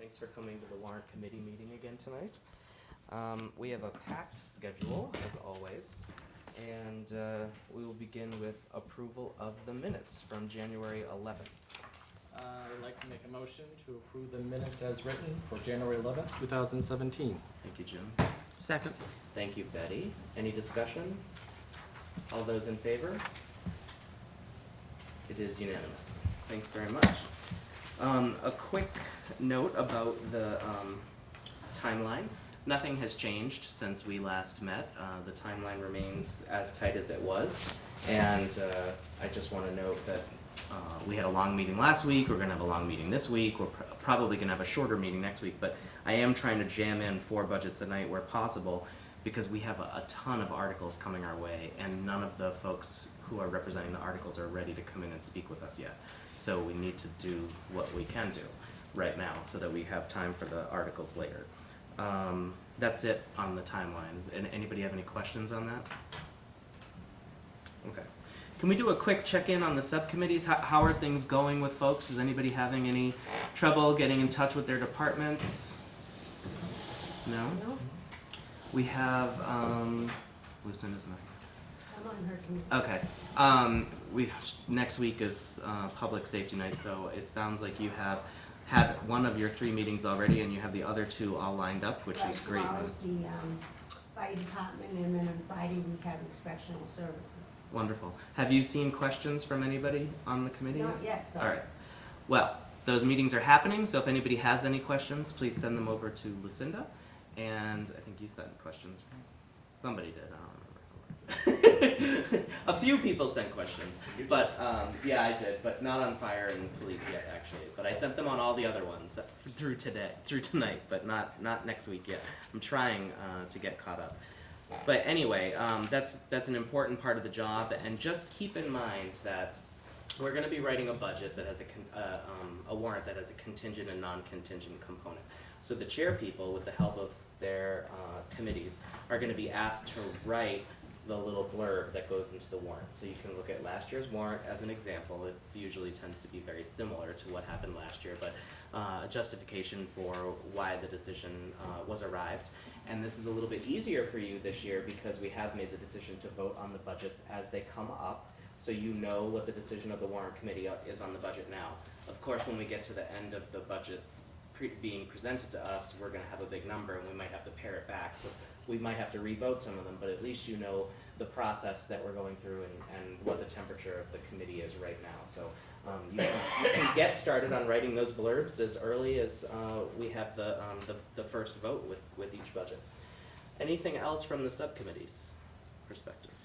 Thanks for coming to the Warrant Committee meeting again tonight. We have a packed schedule, as always, and we will begin with approval of the minutes from January 11th. I'd like to make a motion to approve the minutes as written for January 11th, 2017. Thank you, Jim. Second. Thank you, Betty. Any discussion? All those in favor? It is unanimous. Thanks very much. A quick note about the timeline. Nothing has changed since we last met. The timeline remains as tight as it was. And I just want to note that we had a long meeting last week. We're going to have a long meeting this week. We're probably going to have a shorter meeting next week. But I am trying to jam in 4 budgets a night where possible, because we have a ton of articles coming our way, and none of the folks who are representing the articles are ready to come in and speak with us yet. So we need to do what we can do right now so that we have time for the articles later. That's it on the timeline. And anybody have any questions on that? Okay. Can we do a quick check-in on the subcommittees? How are things going with folks? Is anybody having any trouble getting in touch with their departments? No? No, We have, Lucinda's not. I'm on her committee. Okay. Next week is Public Safety Night, so it sounds like you have one of your 3 meetings already, and you have the other 2 all lined up, which is great Tomorrow's news. the fire department, and then on Friday we have inspectional services. Wonderful. Have you seen questions from anybody on the committee? Not yet, so. All right. Well, those meetings are happening, so if anybody has any questions, please send them over to Lucinda. And I think you sent questions. Somebody did. I don't remember who it was. A few people sent questions, but yeah, I did, but not on fire and police yet, actually. But I sent them on all the other ones through tonight, but not next week yet. I'm trying to get caught up. But anyway, that's an important part of the job, and just keep in mind that we're going to be writing a budget that has a warrant that has a contingent and non-contingent component. So the chair people, with the help of their committees, are going to be asked to write the little blurb that goes into the warrant. So you can look at last year's warrant as an example. It usually tends to be very similar to what happened last year, but a justification for why the decision was arrived. And this is a little bit easier for you this year because we have made the decision to vote on the budgets as they come up, so you know what the decision of the warrant committee is on the budget now. Of course, when we get to the end of the budgets being presented to us, we're going to have a big number and we might have to pare it back. So we might have to revote some of them, but at least you know the process that we're going through and what the temperature of the committee is right now. So you can get started on writing those blurbs as early as we have the first vote with each budget. Anything else from the subcommittee's perspective?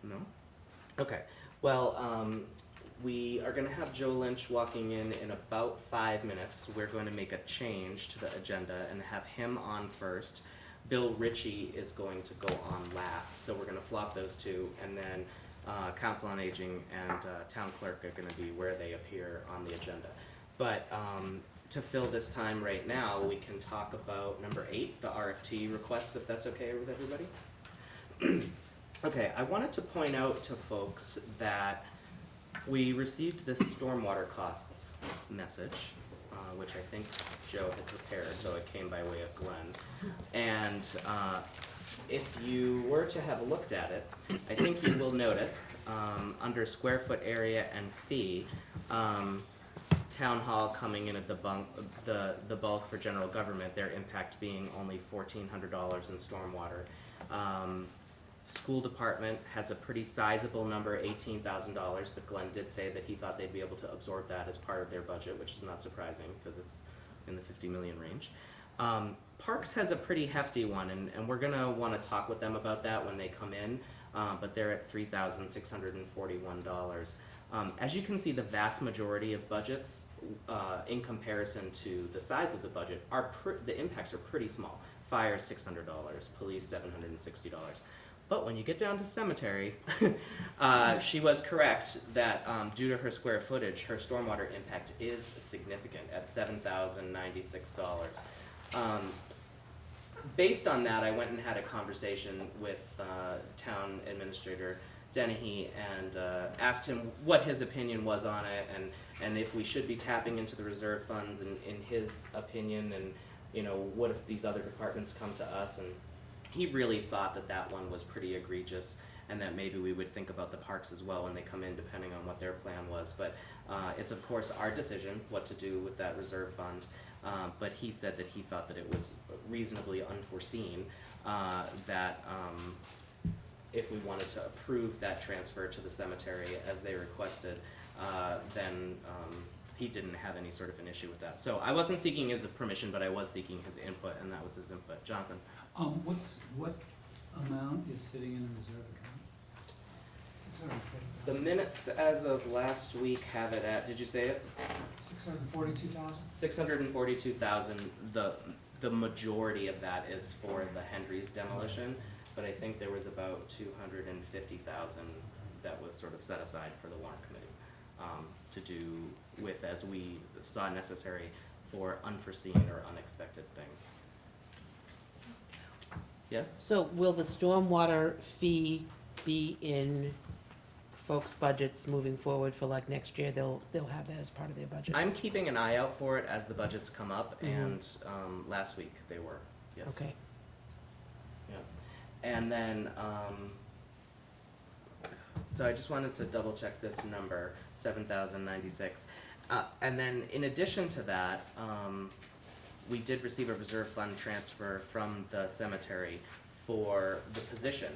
No? Okay. Well, we are going to have Joe Lynch walking in about 5 minutes. We're going to make a change to the agenda and have him on first. Bill Ritchie is going to go on last, so we're going to flop those 2, and then Council on Aging and Town Clerk are going to be where they appear on the agenda. But to fill this time right now, we can talk about number 8, the RFT requests, if that's okay with everybody. Okay, I wanted to point out to folks that we received this stormwater costs message, which I think Joe had prepared, so it came by way of Glenn. And if you were to have looked at it, I think you will notice under square foot area and fee, Town Hall coming in at the bulk for general government, their impact being only $1,400 in stormwater. School department has a pretty sizable number, $18,000, but Glenn did say that he thought they'd be able to absorb that as part of their budget, which is not surprising because it's in the 50 million range. Parks has a pretty hefty one, and we're going to want to talk with them about that when they come in, but they're at $3,641. As you can see, the vast majority of budgets, in comparison to the size of the budget, the impacts are pretty small. Fire $600, police $760. But when you get down to cemetery, she was correct that due to her square footage, her stormwater impact is significant at $7,096. Based on that, I went and had a conversation with Town Administrator Dennehy and asked him what his opinion was on it, and if we should be tapping into the reserve funds in his opinion, and what if these other departments come to us, and he really thought that one was pretty egregious, and that maybe we would think about the parks as well when they come in, depending on what their plan was. But it's of course our decision what to do with that reserve fund. But he said that he thought that it was reasonably unforeseen that if we wanted to approve that transfer to the cemetery as they requested, then he didn't have any sort of an issue with that. So I wasn't seeking his permission, but I was seeking his input, and that was his input. Jonathan? What amount is sitting in the reserve account? The minutes as of last week have it at, did you say it? 642,000? 642,000. The majority of that is for the Hendry's demolition, but I think there was about 250,000 that was sort of set aside for the warrant committee to do with as we saw necessary for unforeseen or unexpected things. Yes? So will the stormwater fee be in folks' budgets moving forward for like next year? They'll have that as part of their budget? I'm keeping an eye out for it as the budgets come up, Mhm. and last week they were, yes. Okay. Yeah. And then, so I just wanted to double check this number, 7,096. And then in addition to that, we did receive a reserve fund transfer from the cemetery for the position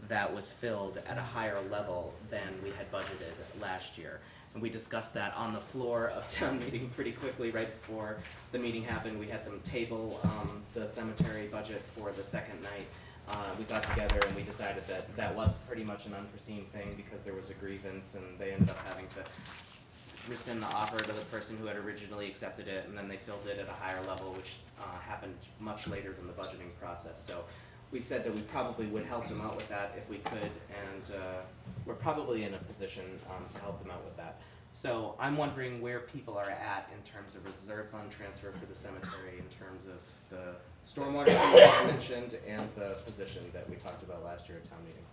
that was filled at a higher level than we had budgeted last year. And we discussed that on the floor of town meeting pretty quickly right before the meeting happened. We had them table the cemetery budget for the second night. We got together and we decided that was pretty much an unforeseen thing because there was a grievance, and they ended up having to rescind the offer to the person who had originally accepted it, and then they filled it at a higher level, which happened much later than the budgeting process. So we said that we probably would help them out with that if we could, and we're probably in a position to help them out with that. So I'm wondering where people are at in terms of reserve fund transfer for the cemetery, in terms of the stormwater fee that I mentioned and the position that we talked about last year at town meeting.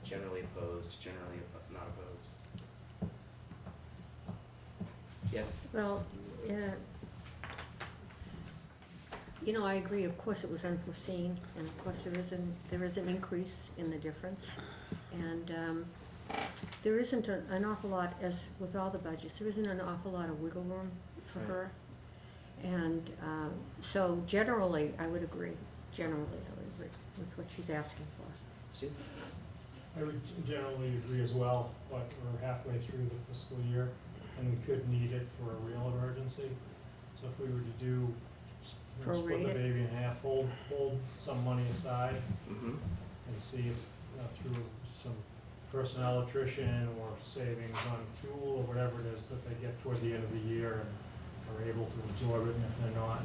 Generally opposed, generally not opposed. Yes? Well, I agree, of course it was unforeseen, and of course there is an increase in the difference. And there isn't an awful lot, as with all the budgets, there isn't an awful lot of wiggle room for Right. her. And so generally, I would agree with what she's asking for. Stu? I would generally agree as well, but we're halfway through the fiscal year, and we could need it for a real emergency. So if we were to do, split Prorate the it. baby in half, hold some money aside, Mm-hmm. and see if through some personnel attrition or savings on fuel or whatever it is, that they get toward the end of the year and are able to absorb it, and if they're not,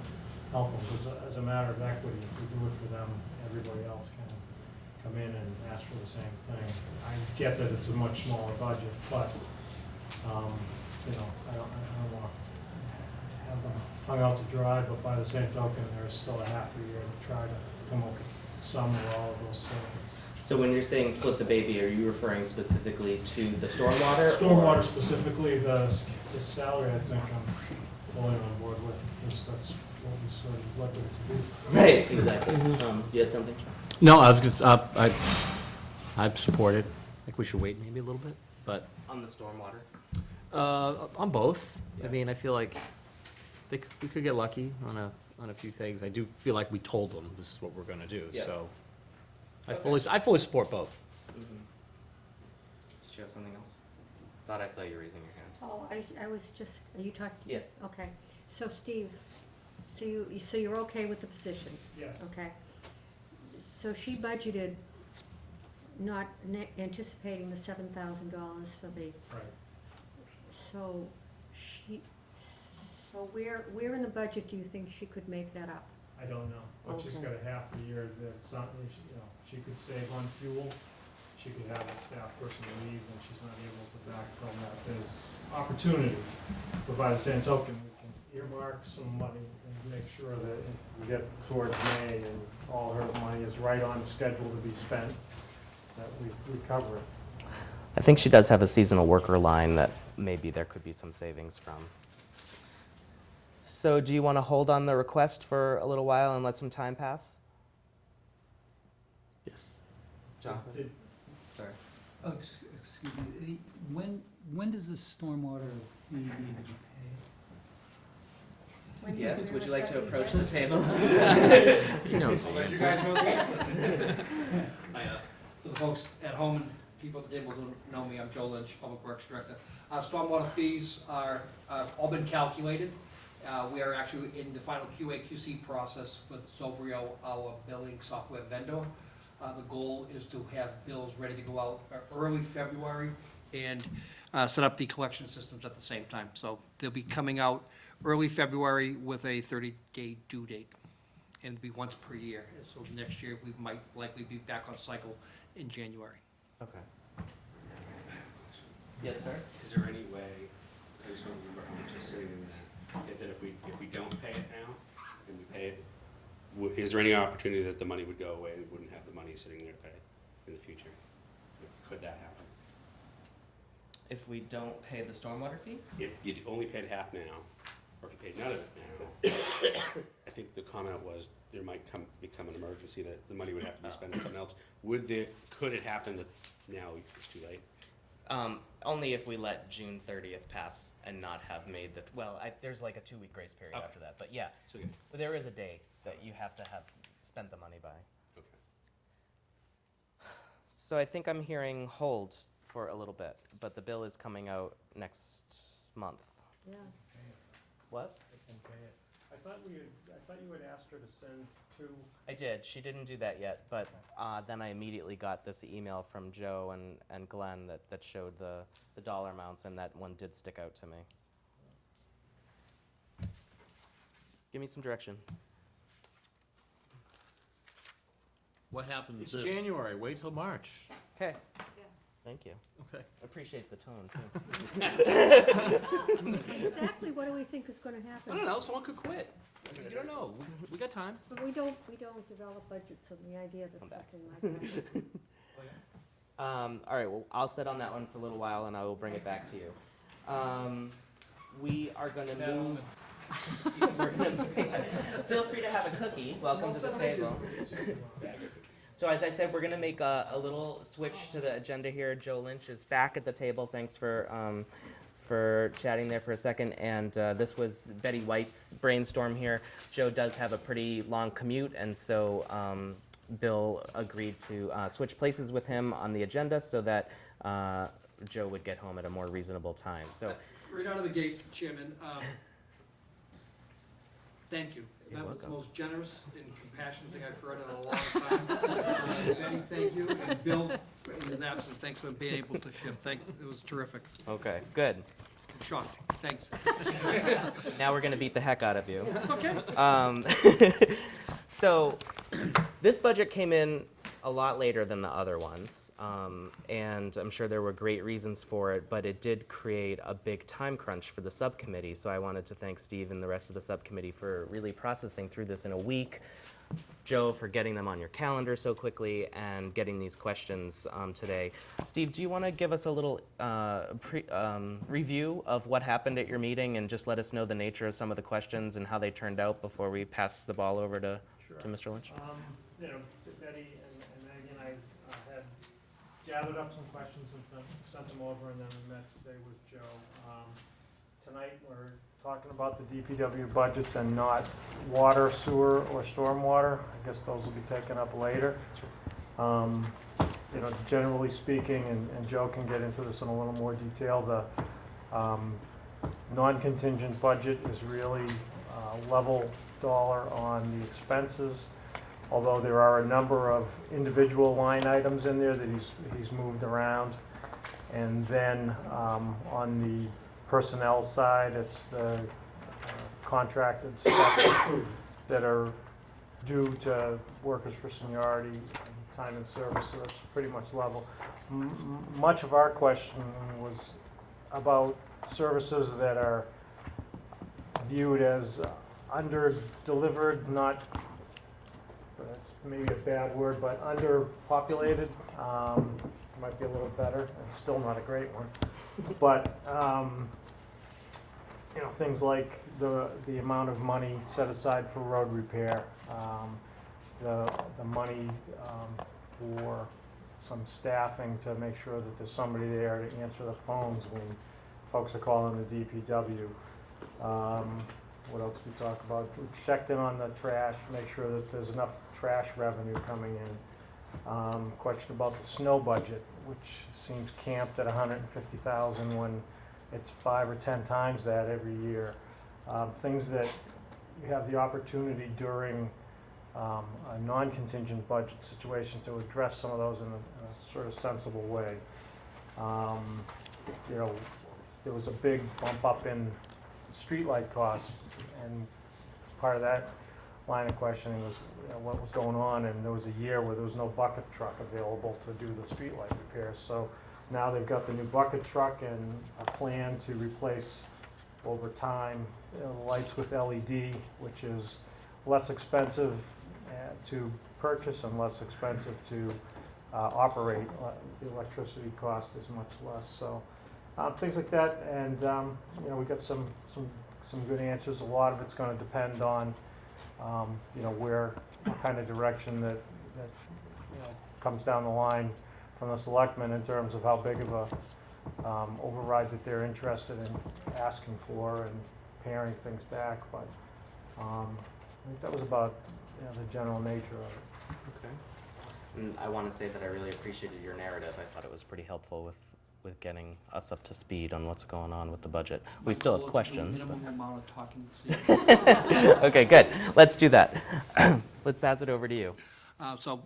help them. Because as a matter of equity, if we do it for them, everybody else can come in and ask for the same thing. I get that it's a much smaller budget, but, I don't want to have them hung out to dry, but by the same token, there's still a half a year to try to come up with some or all of those savings. So when you're saying split the baby, are you referring specifically to the stormwater? Stormwater or- specifically, the salary, I think I'm fully on board with, because that's what we sort of led them to do. Right, exactly. You had something? No, I was just, I support it. I think we should wait maybe a little bit, but, On the stormwater? on both. Yeah. I mean, I feel like we could get lucky on a few things. I do feel like we told them this is what we're gonna do, Yeah. so. Okay. I fully support both. Mm-hmm. Did you have something else? Thought I saw you raising your hand. Oh, I was just, are you talking? Yes. Okay, so Steve, so you're okay with the position? Yes. Okay. So she budgeted, not anticipating the $7,000 for the, Right. so where in the budget do you think she could make that up? I don't know, but she's got Okay. a half a year that's something, she could save on fuel. She could have a staff person leave and she's not able to backfill that. There's opportunity, but by the same token, we can earmark some money and make sure that if we get towards May and all her money is right on schedule to be spent, that we cover it. I think she does have a seasonal worker line that maybe there could be some savings from. So do you want to hold on the request for a little while and let some time pass? Yes. Jonathan? Sorry. Oh, excuse me, when does the stormwater fee need to be When Yes, is would there you a like to study approach done? the table? He knows the answer. For the folks at home and people at the table who don't know me, I'm Joe Lynch, Public Works Director. Stormwater fees are all been calculated. We are actually in the final QA/QC process with Sobrio, our billing software vendor. The goal is to have bills ready to go out early February and set up the collection systems at the same time. So they'll be coming out early February with a 30-day due date, and it'll be once per year. So next year, we might likely be back on cycle in January. Okay. Yes, sir? Is there any way, I just don't remember how much is sitting in that, that if we don't pay it now, and we pay it, is there any opportunity that the money would go away and we wouldn't have the money sitting there to pay in the future? Could that happen? If we don't pay the stormwater fee? If you only paid half now, or if you paid none of it now, I think the comment was there might become an emergency that the money would have to be spent on something else. Could it happen that now it's too late? Only if we let June 30th pass and not have made the, there's like a 2-week grace period Okay. after that. But yeah, So, there is a day that you have to have spent the money by. okay. So I think I'm hearing hold for a little bit, but the bill is coming out next month. Yeah. What? I can pay it. I thought you had asked her to send 2. I did. She didn't do that yet, but then I immediately got this email from Joe and Glenn that showed the dollar amounts, and that one did stick out to me. Give me some direction. What happens It's if? January, wait till March. Okay. Yeah. Thank you. Okay. Appreciate the tone, too. Exactly what do we think is gonna I happen? don't know, someone could quit. I mean, you don't know, we got time. But we don't develop budgets, so the idea that Come back. something like that. All right, well, I'll sit on that one for a little while, and I will bring it back to you. We are going to move. Feel free to have a cookie. Welcome to the table. So as I said, we're going to make a little switch to the agenda here. Joe Lynch is back at the table. Thanks for chatting there for a second. And this was Betty White's brainstorm here. Joe does have a pretty long commute, and so Bill agreed to switch places with him on the agenda so that Joe would get home at a more reasonable time. So Right out of the gate, Chairman, thank you. You're That was the welcome. most generous and compassionate thing I've heard in a long time. Betty, thank you, and Bill, in his absence, thanks for being able to shift. It was terrific. okay, good. I'm shocked. Thanks. Now we're going to beat the heck out of you. It's okay. So this budget came in a lot later than the other ones, and I'm sure there were great reasons for it, but it did create a big time crunch for the subcommittee. So I wanted to thank Steve and the rest of the subcommittee for really processing through this in a week. Joe, for getting them on your calendar so quickly and getting these questions today. Steve, do you want to give us a little review of what happened at your meeting and just let us know the nature of some of the questions and how they turned out before we pass the ball over to Mr. Lynch? Betty and Megan, I had gathered up some questions and sent them over, and then we met today with Joe. Tonight, we're talking about the DPW budgets and not water, sewer, or stormwater. I guess those will be taken up later. Generally speaking, and Joe can get into this in a little more detail, the non-contingent budget is really level dollar on the expenses, although there are a number of individual line items in there that he's moved around. And then on the personnel side, it's the contracted stuff that are due to workers for seniority and time and service, so that's pretty much level. Much of our question was about services that are viewed as under-delivered, not it's maybe a bad word, but underpopulated, might be a little better. It's still not a great one. But, you know, things like the amount of money set aside for road repair, the money for some staffing to make sure that there's somebody there to answer the phones when folks are calling the DPW. What else we talk about? We checked in on the trash, make sure that there's enough trash revenue coming in. Question about the snow budget, which seems camped at $150,000 when it's 5 or 10 times that every year. Things that you have the opportunity during a non-contingent budget situation to address some of those in a sort of sensible way. You know, there was a big bump up in streetlight costs, and part of that line of questioning was, you know, what was going on, and there was a year where there was no bucket truck available to do the streetlight repairs. So now they've got the new bucket truck and a plan to replace over time, you know, the lights with LED, which is less expensive to purchase and less expensive to operate. The electricity cost is much less. So things like that, and you know, we got some good answers. A lot of it's going to depend on you know, what kind of direction that you know, comes down the line from the selectmen in terms of how big of a override that they're interested in asking for and paring things back. But I think that was about, you know, the general nature of it. Okay. And I want to say that I really appreciated your narrative. I thought it was pretty helpful with getting us up to speed on what's going on with the budget. We still have questions. Minimum amount of talking. Okay, good. Let's do that. Let's pass it over to you. So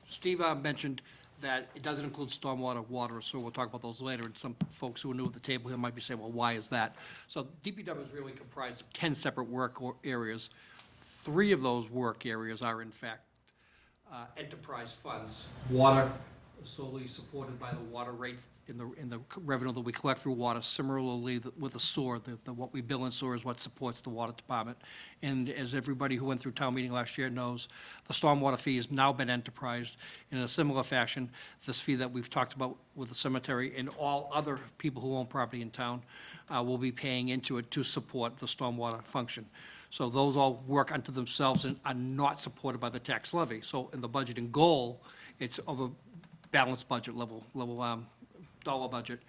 Steve mentioned that it doesn't include stormwater, water, so we'll talk about those later. And some folks who are new at the table here might be saying, well, why is that? So DPW is really comprised of 10 separate work areas. 3 of those work areas are, in fact, enterprise funds. Water is solely supported by the water rates in the revenue that we collect through water. Similarly, with the sewer, what we bill in sewer is what supports the water department. And as everybody who went through town meeting last year knows, the stormwater fee has now been enterprised in a similar fashion. This fee that we've talked about with the cemetery and all other people who own property in town will be paying into it to support the stormwater function. So those all work unto themselves and are not supported by the tax levy. So in the budgeting goal, it's of a balanced budget level dollar budget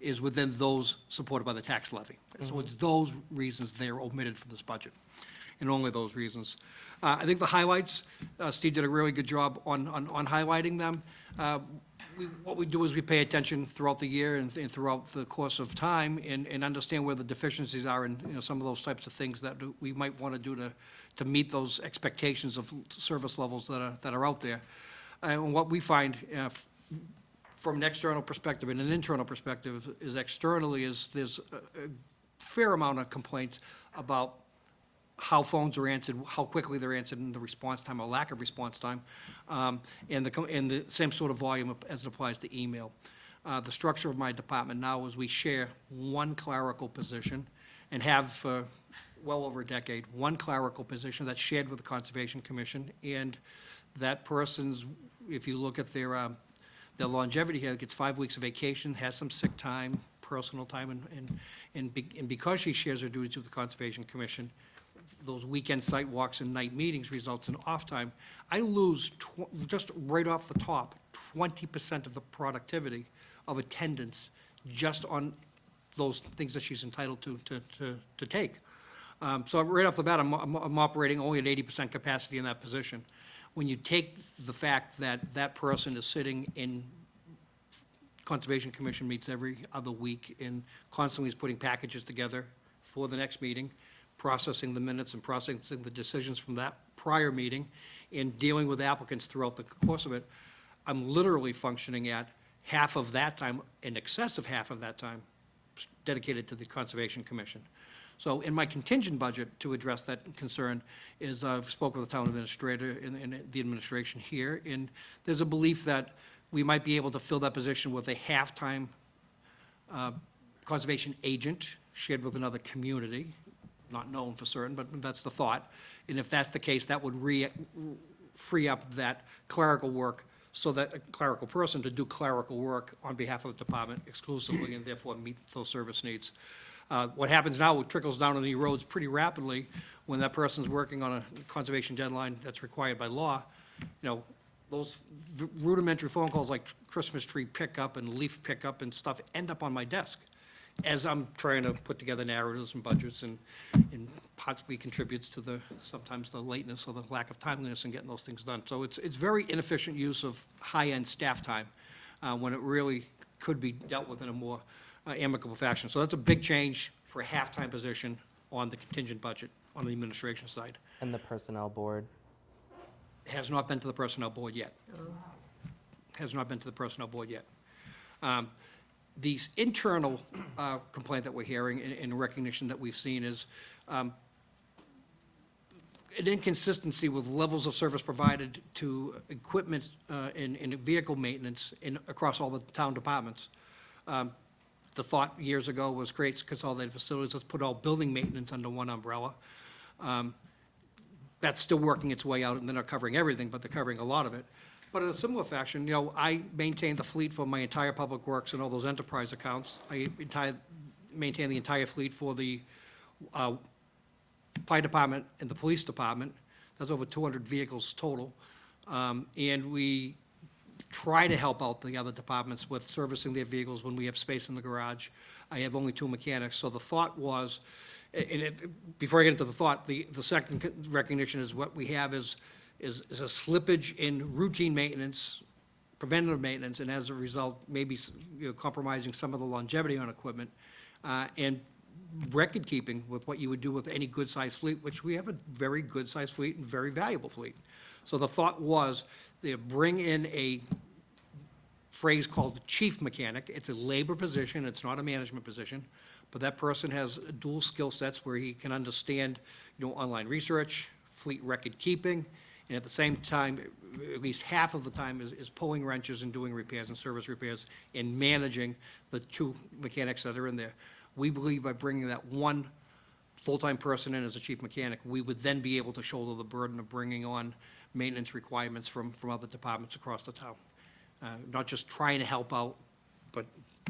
is within those supported by the tax levy. So it's those reasons they're omitted from this budget, and only those reasons. I think the highlights, Steve did a really good job on highlighting them. What we do is we pay attention throughout the year and throughout the course of time and understand where the deficiencies are and, you know, some of those types of things that we might want to do to meet those expectations of service levels that are out there. And what we find from an external perspective and an internal perspective is externally is there's a fair amount of complaints about how phones are answered, how quickly they're answered, and the response time or lack of response time, and the same sort of volume as it applies to email. The structure of my department now is we share one clerical position and have for well over a decade, one clerical position that's shared with the Conservation Commission, and that person's, if you look at their longevity here, gets 5 weeks of vacation, has some sick time, personal time, and because she shares her duties with the Conservation Commission, those weekend site walks and night meetings results in off time. I lose, just right off the top, 20% of the productivity of attendance just on those things that she's entitled to take. So right off the bat, I'm operating only at 80% capacity in that position. When you take the fact that that person is sitting in, Conservation Commission meets every other week and constantly is putting packages together for the next meeting, processing the minutes and processing the decisions from that prior meeting, and dealing with applicants throughout the course of it, I'm literally functioning at half of that time, in excess of half of that time, dedicated to the Conservation Commission. So in my contingent budget, to address that concern, is I've spoken with the town administrator and the administration here, and there's a belief that we might be able to fill that position with a half-time conservation agent shared with another community, not known for certain, but that's the thought. And if that's the case, that would free up that clerical work so that a clerical person to do clerical work on behalf of the department exclusively and therefore meet those service needs. What happens now, it trickles down on the roads pretty rapidly when that person's working on a conservation deadline that's required by law. You know, those rudimentary phone calls like Christmas tree pickup and leaf pickup and stuff end up on my desk as I'm trying to put together narratives and budgets and possibly contributes to sometimes the lateness or the lack of timeliness in getting those things done. So it's very inefficient use of high-end staff time when it really could be dealt with in a more amicable fashion. So that's a big change for a half-time position on the contingent budget on the administration side. And the personnel board? Has not been to the personnel board yet. Has not been to the personnel board yet. The internal complaint that we're hearing in recognition that we've seen is an inconsistency with levels of service provided to equipment and vehicle maintenance across all the town departments. The thought years ago was create consolidated facilities, let's put all building maintenance under one umbrella. That's still working its way out, and they're not covering everything, but they're covering a lot of it. But in a similar fashion, you know, I maintain the fleet for my entire public works and all those enterprise accounts. I maintain the entire fleet for the fire department and the police department. That's over 200 vehicles total. And we try to help out the other departments with servicing their vehicles when we have space in the garage. I have only 2 mechanics, so the thought was, before I get into the thought, the second recognition is what we have is a slippage in routine maintenance, preventative maintenance, and as a result, maybe compromising some of the longevity on equipment, and record keeping with what you would do with any good-sized fleet, which we have a very good-sized fleet and very valuable fleet. So the thought was they bring in a phrase called chief mechanic. It's a labor position, it's not a management position, but that person has dual skill sets where he can understand, online research, fleet record keeping, and at the same time, at least half of the time is pulling wrenches and doing repairs and service repairs and managing the 2 mechanics that are in there. We believe by bringing that one full-time person in as a chief mechanic, we would then be able to shoulder the burden of bringing on maintenance requirements from other departments across the town. Not just trying to help out, but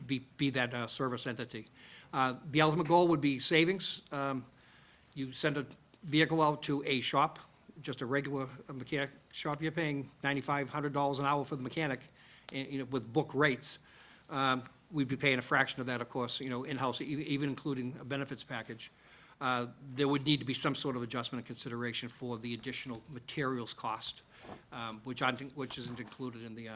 be that service entity. The ultimate goal would be savings. You send a vehicle out to a shop, just a regular mechanic shop, you're paying $95, $100 an hour for the mechanic, and, with book rates. We'd be paying a fraction of that, of course, in-house, even including a benefits package. There would need to be some sort of adjustment and consideration for the additional materials cost, which isn't included in the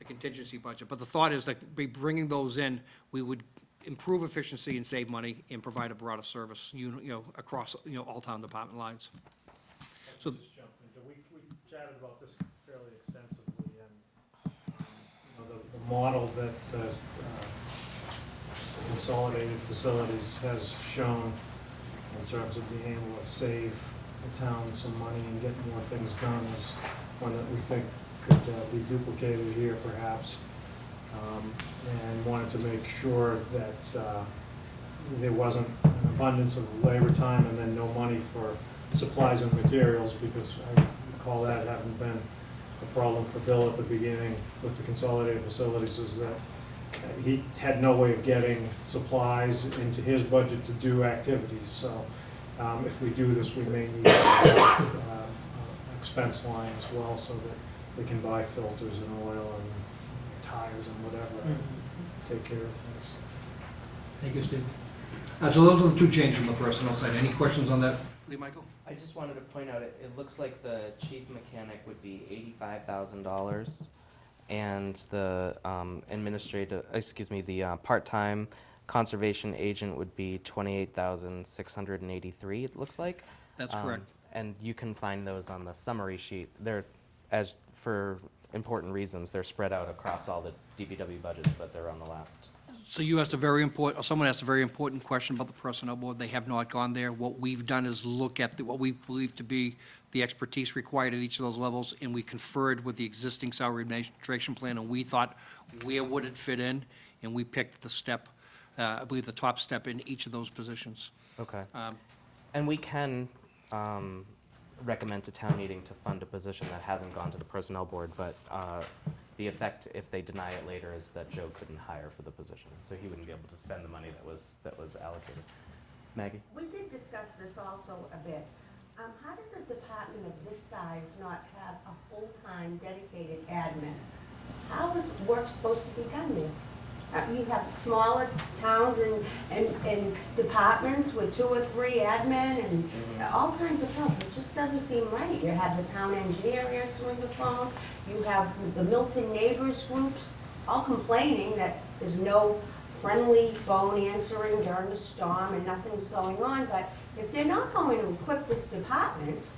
contingency budget. But the thought is that by bringing those in, we would improve efficiency and save money and provide a broader service, across, all town department lines. So, Just jump into, we chatted about this fairly extensively, and, the model that the consolidated facilities has shown in terms of being able to save the town some money and get more things done is one that we think could be duplicated here perhaps, and wanted to make sure that there wasn't an abundance of labor time and then no money for supplies and materials, because I recall that having been a problem for Bill at the beginning with the consolidated facilities, is that he had no way of getting supplies into his budget to do activities. So if we do this, we may need an expense line as well, so that we can buy filters and oil and tires and whatever, and take care of things. thank you, Steve. So those are the 2 changes on the personnel side. Any questions on that, Lee Michael? I just wanted to point out, it looks like the chief mechanic would be $85,000, and the the part-time conservation agent would be $28,683, it looks like. That's correct. And you can find those on the summary sheet. They're, as for important reasons, they're spread out across all the DPW budgets, but they're on the last. So someone asked a very important question about the personnel board. They have not gone there. What we've done is look at what we believe to be the expertise required at each of those levels, and we conferred with the existing salary administration plan, and we thought, where would it fit in? And we picked the step, I believe the top step in each of those positions. Okay. And we can recommend to town meeting to fund a position that hasn't gone to the personnel board, but the effect, if they deny it later, is that Joe couldn't hire for the position, so he wouldn't be able to spend the money that was allocated. Maggie? We did discuss this also a bit. How does a department of this size not have a full-time dedicated admin? How is work supposed to be done there? You have smaller towns and departments with 2 or 3 admin and all kinds of help. It just doesn't seem right. You have the town engineer answering the phone. You have the Milton neighbors groups all complaining that there's no friendly phone answering during the storm and nothing's going on. But if they're not going to equip this department,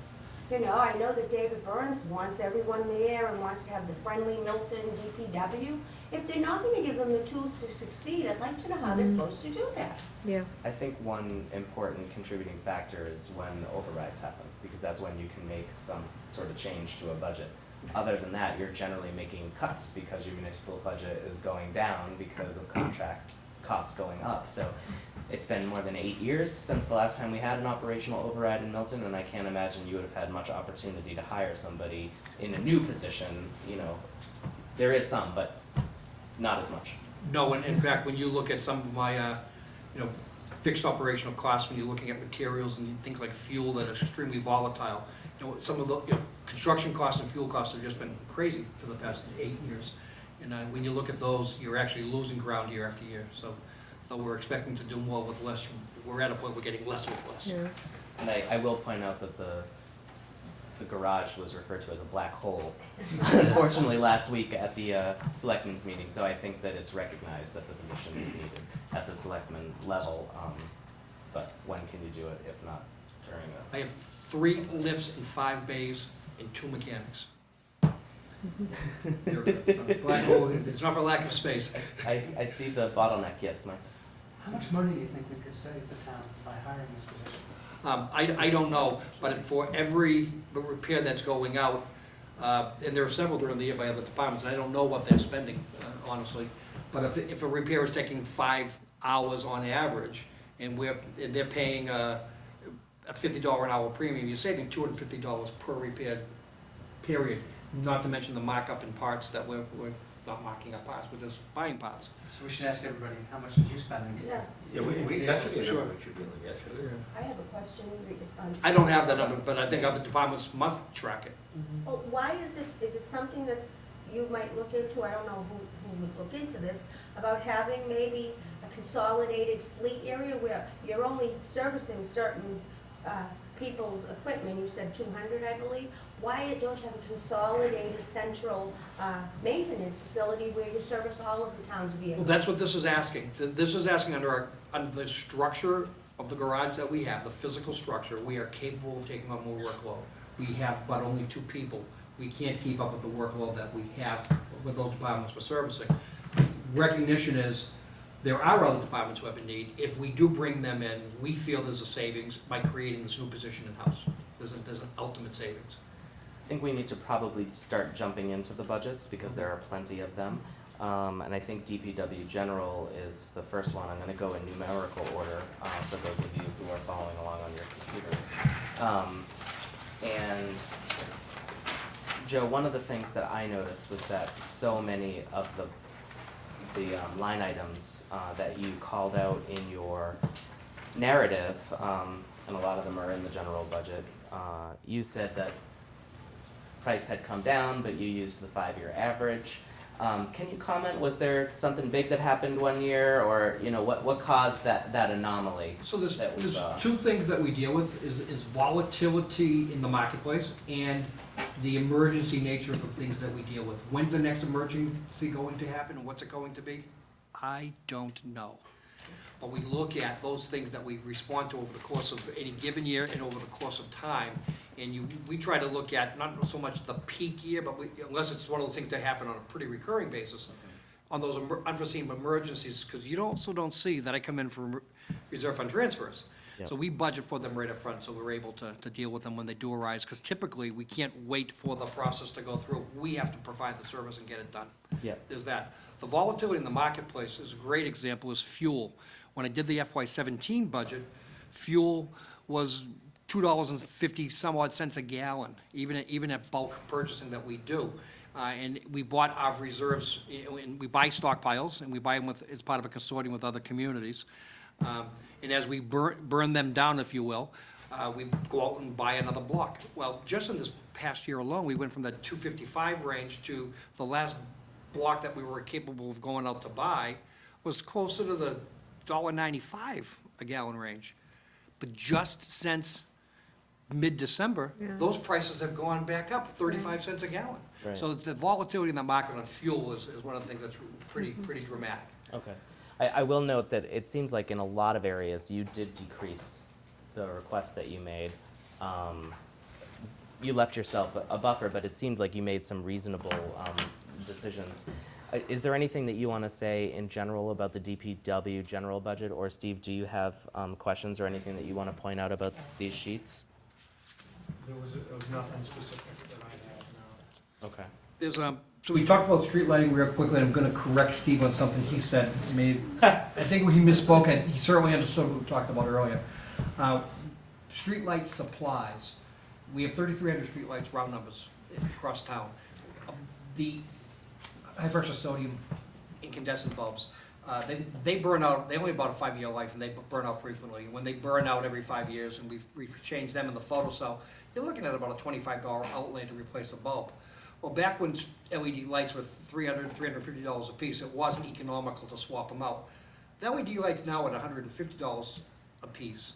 you know, I know that David Burns wants everyone there and wants to have the friendly Milton DPW. If they're not going to give them the tools to succeed, I'd like to know how they're supposed to do that. Yeah. I think one important contributing factor is when overrides happen, because that's when you can make some sort of change to a budget. Other than that, you're generally making cuts because your municipal budget is going down because of contract costs going up. So it's been more than 8 years since the last time we had an operational override in Milton, and I can't imagine you would have had much opportunity to hire somebody in a new position. You know, there is some, but not as much. No, and in fact, when you look at some of my, fixed operational costs, when you're looking at materials and things like fuel that are extremely volatile, some of the, construction costs and fuel costs have just been crazy for the past 8 years. And when you look at those, you're actually losing ground year after year. So we're expecting to do more with less. We're at a point we're getting less with less. Yeah. And I will point out that the garage was referred to as a black hole, unfortunately, last week at the selectmen's meeting. So I think that it's recognized that the position is needed at the selectmen level. But when can you do it if not during I have 3 lifts and 5 bays and 2 mechanics. Black hole, it's not for lack of space. I see the bottleneck, yes, Mike. How much money do you think we could save the town by hiring this position? I don't know, but for every repair that's going out, and there are several during the year by other departments, and I don't know what they're spending, honestly, but if a repair is taking 5 hours on average, and they're paying a $50 an hour premium, you're saving $250 per repair, period. Not to mention the markup in parts that we're not marking up parts, we're just buying parts. So we should ask everybody, how much did you spend on Yeah. it? That should be a Sure. number we should be able to get, shouldn't it? I have a question. I don't have that number, but I think other departments must track it. Well, why is it something that you might look into, I don't know who would look into this, about having maybe a consolidated fleet area where you're only servicing certain people's equipment, you said 200, I believe. Why don't you have a consolidated central maintenance facility where you service all of the town's vehicles? Well, that's what this is asking. This is asking under the structure of the garage that we have, the physical structure, we are capable of taking on more workload. We have but only 2 people. We can't keep up with the workload that we have with those departments we're servicing. Recognition is, there are other departments who have a need. If we do bring them in, we feel there's a savings by creating this new position in-house. There's an ultimate savings. I think we need to probably start jumping into the budgets because there are plenty of them. And I think DPW General is the first one. I'm going to go in numerical order for those of you who are following along on your computers. And Joe, one of the things that I noticed was that so many of the line items that you called out in your narrative, and a lot of them are in the general budget, you said that price had come down, but you used the 5-year average. Can you comment, was there something big that happened one year, or what caused that anomaly? So there's that we saw? 2 things that we deal with, is volatility in the marketplace and the emergency nature of the things that we deal with. When's the next emergency going to happen and what's it going to be? I don't know. But we look at those things that we respond to over the course of any given year and over the course of time. And we try to look at not so much the peak year, but unless it's one of those things that happen on a pretty recurring basis, on those unforeseen emergencies, because you also don't see that I come in for reserve fund transfers. Yep. So we budget for them right up front, so we're able to deal with them when they do arise, because typically, we can't wait for the process to go through. We have to provide the service and get it done. Yep. There's that. The volatility in the marketplace is a great example, is fuel. When I did the FY17 budget, fuel was $2.50 some odd cents a gallon, even at bulk purchasing that we do. And we bought our reserves, and we buy stockpiles, and we buy them with, as part of a consortium with other communities. And as we burn them down, if you will, we go out and buy another block. Well, just in this past year alone, we went from the 255 range to the last block that we were capable of going out to buy was closer to the $1.95 a gallon range. But just since mid-December, Yeah. those prices have gone back up 35 cents a gallon. Right. So it's the volatility in the market on fuel is one of the things that's pretty dramatic. Okay. I will note that it seems like in a lot of areas, you did decrease the request that you made. You left yourself a buffer, but it seemed like you made some reasonable decisions. Is there anything that you want to say in general about the DPW general budget? Or Steve, do you have questions or anything that you want to point out about these sheets? There was nothing specific that I had, no. Okay. There's, so we talked about street lighting real quickly, and I'm gonna correct Steve on something he said. I think when he misspoke, he certainly understood what we talked about earlier. Street light supplies, we have 3,300 street lights, round numbers, across town. The high-pressure sodium incandescent bulbs, they burn out, they only have about a 5-year life, and they burn out frequently. When they burn out every 5 years, and we change them in the photocell, you're looking at about a $25 outlay to replace a bulb. Well, back when LED lights were $300, $350 a piece, it wasn't economical to swap them out. The LED lights now at $150 a piece,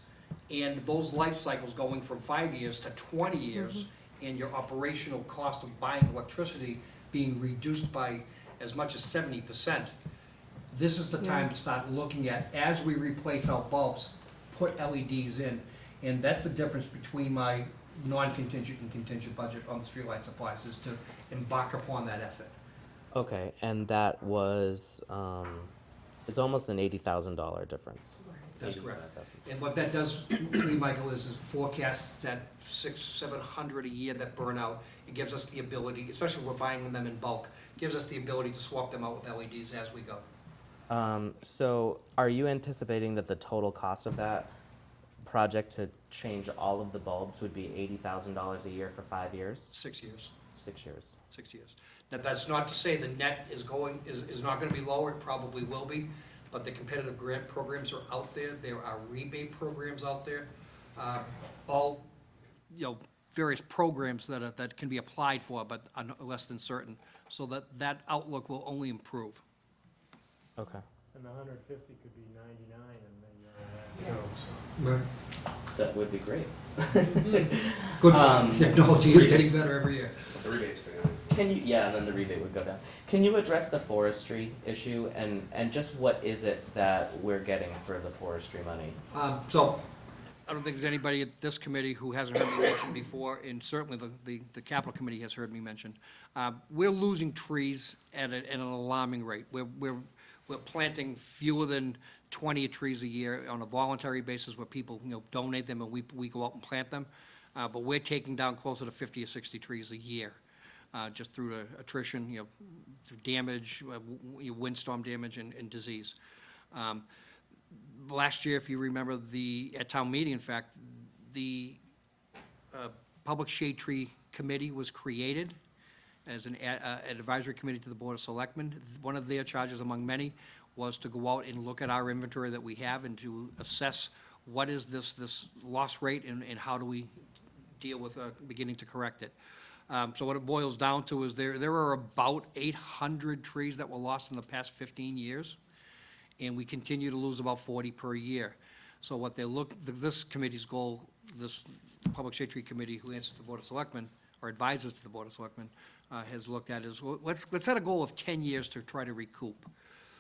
and those life cycles going from 5 years to 20 years, and your operational cost of buying electricity being reduced by as much as 70%. This is the time to start looking at, as we replace our bulbs, put LEDs in. And that's the difference between my non-contingent and contingent budget on the streetlight supplies, is to embark upon that effort. Okay, and that was, it's almost an $80,000 difference. That's correct. $85,000. And what that does, really, Michael, is forecasts that 600-700 a year that burn out. It gives us the ability, especially if we're buying them in bulk, gives us the ability to swap them out with LEDs as we go. So are you anticipating that the total cost of that project to change all of the bulbs would be $80,000 a year for 5 years? 6 years. 6 years. 6 years. Now, that's not to say the net is not gonna be lower, it probably will be, but the competitive grant programs are out there, there are rebate programs out there, all, various programs that can be applied for, but are less than certain, so that outlook will only improve. Okay. And the 150 could be 99 and then you're all that too, so. That would be great. Good, technology is getting better every year. The rebate's going on. Can you, yeah, and then the rebate would go down. Can you address the forestry issue and just what is it that we're getting for the forestry money? So, I don't think there's anybody at this committee who hasn't heard me mention before, and certainly the capital committee has heard me mention. We're losing trees at an alarming rate. We're planting fewer than 20 trees a year on a voluntary basis where people, donate them and we go out and plant them. But we're taking down closer to 50 or 60 trees a year, just through the attrition, through damage, windstorm damage and disease. Last year, if you remember, at town meeting, in fact, the Public Shade Tree Committee was created as an advisory committee to the Board of Selectmen. One of their charges, among many, was to go out and look at our inventory that we have and to assess what is this loss rate and how do we deal with beginning to correct it. So what it boils down to is there are about 800 trees that were lost in the past 15 years, and we continue to lose about 40 per year. So what this committee's goal, this Public Shade Tree Committee, who answers to the Board of Selectmen, or advises to the Board of Selectmen, has looked at is, let's set a goal of 10 years to try to recoup.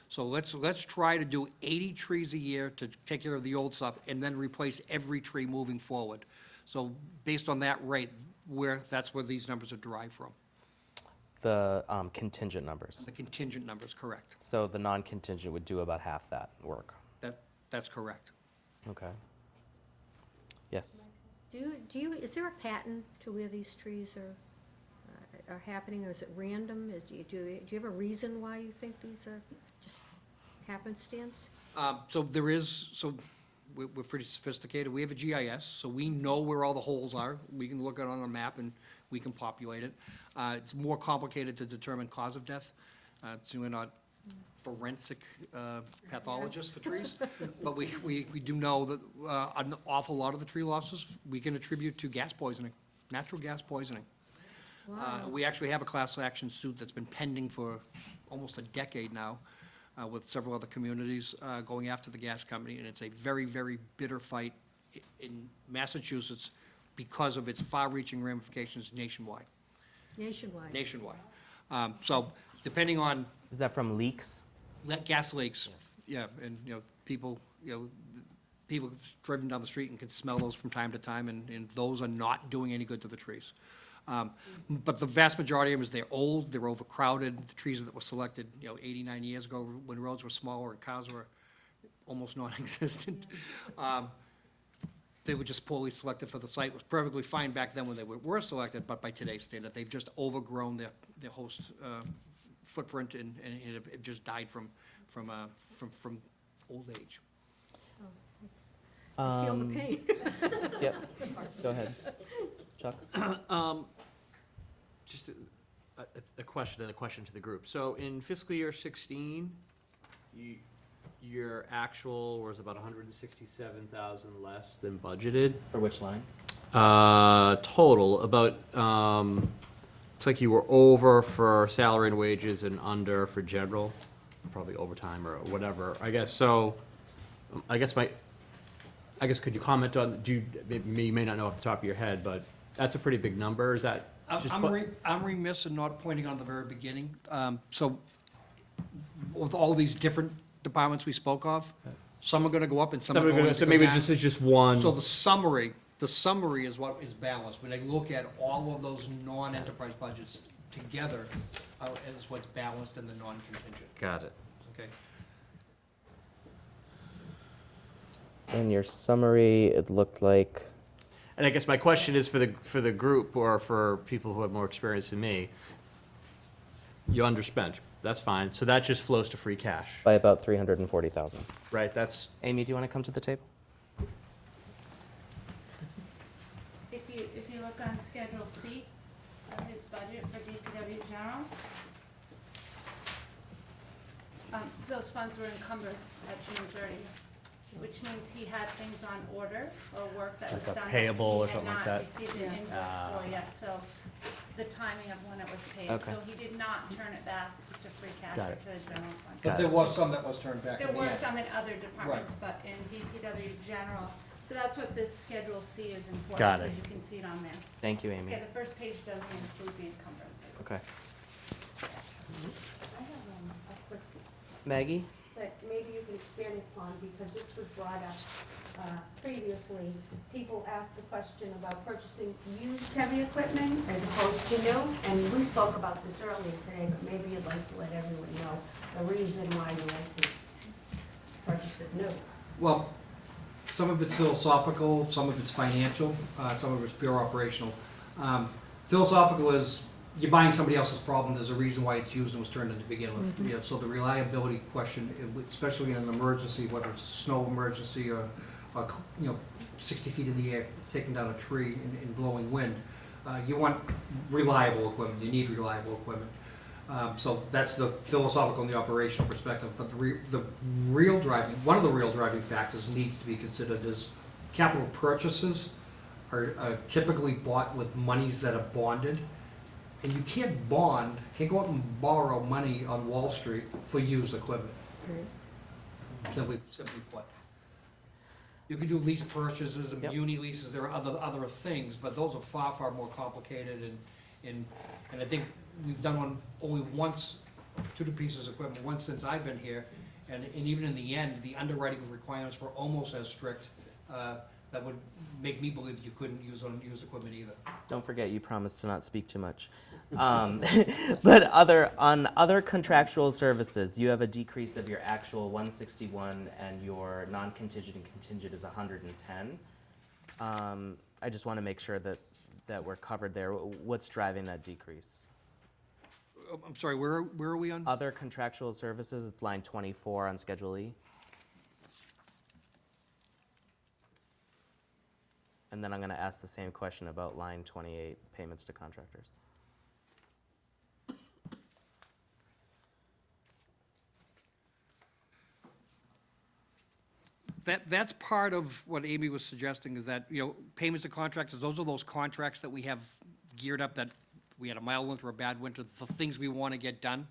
So let's try to do 80 trees a year to take care of the old stuff, and then replace every tree moving forward. So based on that rate, that's where these numbers are derived from. The contingent numbers. The contingent numbers, correct. So the non-contingent would do about half that work. That's correct. Okay. Yes. Is there a pattern to where these trees are happening, or is it random? Do you have a reason why you think these are just happenstance? So we're pretty sophisticated. We have a GIS, so we know where all the holes are. We can look at it on a map and we can populate it. It's more complicated to determine cause of death. So we're not forensic pathologists for trees. But we do know that an awful lot of the tree losses we can attribute to gas poisoning, natural gas poisoning. We actually have a class action suit that's been pending for almost a decade now with several other communities going after the gas company, and it's a very, very bitter fight in Massachusetts because of its far-reaching ramifications nationwide. Nationwide. So depending on Is that from leaks? gas leaks, yeah, and, people have driven down the street and can smell those from time to time, and those are not doing any good to the trees. But the vast majority of them is they're old, they're overcrowded. The trees that were selected, 89 years ago, when roads were smaller and cars were almost non-existent. They were just poorly selected for the site. It was perfectly fine back then when they were selected, but by today's standard, they've just overgrown their host footprint, and it just died from old age. I feel the pain. Yep, go ahead. Chuck? Just a question and a question to the group. So in fiscal year 16, your actual was about 167,000 less than budgeted. For which line? Total, about, looks like you were over for salary and wages and under for general, probably overtime or whatever, I guess. So, I guess could you comment on, you may not know off the top of your head, but that's a pretty big number, is that? just I'm remiss in not pointing on the very beginning. So with all these different departments we spoke of, some are gonna go up and some are going to So go maybe down. this is just one. So the summary is what is balanced. When I look at all of those non-enterprise budgets together, is what's balanced in the non-contingent, Got it. okay? In your summary, it looked like, And I guess my question is for the group or for people who have more experience than me, you underspent, that's fine, so that just flows to free cash, by about 340,000. right? That's, Amy, do you want to come to the table? If you look on Schedule C of his budget for DPW General, those funds were encumbered at June 30th, which means he had things on order or work that was Like a done. payable or that something like He that? had not received an invoice for yet, so the timing of when it was paid. Okay. So he did not turn it back to free cash Got or it. to the general fund. But there was some that was turned back in There the were end. some in other departments, but in DPW General, so that's what this Schedule C is important. Got it. Because you can see it on there. Thank you, Amy. Okay, the first page doesn't include the encumbrances. Okay. I have a quick, Maggie? that maybe you can expand upon, because this was brought up previously. People asked the question about purchasing used heavy equipment as opposed to new, and we spoke about this earlier today, but maybe you'd like to let everyone know the reason why you like to purchase it new. Well, some of it's philosophical, some of it's financial, some of it's pure operational. Philosophical is, you're buying somebody else's problem, there's a reason why it's used and was turned in to begin with. So the reliability question, especially in an emergency, whether it's a snow emergency or 60 feet in the air, taking down a tree in blowing wind, you want reliable equipment, you need reliable equipment. So that's the philosophical and the operational perspective, but the real driving, one of the real driving factors needs to be considered is capital purchases are typically bought with monies that are bonded. And you can't go out and borrow money on Wall Street for used equipment. Simply put. You can do lease purchases and Yep. muni leases, there are other things, but those are far, far more complicated, and I think we've done one only once, two pieces of equipment, once since I've been here, and even in the end, the underwriting requirements were almost as strict, that would make me believe you couldn't use unused equipment either. Don't forget, you promised to not speak too much. But on other contractual services, you have a decrease of your actual 161 and your non-contingent and contingent is 110. I just want to make sure that we're covered there. What's driving that decrease? I'm sorry, where are we on? Other contractual services, it's line 24 on Schedule E. And then I'm going to ask the same question about line 28, payments to contractors. That's part of what Amy was suggesting, is that, payments to contractors, those are those contracts that we have geared up, that we had a mild winter or a bad winter, the things we want to get done.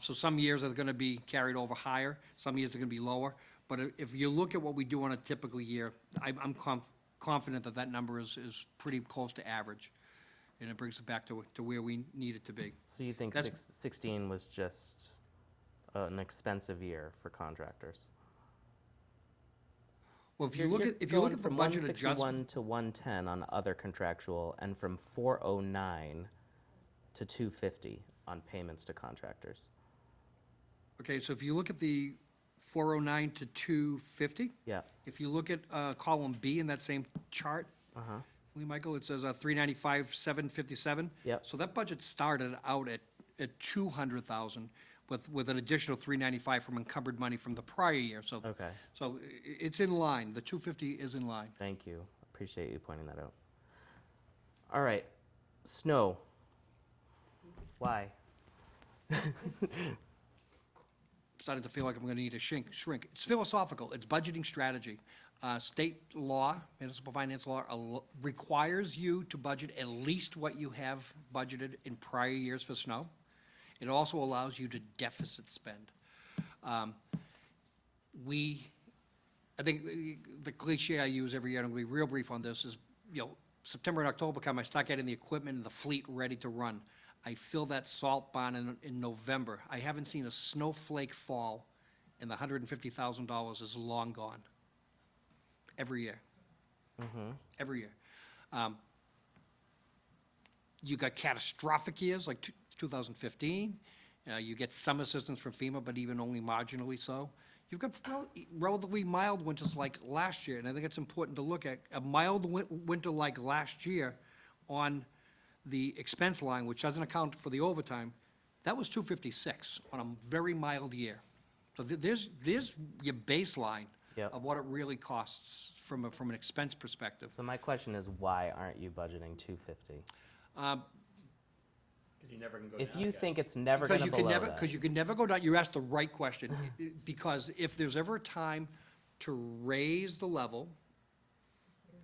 So some years are going to be carried over higher, some years are going to be lower. But if you look at what we do on a typical year, I'm confident that that number is pretty close to average. And it brings it back to where we need it to be. So you think That's- 16 was just an expensive year for contractors? Well, if you You're- look you're at, if you look going at the from budget 161 adjustment. to 110 on other contractual, and from 409 to 250 on payments to contractors. Okay, so if you look at the 409 to 250, Yeah. if you look at column B in that same chart, Uh-huh. Lee Michael, it says 395, 757. Yep. So that budget started out at 200,000 with an additional 395 from encumbered money from the prior year. So, Okay. so it's in line. The 250 is in line. Thank you. Appreciate you pointing that out. All right. Snow. Why? Starting to feel like I'm going to need a shrink. It's philosophical. It's budgeting strategy. State law, municipal finance law, requires you to budget at least what you have budgeted in prior years for snow. It also allows you to deficit spend. I think the cliche I use every year, and I'm going to be real brief on this, is, September and October come, I start getting the equipment and the fleet ready to run. I fill that salt barn in November. I haven't seen a snowflake fall, and the $150,000 is long gone. Every year. Every year. You got catastrophic years like 2015. You get some assistance from FEMA, but even only marginally so. You've got relatively mild winters like last year, and I think it's important to look at a mild winter like last year on the expense line, which doesn't account for the overtime. That was 256 on a very mild year. So there's your baseline Yep. of what it really costs from an expense perspective. So my question is, why aren't you budgeting 250? You never can go If you think it's never going to below that. Because you can never go down, you asked the right question. Because if there's ever a time to raise the level,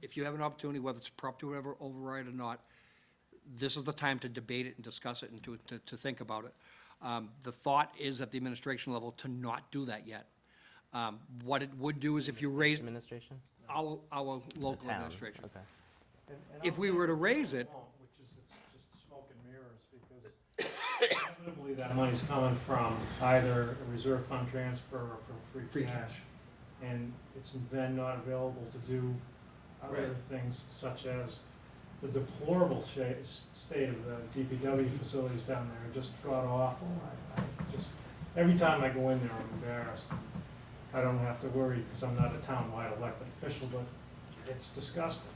if you have an opportunity, whether it's a prop to whatever override or not, this is the time to debate it and discuss it and to think about it. The thought is at the administration level to not do that yet. What it would do is if you raise Administration? our The local town, administration. okay. And If we were to raise it- Which is, it's just smoke and mirrors, because inevitably that money's coming from either a reserve fund transfer or from free Free cash. And it's then not available to do other Right. things such as the deplorable state of the DPW facilities down there are just god awful. I just, every time I go in there, I'm embarrassed. I don't have to worry because I'm not a town-wide elected official, but it's disgusting.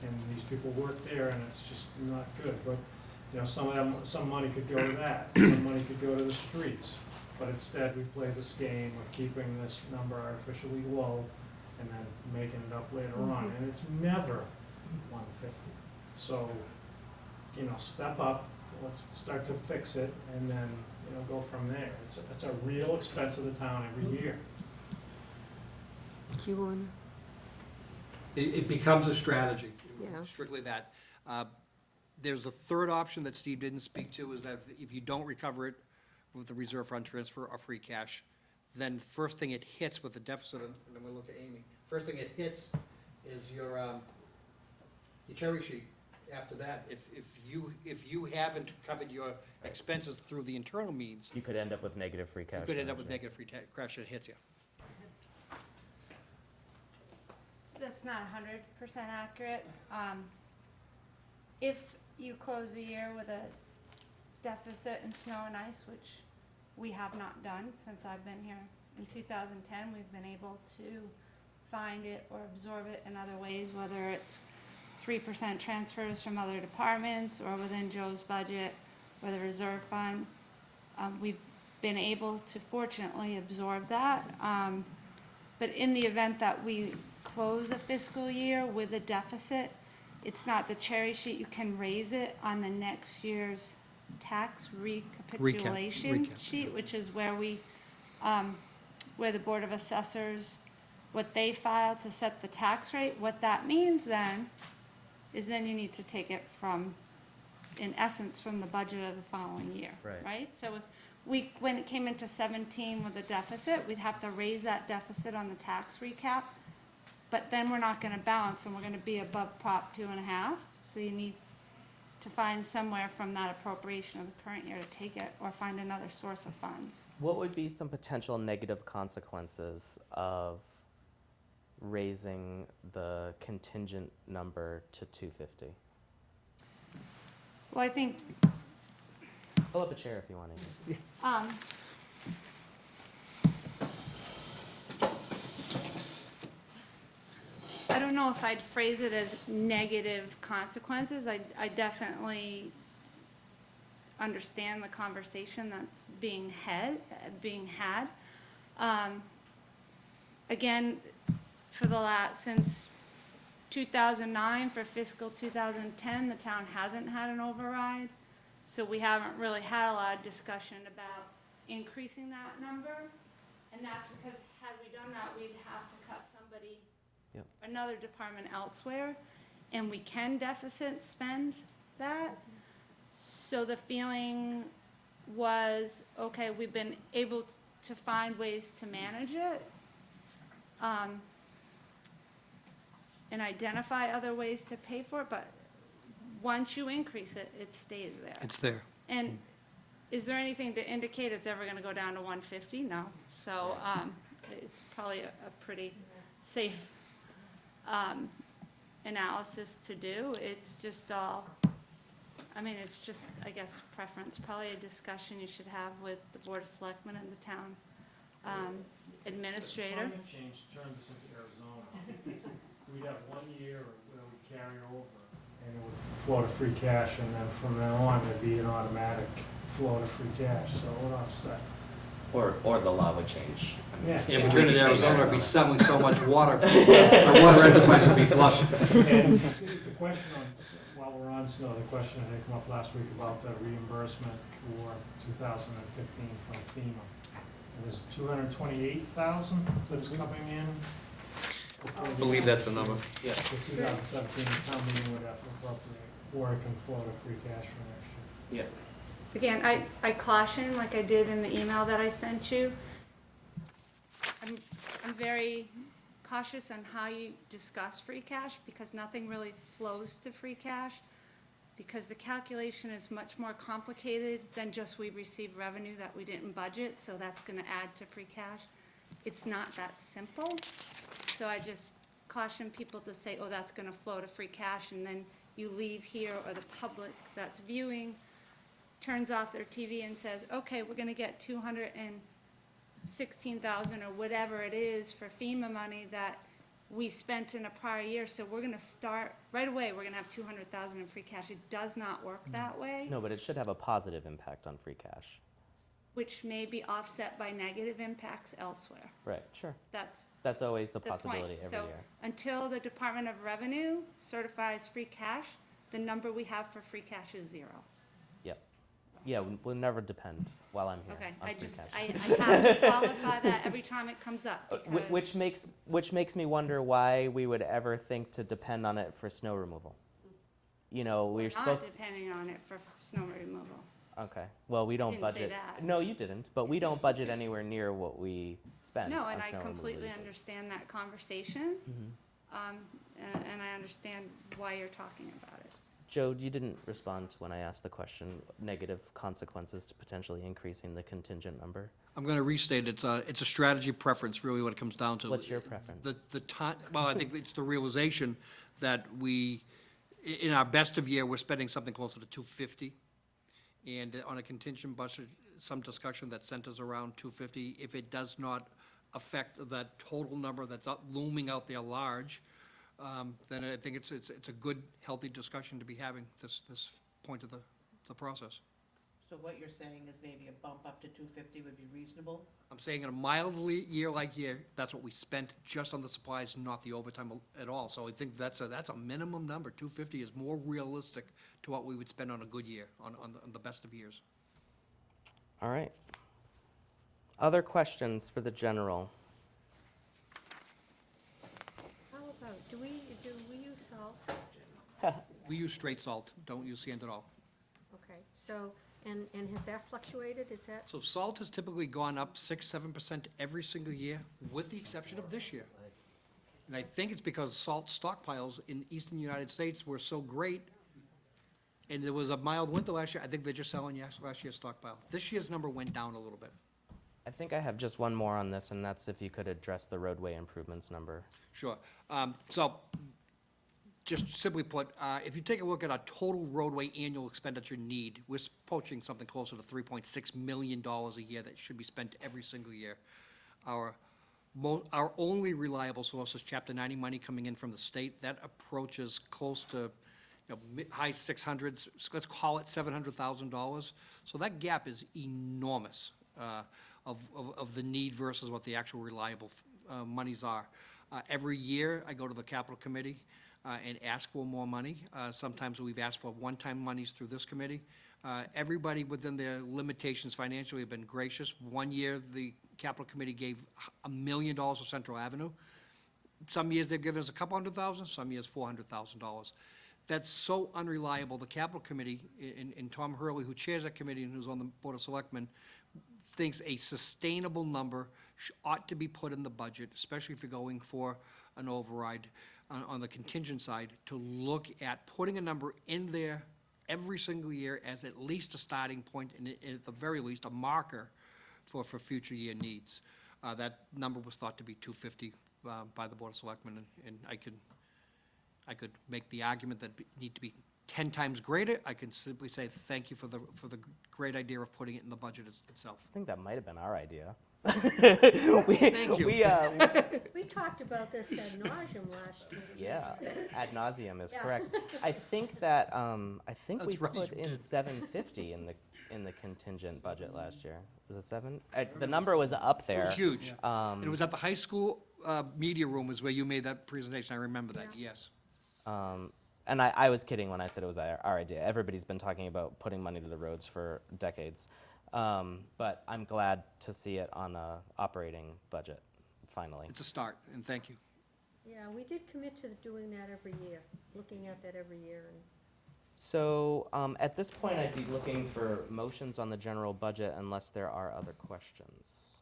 And these people work there, and it's just not good. But, some money could go to that, some money could go to the streets. But instead, we play this game of keeping this number artificially low and then making it up later on. And it's never 150. So, step up, let's start to fix it, and then, go from there. It's a real expense of the town every year. Do you want, It becomes a strategy. Yeah. Strictly that. There's a third option that Steve didn't speak to, is that if you don't recover it with the reserve fund transfer or free cash, then first thing it hits with the deficit, and I'm gonna look at Amy, first thing it hits is your cherry sheet. After that, if you haven't covered your expenses through the internal means, You could end up with negative free cash. you could end up with actually. negative free cash that hits you. That's not 100% accurate. If you close the year with a deficit in snow and ice, which we have not done since I've been here in 2010, we've been able to find it or absorb it in other ways, whether it's 3% transfers from other departments or within Joe's budget or the reserve fund. We've been able to fortunately absorb that. But in the event that we close a fiscal year with a deficit, it's not the cherry sheet, you can raise it on the next year's tax recapitulation recap. sheet, which is where where the Board of Assessors, what they file to set the tax rate. What that means then is then you need to take it from, in essence, from the budget of the following year. Right. So if when it came into 17 with a deficit, we'd have to raise that deficit on the tax recap, but then we're not gonna balance and we're gonna be above Prop 2.5, so you need to find somewhere from that appropriation of the current year to take it, or find another source of funds. What would be some potential negative consequences of raising the contingent number to 250? Well, I think, Pull up a chair if you want to. I don't know if I'd phrase it as negative consequences. I definitely understand the conversation that's being had. Again, since 2009, for fiscal 2010, the town hasn't had an override. So we haven't really had a lot of discussion about increasing that number. And that's because had we done that, we'd have to cut somebody, Yep. another department elsewhere. And we can deficit spend that. So the feeling was, okay, we've been able to find ways to manage it. And identify other ways to pay for it, but once you increase it, it stays there. It's there. And is there anything to indicate it's ever gonna go down to 150? No. So, it's probably a pretty safe, analysis to do. It's just all, it's just, I guess, preference. Probably a discussion you should have with the Board of Selectmen and the town, administrator. Climate change turned this into Arizona. We'd have 1 year where we carry over, and it would flow to free cash, and then from then on, there'd be an automatic flow to free cash, so it would offset. Or the law would change. Yeah. And if we turned it to Arizona, it'd be selling so much water, our water enterprise would be flush. And the question on, while we're on snow, the question that had come up last week about the reimbursement for 2015 from FEMA. And there's 228,000 that's coming in. I believe that's the number. Yeah. For 2017, the town meeting would have to appropriate, or it can flow to free cash for next year. Yeah. Again, I caution, like I did in the email that I sent you, I'm very cautious on how you discuss free cash, because nothing really flows to free cash, because the calculation is much more complicated than just we receive revenue that we didn't budget, so that's gonna add to free cash. It's not that simple, so I just caution people to say, oh, that's gonna flow to free cash, and then you leave here, or the public that's viewing turns off their TV and says, okay, we're gonna get 216,000 or whatever it is for FEMA money that we spent in a prior year, so we're gonna start, right away, we're gonna have 200,000 in free cash. It does not work that way, No, but it should have a positive impact on free cash. which may be offset by negative impacts elsewhere. Right, sure. That's That's always a the point. possibility every So year. until the Department of Revenue certifies free cash, the number we have for free cash is 0. Yep. Yeah, we'll never depend while I'm here Okay, on I free just, cash. I have to qualify that every time it comes up, because. Which makes me wonder why we would ever think to depend on it for snow removal. You know, we're Not supposed. depending on it for snow removal. Okay. Well, we don't Didn't say budget. that. No, you didn't. But we don't budget anywhere near what we spend. No, on and I snow removal completely usually. understand that conversation, Mhm. and I understand why you're talking about it. Joe, you didn't respond when I asked the question. Negative consequences to potentially increasing the contingent number. I'm going to restate, it's a strategy preference, really what it comes down to. What's your preference? The time, well, I think it's the realization that in our best of year, we're spending something closer to 250. And on a contingent budget, some discussion that centers around 250. If it does not affect that total number that's looming out there large, then I think it's a good, healthy discussion to be having this point of the process. So what you're saying is maybe a bump up to 250 would be reasonable? I'm saying in a mildly year like year, that's what we spent just on the supplies, not the overtime at all. So I think that's a minimum number. 250 is more realistic to what we would spend on a good year, on the best of years. All right. Other questions for the general? How about, do we use salt? We use straight salt, don't use sand at all. Okay, so, and has that fluctuated, is that? So salt has typically gone up 6-7% every single year, with the exception of this year. And I think it's because salt stockpiles in eastern United States were so great, and there was a mild winter last year. I think they're just selling last year's stockpile. This year's number went down a little bit. I think I have just one more on this, and that's if you could address the roadway improvements number. Sure. So, just simply put, if you take a look at our total roadway annual expenditure need, we're approaching something closer to $3.6 million a year that should be spent every single year. Our only reliable source is Chapter 90 money coming in from the state. That approaches close to, high 600s, let's call it $700,000. So that gap is enormous of the need versus what the actual reliable monies are. Every year, I go to the capital committee and ask for more money. Sometimes we've asked for one-time monies through this committee. Everybody within their limitations financially have been gracious. One year, the capital committee gave $1 million for Central Avenue. Some years they've given us a couple $100,000, some years $400,000. That's so unreliable. The capital committee, and Tom Hurley, who chairs that committee and who's on the Board of Selectmen, thinks a sustainable number ought to be put in the budget, especially if you're going for an override on the contingent side, to look at putting a number in there every single year as at least a starting point, and at the very least, a marker for future year needs. That number was thought to be 250 by the Board of Selectmen, and I could make the argument that it need to be 10 times greater. I can simply say thank you for the great idea of putting it in the budget itself. I think that might have been our idea. Thank you. We talked about this ad nauseum last year. Yeah, ad nauseum is Yeah. correct. I think that we That's right, put you in did. 750 in the contingent budget last year. Was it 7? The number was up It there. was huge. Um, And it was at the high school media room is where you made that presentation. I remember that, Yeah. yes. And I was kidding when I said it was our idea. Everybody's been talking about putting money to the roads for decades. But I'm glad to see it on a operating budget, finally. It's a start, and thank you. Yeah, we did commit to doing that every year, looking at that every year, and So at this point, I'd be looking for motions on the general budget unless there are other questions.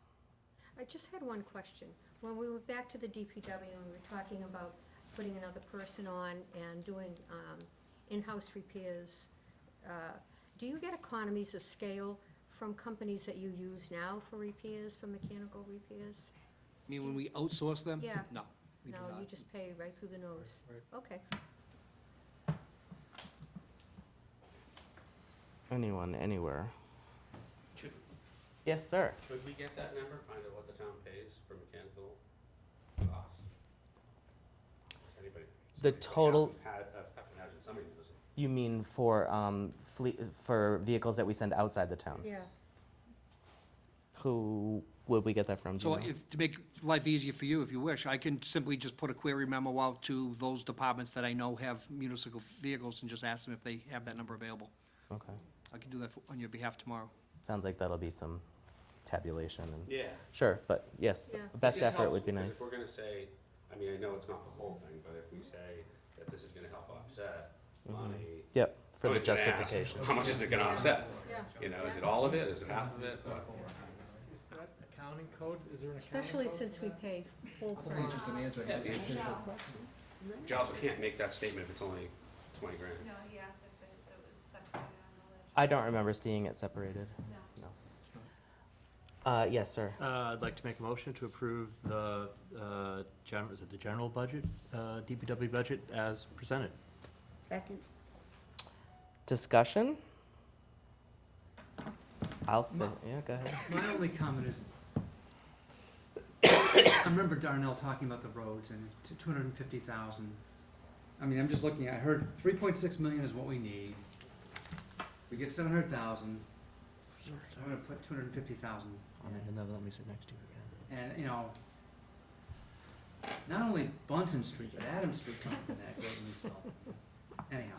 I just had one question. When we went back to the DPW and we were talking about putting another person on and doing in-house repairs, do you get economies of scale from companies that you use now for repairs, for mechanical repairs? I mean, when we outsource them? Yeah. No, we do No, not. you just pay right through the nose? Right. Okay. Anyone, anywhere? Should, Yes, sir. should we get that number, find out what the town pays for mechanical costs? Does anybody? The total- Have to imagine somebody knows it. You mean for for vehicles that we send outside the town? Yeah. Who would we get that from? Do you So know? if, to make life easier for you, if you wish, I can simply just put a query memo out to those departments that I know have municipal vehicles and just ask them if they have that number available. Okay. I can do that on your behalf tomorrow. Sounds like that'll be some tabulation and. Yeah. Sure, but yes, Yeah. best It just effort helps would be because nice. If we're gonna say, I mean, I know it's not the whole thing, but if we say that this is gonna help offset money. Yep, for I the was gonna ask, justification. How much is it gonna offset? Yeah. You know, is it all of it? Is it half of it? What? Is that accounting code? Is there an accounting Especially code? since we pay full price. Yeah, it'd be interesting. But you also can't make that statement if it's only 20 grand. No, he asked if it was separated on the list. I don't remember seeing it separated. No. No. Yes, sir. I'd like to make a motion to approve the is it the general budget, DPW budget as presented. Second. Discussion? I'll say, yeah, go ahead. My only comment is, I remember Darnell talking about the roads and 250,000. I mean, I'm just looking, I heard 3.6 million is what we need. We get 700,000. So I'm gonna put 250,000 on it. And never let me sit next to you again. And, you know, not only Bunton Street, but Adams Street's not been that great in Eastville. Anyhow,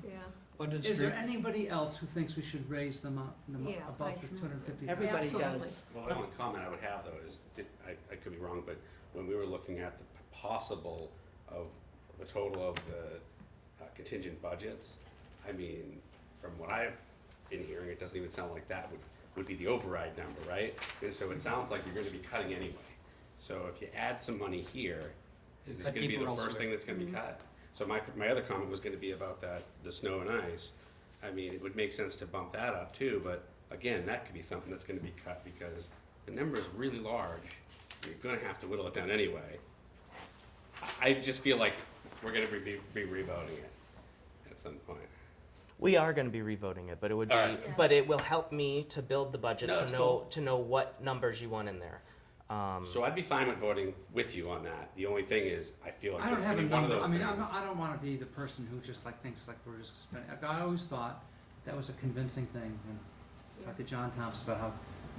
Yeah, London is there Street, anybody else who thinks we should raise them up, Yeah, above I the do. 250,000? Everybody Absolutely. does. Well, the only comment I would have though is, I could be wrong, but when we were looking at the possible of the total of the contingent budgets, I mean, from what I've been hearing, it doesn't even sound like that would be the override number, right? And so it sounds like you're gonna be cutting anyway. So if you add some money here, is this Cut gonna be deeper the first elsewhere. thing that's gonna be cut? So my other comment was gonna be about the snow and ice. I mean, it would make sense to bump that up too, but again, that could be something that's gonna be cut because the number is really large. You're gonna have to whittle it down anyway. I just feel like we're gonna be revoting it at some point. We are going to be revoting it, but it would be, All right. Yeah. but it will help me to build the budget No, to that's know cool. to know what numbers you want in there. So I'd be fine with voting with you on that. The only thing is, I feel like I this don't is have gonna a be one of number, those I mean, things. I don't wanna be the person who just like thinks like we're just spending, I always thought that was a convincing thing, and talked to John Thompson about how,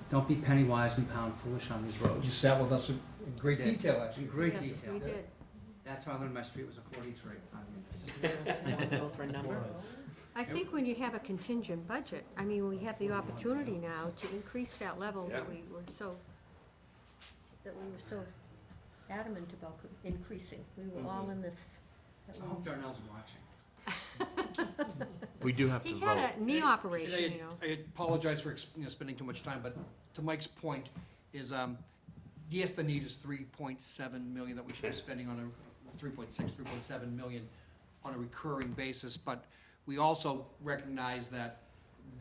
don't be penny wise and pound foolish on these you roads. sat with us in great Did. detail, In actually. great yes, detail. we did. That's how I learned my street was a 43. I mean, Want to go for a number? I think when you have a contingent budget, I mean, we have the opportunity now to increase that level that Yeah. we were so adamant about increasing. We were all in this. I hope Darnell's watching. We do have to He vote. had a knee operation, I you know. I apologize for, spending too much time, but to Mike's point is, yes, the need is 3.7 million that we should be spending on a, 3.7 million on a recurring basis, but we also recognize that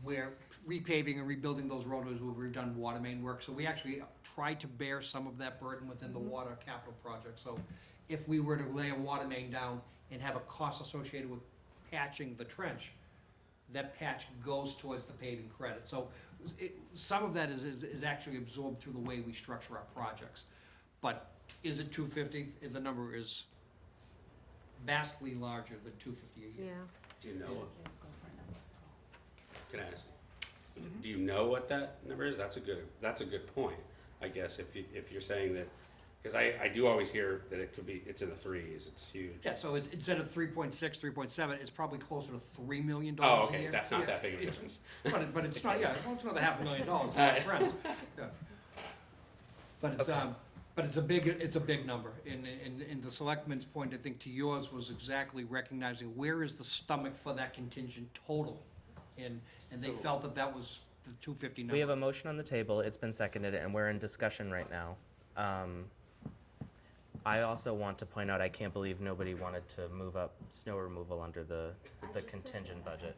we're repaving and rebuilding those roadways where we've done water main work, so we actually tried to bear some of that burden within the water capital project. So if we were to lay a water main down and have a cost associated with patching the trench, that patch goes towards the paving credit. So some of that is actually absorbed through the way we structure our projects. But is it 250? The number is vastly larger than 250 a year. Yeah. Do you know? Can I ask? Do you know what that number is? That's a good point, I guess, if you're saying that, because I do always hear that it could be, it's in the threes, it's huge. Yeah, so instead of 3.6, 3.7, it's probably closer to $3 million a Oh, year. okay, that's not Yeah, that big of a it's- difference. But it's not, yeah, well, it's another $500,000, my Alright. friends. Yeah. But it's a big number, and the selectmen's point, I think, to yours was exactly recognizing where is the stomach for that contingent total? And they felt that that was the 250 number. We have a motion on the table, it's been seconded, and we're in discussion right now. I also want to point out, I can't believe nobody wanted to move up snow removal under the contingent budget.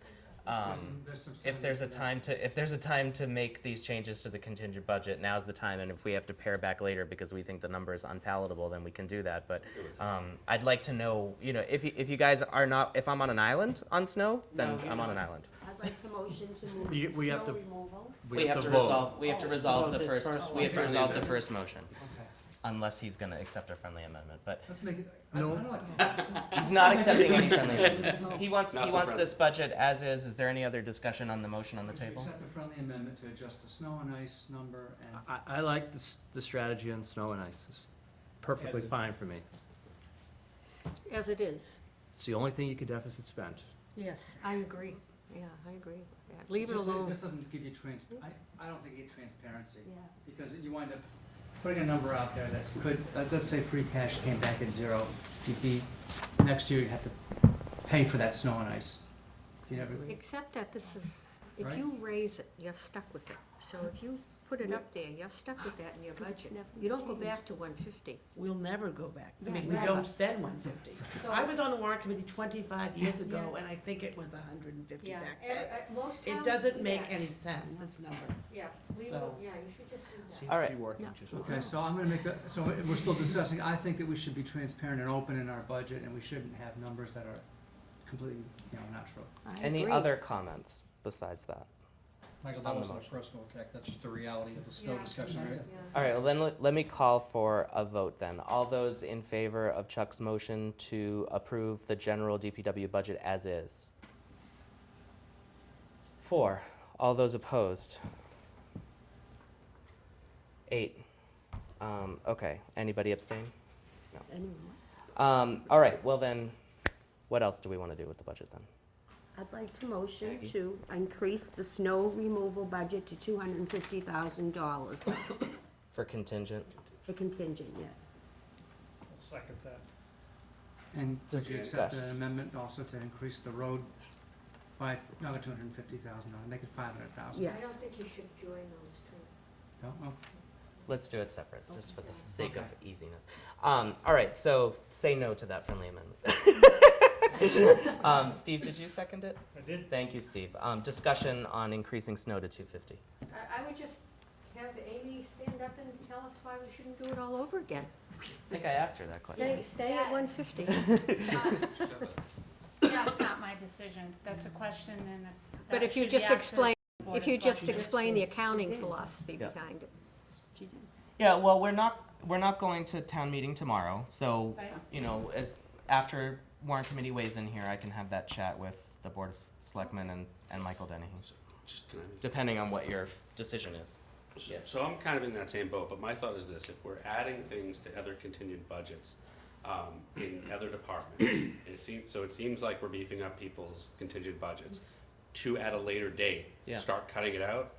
There's some If there's a time to make these changes to the contingent budget, now's the time, and if we have to pare back later because we think the number is unpalatable, then we can do that, but, I'd like to know, if you guys are not, if I'm on an island on snow, then No, you're I'm on an not. island. I'd like to motion to move We have snow to- removal. We have to vote. resolve, we have to resolve the Vote this first, first we have to one. resolve the first motion, Okay, unless he's gonna accept a friendly amendment, but let's make it, No. I don't like. he's not accepting any friendly amendment. He wants Not so friendly. this budget as is. Is there any other discussion on the motion on the Would you table? accept a friendly amendment to adjust the snow and ice number and I like the strategy on snow and ice. It's perfectly fine for me. As it is. It's the only thing you could deficit spend. Yes, I agree. Yeah, I agree with that. Leave it Just- alone. This doesn't give you I don't think you get transparency, Yeah. because you wind up putting a number out there that's could, let's say free cash came back at zero, next year you'd have to pay for that snow and ice. You never, Except that this is, if Right. you raise it, you're stuck with it. So if you put it up there, you're stuck with that in your budget. You don't go back to 150. We'll never go back. I Yeah, mean, we never. don't spend 150. So- I was on the warrant committee 25 years ago, Yeah. and I think it was 150 Yeah, back then. most It towns doesn't do make that. any sense, this number. Yeah, leave it, So- yeah, you should just do that. All right. Three working Yeah. just okay, so I'm gonna so we're still discussing, I think that we should be transparent and open in our budget, and we shouldn't have numbers that are completely, not true. I Any agree. other comments besides that? Michael, On that the wasn't a motion. personal attack, that's just the reality of the snow Yeah. discussion, right? That's it. Yeah. All right, well then let me call for a vote then. All those in favor of Chuck's motion to approve the general DPW budget as is? 4. All those opposed? 8. Okay, anybody abstain? No. Anyone? All right, well then, what else do we want to do with the budget then? I'd like to motion Maggie? to increase the snow removal budget to $250,000 For contingent? for contingent, yes. I'll second that. And Does would you it accept discuss? an amendment also to increase the road by another $250,000, make it $500,000? Yes. I don't think you should join those two. No? Oh, Let's do it separate, just for the Okay. sake of Okay. easiness. All right, so say no to that friendly amendment. Steve, did you second it? I did. Thank you, Steve. Discussion on increasing snow to 250. I would just have Amy stand up and tell us why we shouldn't do it all over again. I think I asked her that question. Stay at 150. That's not my decision. That's a question and But if you should be just asked of explain, the Board if of you just Selectmen. explain the accounting philosophy Yeah. behind it. Yeah, well, we're not going to town meeting tomorrow, so, Right. you know, as, after warrant committee weighs in here, I can have that chat with the Board of Selectmen and Michael Dennehy, Just, can I make- depending on what your decision is. Yes. So I'm kind of in that same boat, but my thought is this: if we're adding things to other contingent budgets in other departments, it seems like we're beefing up people's contingent budgets to at a later date Yeah. start cutting it out.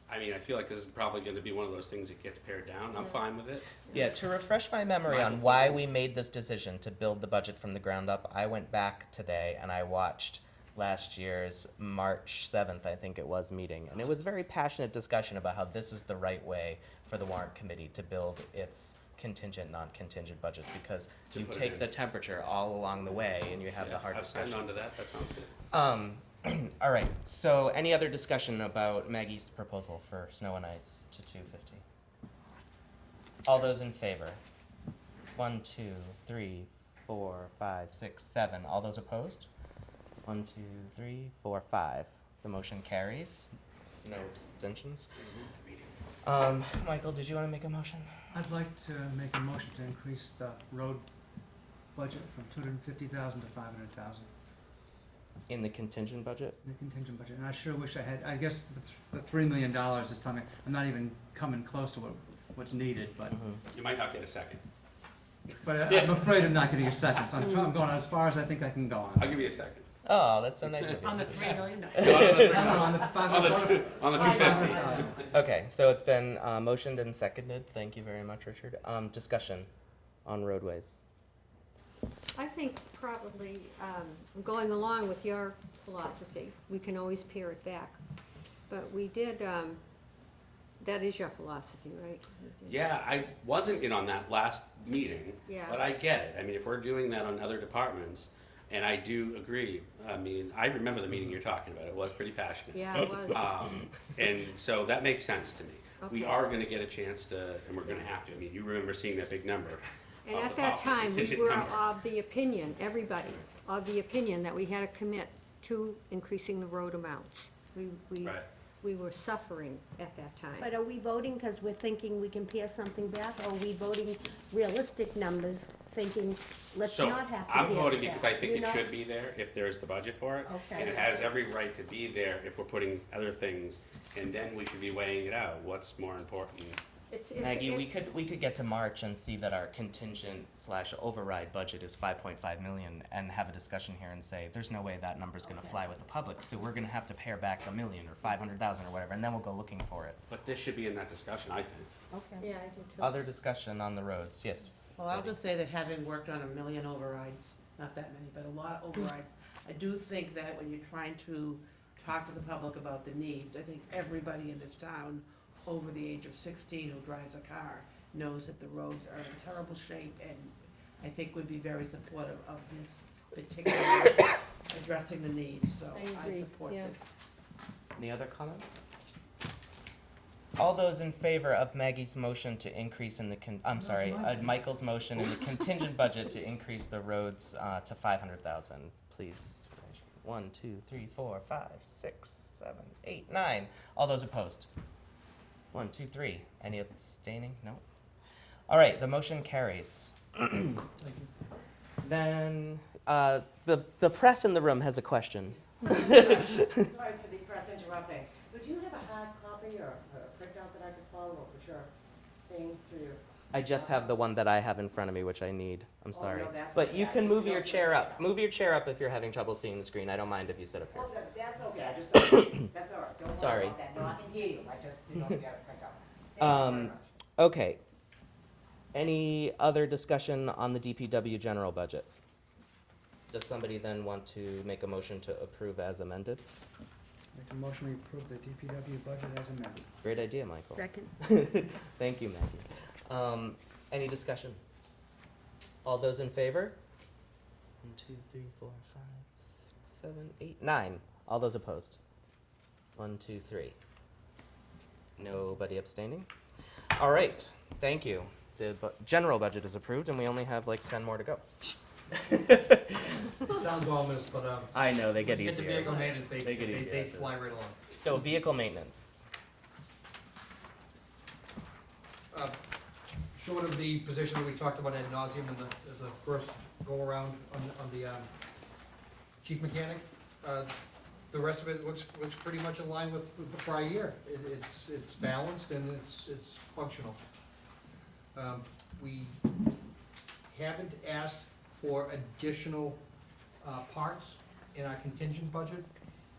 I mean, I feel like this is probably going to be one of those things that gets pared down. I'm fine with it. Yeah, to refresh my memory Might as on well why do it. we made this decision to build the budget from the ground up, I went back today and I watched last year's March 7th, I think it was, meeting. And it was a very passionate discussion about how this is the right way for the warrant committee to build its contingent, non-contingent budget, because To you put it take in. the temperature all along the way and you have the Yeah, hard I've signed discussions. on to that. That sounds good. All right, so any other discussion about Maggie's proposal for snow and ice to 250? All those in favor? 1, 2, 3, 4, 5, 6, 7. All those opposed? 1, 2, 3, 4, 5. The motion carries. No abstentions. Michael, did you want to make a motion? I'd like to make a motion to increase the road budget from $250,000 to $500,000 In the contingent budget? in the contingent budget. And I sure wish I had, I guess the $3 million is telling me, I'm not even coming close to what's needed, but You might not get a second. I'm afraid of not getting a second, so I'm going as far as I think I can go on. I'll give you a second. Oh, that's so nice of you. On the $3 million? No, On the on the 250. Okay, so it's been motioned and seconded. Thank you very much, Richard. Discussion on roadways. I think probably, going along with your philosophy, we can always pare it back. But we did, that is your philosophy, right? Yeah, I wasn't in on that last meeting, Yeah. but I get it. I mean, if we're doing that on other departments, and I do agree, I mean, I remember the meeting you're talking about. It was pretty passionate. Yeah, it was. And so that makes sense to me. We Okay. are gonna get a chance to, and we're gonna have to. I mean, you remember seeing that big number. And of at the that possible time, we contingent were number. of the opinion, everybody, of the opinion that we had to commit to increasing the road amounts. Right. We were suffering at that time. But are we voting because we're thinking we can pare something back, or are we voting realistic numbers, thinking, let's So, not have to I'm pare it voting back? because I think You're it not- should be there if there's the budget for it. Okay. And it has every right to be there if we're putting other things, and then we should be weighing it out. What's more important? Maggie, we could get to March and see that our contingent / override budget is 5.5 million and have a discussion here and say, there's no way that number's gonna fly with the public, so we're gonna have to pare back $1 million or 500,000 or whatever, and then we'll go looking for it. But this should be in that discussion, I think. Okay. Yeah, I do too. Other discussion on the roads, yes. Well, I'll just say that having worked on 1 million overrides, not that many, but a lot of overrides, I do think that when you're trying to talk to the public about the needs, I think everybody in this town over the age of 16 who drives a car knows that the roads are in terrible shape, and I think would be very supportive of this particular addressing the needs, so I I agree, support yeah. this. Any other comments? All those in favor of Maggie's motion to increase in the Michael's motion in the contingent budget to increase the roads to 500,000, please. 1, 2, 3, 4, 5, 6, 7, 8, 9. All those opposed? 1, 2, 3. Any abstaining? No. All right, the motion carries. Then the press in the room has a question. Sorry for the press interrupting. copy or a printout that I could follow, or what you're saying through your? I just have the one that I have in front of me, which I need. I'm Oh, sorry. no, that's But okay. you I can just move don't your print chair it up. out. Move your chair up if you're having trouble seeing the screen. I don't mind if you sit up here. Oh, that's okay, I just, that's all right, don't worry Sorry. about that, no, I can hear you, I just didn't know if you had a printout. Thank you very much. Okay. Any other discussion on the DPW general budget? Does somebody then want to make a motion to approve as amended? Make a motion, we approve the DPW budget as amended. Great idea, Michael. Second. Thank you, Maggie. Any discussion? All those in favor? 1, 2, 3, 4, 5, 6, 7, 8, 9. All those opposed? 1, 2, 3. Nobody abstaining? All right, thank you. The general budget is approved, and we only have like 10 more to go. It sounds ominous, but, I know, they get when you get to easier. vehicle maintenance, They get easier they after fly that. right along. So, vehicle maintenance. Short of the position that we talked about ad nauseum in the first go-around on the chief mechanic, the rest of it looks pretty much in line with the prior year. It's balanced and it's functional. We haven't asked for additional parts in our contingent budget,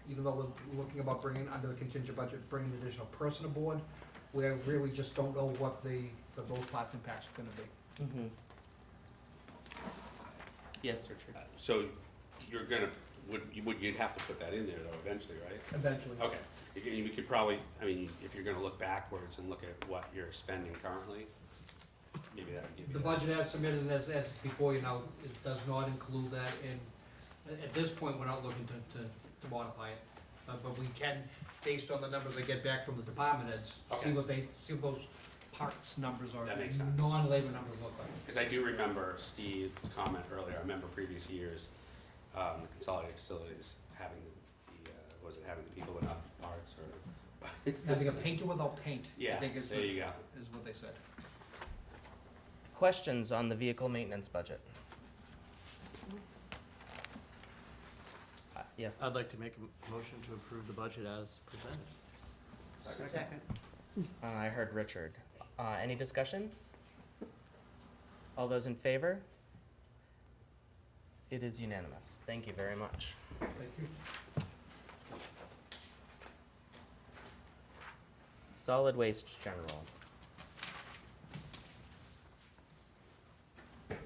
even though we're looking about bringing, under the contingent budget, bringing additional person aboard. We really just don't know what the those parts impacts are gonna be. Mm-hmm. Yes, Richard. So you're gonna, you'd have to put that in there though eventually, right? Eventually. Okay, we could probably, I mean, if you're gonna look backwards and look at what you're spending currently, maybe that would give you. The that. budget as submitted, as before, you know, it does not include that, and at this point, we're not looking to modify it. But we can, based on the numbers I get back from the department heads, see Okay. what those parts numbers are, That makes sense. non-labor numbers look like. Because I do remember Steve's comment earlier, I remember previous years, the consolidated facilities having was it having the people without parts or? Having a painter without paint, I Yeah, think is there you go. is what they said. Questions on the vehicle maintenance budget? Yes. I'd like to make a motion to approve the budget as presented. Second. I heard Richard. Any discussion? All those in favor? It is unanimous. Thank you very much. Thank you. Solid waste general.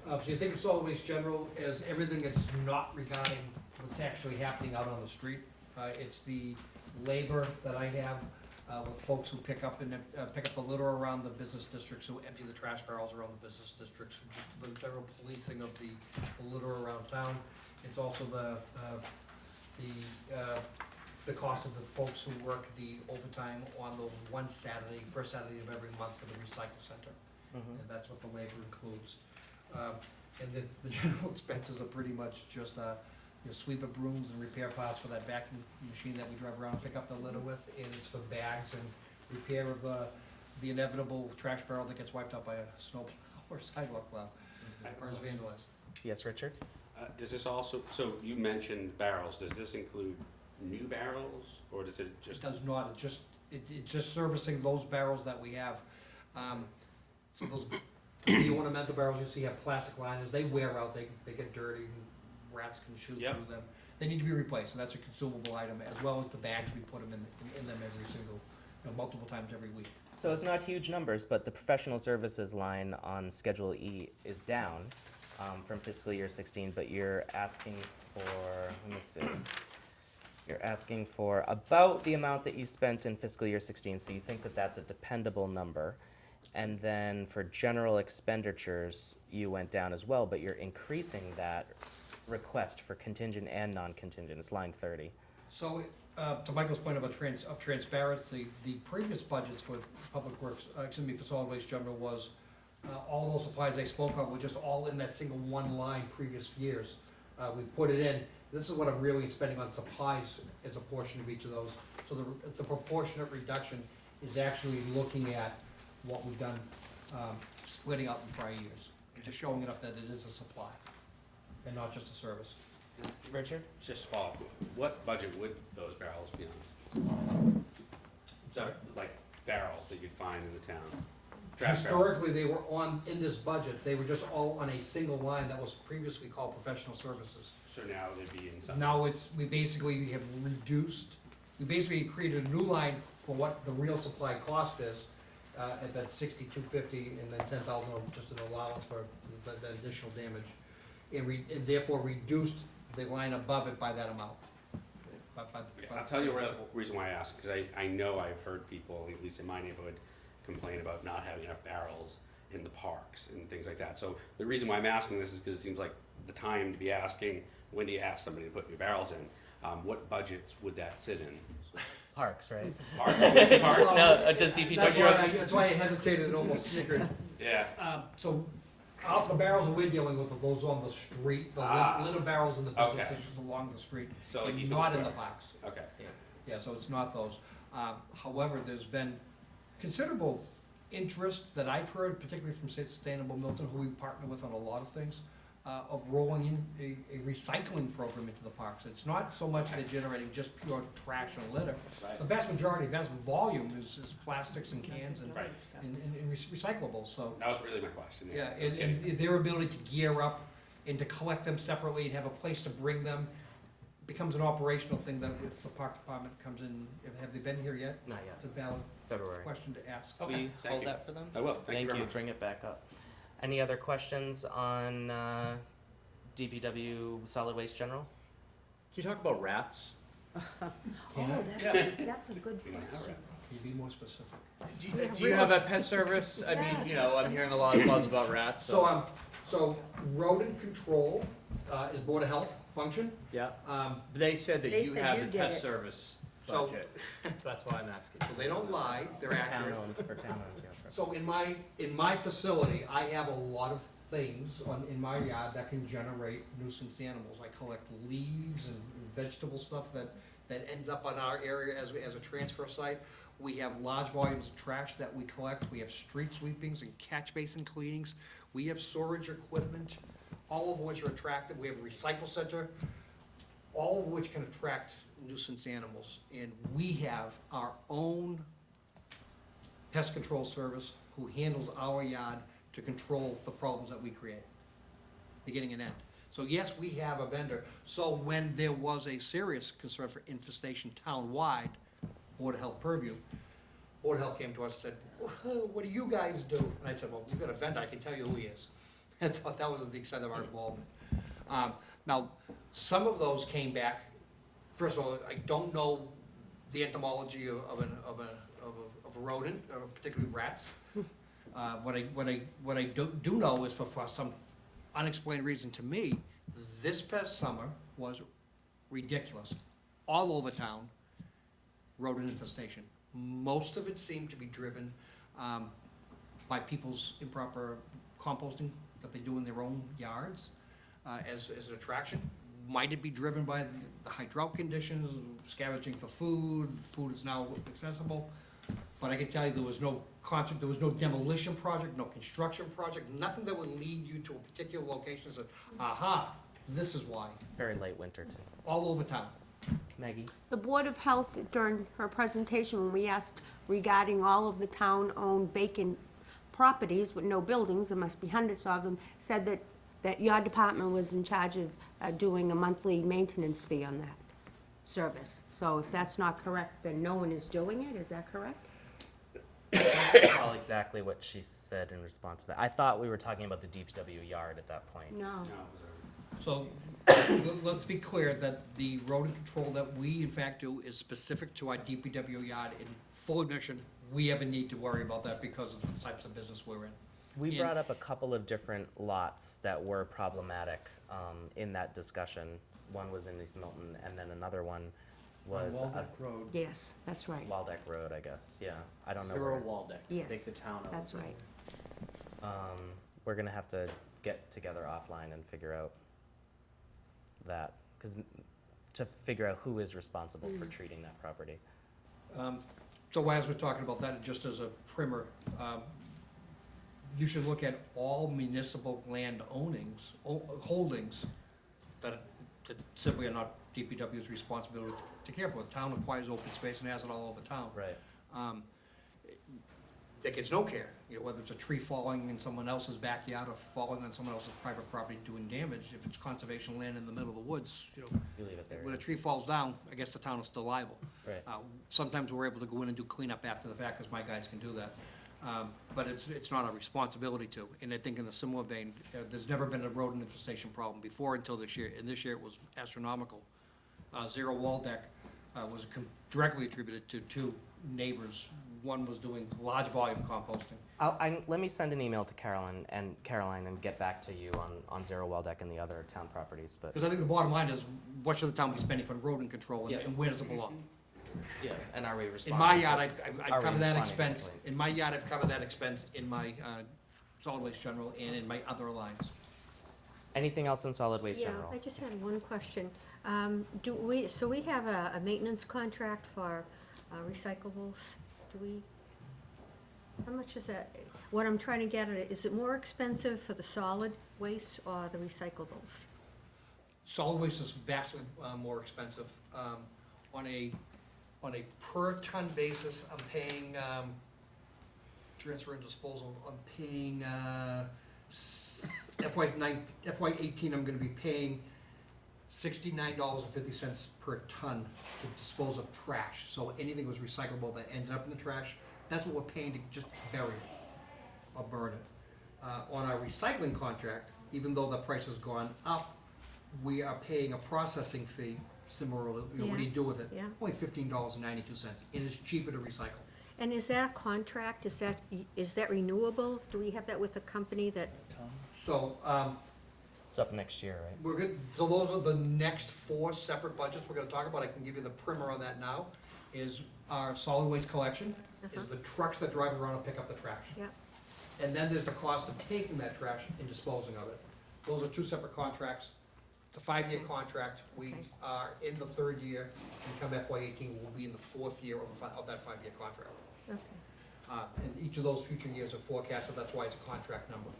So you think of solid waste general as everything that's not regarding what's actually happening out on the street. It's the labor that I have with folks who pick up the litter around the business districts, who empty the trash barrels around the business districts, just the general policing of the litter around town. It's also the cost of the folks who work the overtime on the first Saturday of every month for the recycle center. Mm-hmm. And that's what the labor includes. And the general expenses are pretty much just, sweep of brooms and repair parts for that vacuum machine that we drive around and pick up the litter with, and it's for bags and repair of the inevitable trash barrel that gets wiped out by a snow plow or sidewalk plow, or is vandalized. Yes, Richard? Does this also, so you mentioned barrels, does this include new barrels, or does it just? It does not, it's just servicing those barrels that we have. So those, the ornamental barrels you see have plastic liners, they wear out, they get dirty, and rats can shoot Yep. through them. They need to be replaced, and that's a consumable item, as well as the bags we put them in them every single, multiple times every week. So it's not huge numbers, but the professional services line on Schedule E is down from fiscal year 16, but you're asking for, let me see, you're asking for about the amount that you spent in fiscal year 16, so you think that that's a dependable number. And then for general expenditures, you went down as well, but you're increasing that request for contingent and non-contingent. It's line 30. So, to Michael's point of transparency, the previous budgets for public works, for solid waste general was, all those supplies I spoke of were just all in that single one line previous years. We put it in, this is what I'm really spending on supplies as a portion of each of those. So the proportionate reduction is actually looking at what we've done, splitting out in prior years, and just showing it up that it is a supply, and not just a service. Richard? Just follow up, what budget would those barrels be on? So, like barrels that you'd find in the town? Trash barrels? Historically, they were in this budget, they were just all on a single line that was previously called professional services. So now they'd be in some. Now we basically have reduced, we basically created a new line for what the real supply cost is, at that 6250, and then 10,000 just an allowance for the additional damage. And therefore reduced the line above it by that amount. I'll tell you the reason why I ask, because I know I've heard people, at least in my neighborhood, complain about not having enough barrels in the parks and things like that. So the reason why I'm asking this is because it seems like the time to be asking, when do you ask somebody to put your barrels in? What budgets would that sit in? Parks, right? Park? No, does DPW? That's why I hesitated and almost snickered. Yeah. So, the barrels that we're dealing with are those on the street, the little barrels in the business Okay. districts along the street, So like and East not in the Square. parks. Okay. Yeah, so it's not those. However, there's been considerable interest that I've heard, particularly from Sustainable Milton, who we partner with on a lot of things, of rolling in a recycling program into the parks. It's not so much they're generating just pure trash and litter. Right. The vast majority, vast volume is plastics and cans and Right. and recyclables, so. That was really my question. Yeah, and their ability to gear up and to collect them separately and have a place to bring them becomes an operational thing that if the park department comes in, have they been here yet? Not yet. It's a valid February. question to ask. Okay, We thank hold you. that for them? I will. Thank you very much. Bring it back up. Any other questions on DPW solid waste general? Can you talk about rats? Oh, Yeah. that's a good You might have question. it. Can you be more specific? Do you have a pet service? I mean, you know, I'm hearing a lot of buzz about rats, so. So rodent control is Board of Health function. Yeah, Um, they said that They you said have you the did pest it. service So- budget, so that's why I'm asking. so they don't lie, they're accurate. For town owned, yeah. So in my facility, I have a lot of things in my yard that can generate nuisance animals. I collect leaves and vegetable stuff that ends up on our area as a transfer site. We have large volumes of trash that we collect. We have street sweepings and catch basin cleanings. We have storage equipment, all of which are attractive. We have a recycle center, all of which can attract nuisance animals. And we have our own pest control service who handles our yard to control the problems that we create, beginning and end. So yes, we have a vendor. So when there was a serious concern for infestation town-wide, Board of Health purview, Board of Health came to us and said, what do you guys do? And I said, well, we've got a vendor, I can tell you who he is. And so that was the extent of our involvement. Now, some of those came back, first of all, I don't know the entomology of a rodent, or particularly rats. What I do know is for some unexplained reason to me, this past summer was ridiculous. All over town, rodent infestation. Most of it seemed to be driven by people's improper composting that they do in their own yards as an attraction. Might it be driven by the high drought conditions, scavenging for food, food is now accessible? But I can tell you, there was no demolition project, no construction project, nothing that would lead you to a particular location and say, aha, this is why. Very late winter too. All over town. Maggie? The Board of Health, during her presentation, when we asked regarding all of the town-owned vacant properties with no buildings, there must be hundreds of them, said that your department was in charge of doing a monthly maintenance fee on that service. So if that's not correct, then no one is doing it, is that correct? Recall exactly what she said in response to that. I thought we were talking about the DPW yard at that point. No. No, it was So, let's be clear that the rodent control that we in fact do is specific to our DPW yard. In full admission, we ever need to worry about that because of the types of business we're in. We And- brought up a couple of different lots that were problematic in that discussion. One was in East Milton, and then another one was Road. Yes, that's right. Waldeck Road, I guess. Yeah, I don't know. Zero Where. Waldeck. Yes, Take the town out. That's right. We're gonna have to get together offline and figure out that, because to figure out who is responsible for treating that property. So as we're talking about that, just as a primer, you should look at all municipal land holdings that simply are not DPW's responsibility to care for. The town acquires open space and has it all over town. Right. That gets no care, whether it's a tree falling in someone else's backyard or falling on someone else's private property doing damage. If it's conservation land in the middle of the woods, You leave it there. when a tree falls down, I guess the town is still liable. Right. Sometimes we're able to go in and do cleanup after the fact, because my guys can do that. But it's not our responsibility to. And I think in a similar vein, there's never been a rodent infestation problem before until this year, and this year it was astronomical. Zero wall deck was directly attributed to two neighbors. One was doing large volume composting. Let me send an email to Caroline and get back to you on Zero Waldeck and the other town properties, but, Because I think the bottom line is, what should the town be spending for rodent control, and- Yeah. and where does it belong? yeah, and are we In responding? my yard, to- I've are we covered that responding to expense, complaints? in my yard, I've covered that expense in my solid waste general and in my other lines. Anything else in solid waste Yeah, general? I just had one question. So we have a maintenance contract for recyclables. How much is that? What I'm trying to get at, is it more expensive for the solid waste or the recyclables? Solid waste is vastly more expensive. On a per ton basis, I'm paying, transfer and disposal, I'm paying, FY18, I'm gonna be paying $69.50 per ton to dispose of trash. So anything was recyclable that ended up in the trash, that's what we're paying to just bury it or burn it. On our recycling contract, even though the price has gone up, we are paying a processing fee similarly. What do you do with it? Yeah. Only $15.92. It is cheaper to recycle. And is that a contract? Is that renewable? Do we have that with a company that, So, It's up next year, right? we're good, so those are the next 4 separate budgets we're gonna talk about. I can give you the primer on that now. Is our solid waste collection, is the trucks that drive around and pick up the trash. yeah, And then there's the cost of taking that trash and disposing of it. Those are 2 separate contracts. It's a 5-year contract. We Okay. are in the 3rd year, and come FY18, we'll be in the 4th year of that 5-year contract. okay. And each of those future years are forecasted, that's why it's a contract number.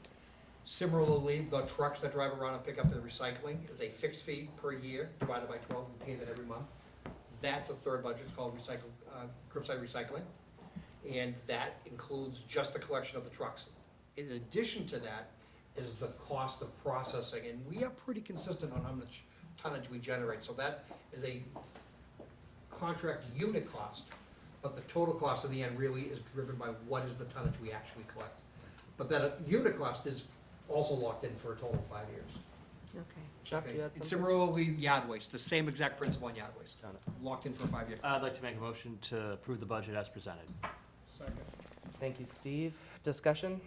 Similarly, the trucks that drive around and pick up the recycling is a fixed fee per year, divided by 12, we pay that every month. That's a 3rd budget, it's called curbside recycling, and that includes just the collection of the trucks. In addition to that is the cost of processing, and we are pretty consistent on how much tonnage we generate, so that is a contract unit cost, but the total cost in the end really is driven by what is the tonnage we actually collect. But that unit cost is also locked in for a total of 5 years. Okay. Chuck, Okay? you had And something? similarly, yard waste, the same exact principle on yard waste, Got it. locked in for a 5-year. I'd like to make a motion to approve the budget as presented. Second. Thank you, Steve. Discussion?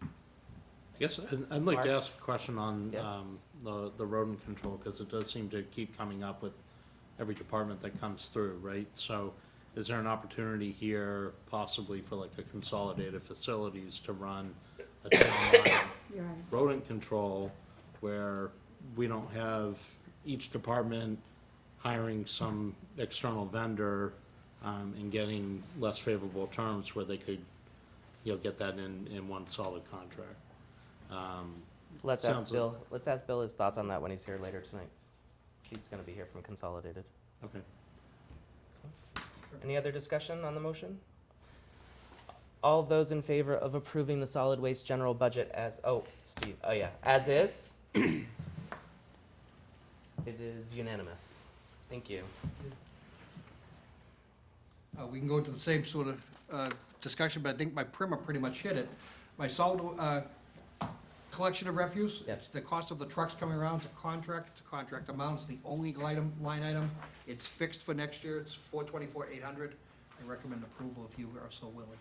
I guess I'd like to Mark? ask a question on Yes. the rodent control, because it does seem to keep coming up with every department that comes through, right? So is there an opportunity here possibly for like a consolidated facilities to run a town-wide You're right. rodent control where we don't have each department hiring some external vendor and getting less favorable terms where they could, get that in one solid contract? Let's ask Sounds Bill, let's ask Bill his thoughts on that when he's here later tonight. He's gonna be here from Consolidated. Okay. Any other discussion on the motion? All those in favor of approving the solid waste general budget as is? It is unanimous. Thank you. We can go into the same sort of discussion, but I think my primer pretty much hit it. My solid collection of refuse, Yes. it's the cost of the trucks coming around, it's a contract amount, it's the only line item. It's fixed for next year, it's $424,800. I recommend approval if you are so willing.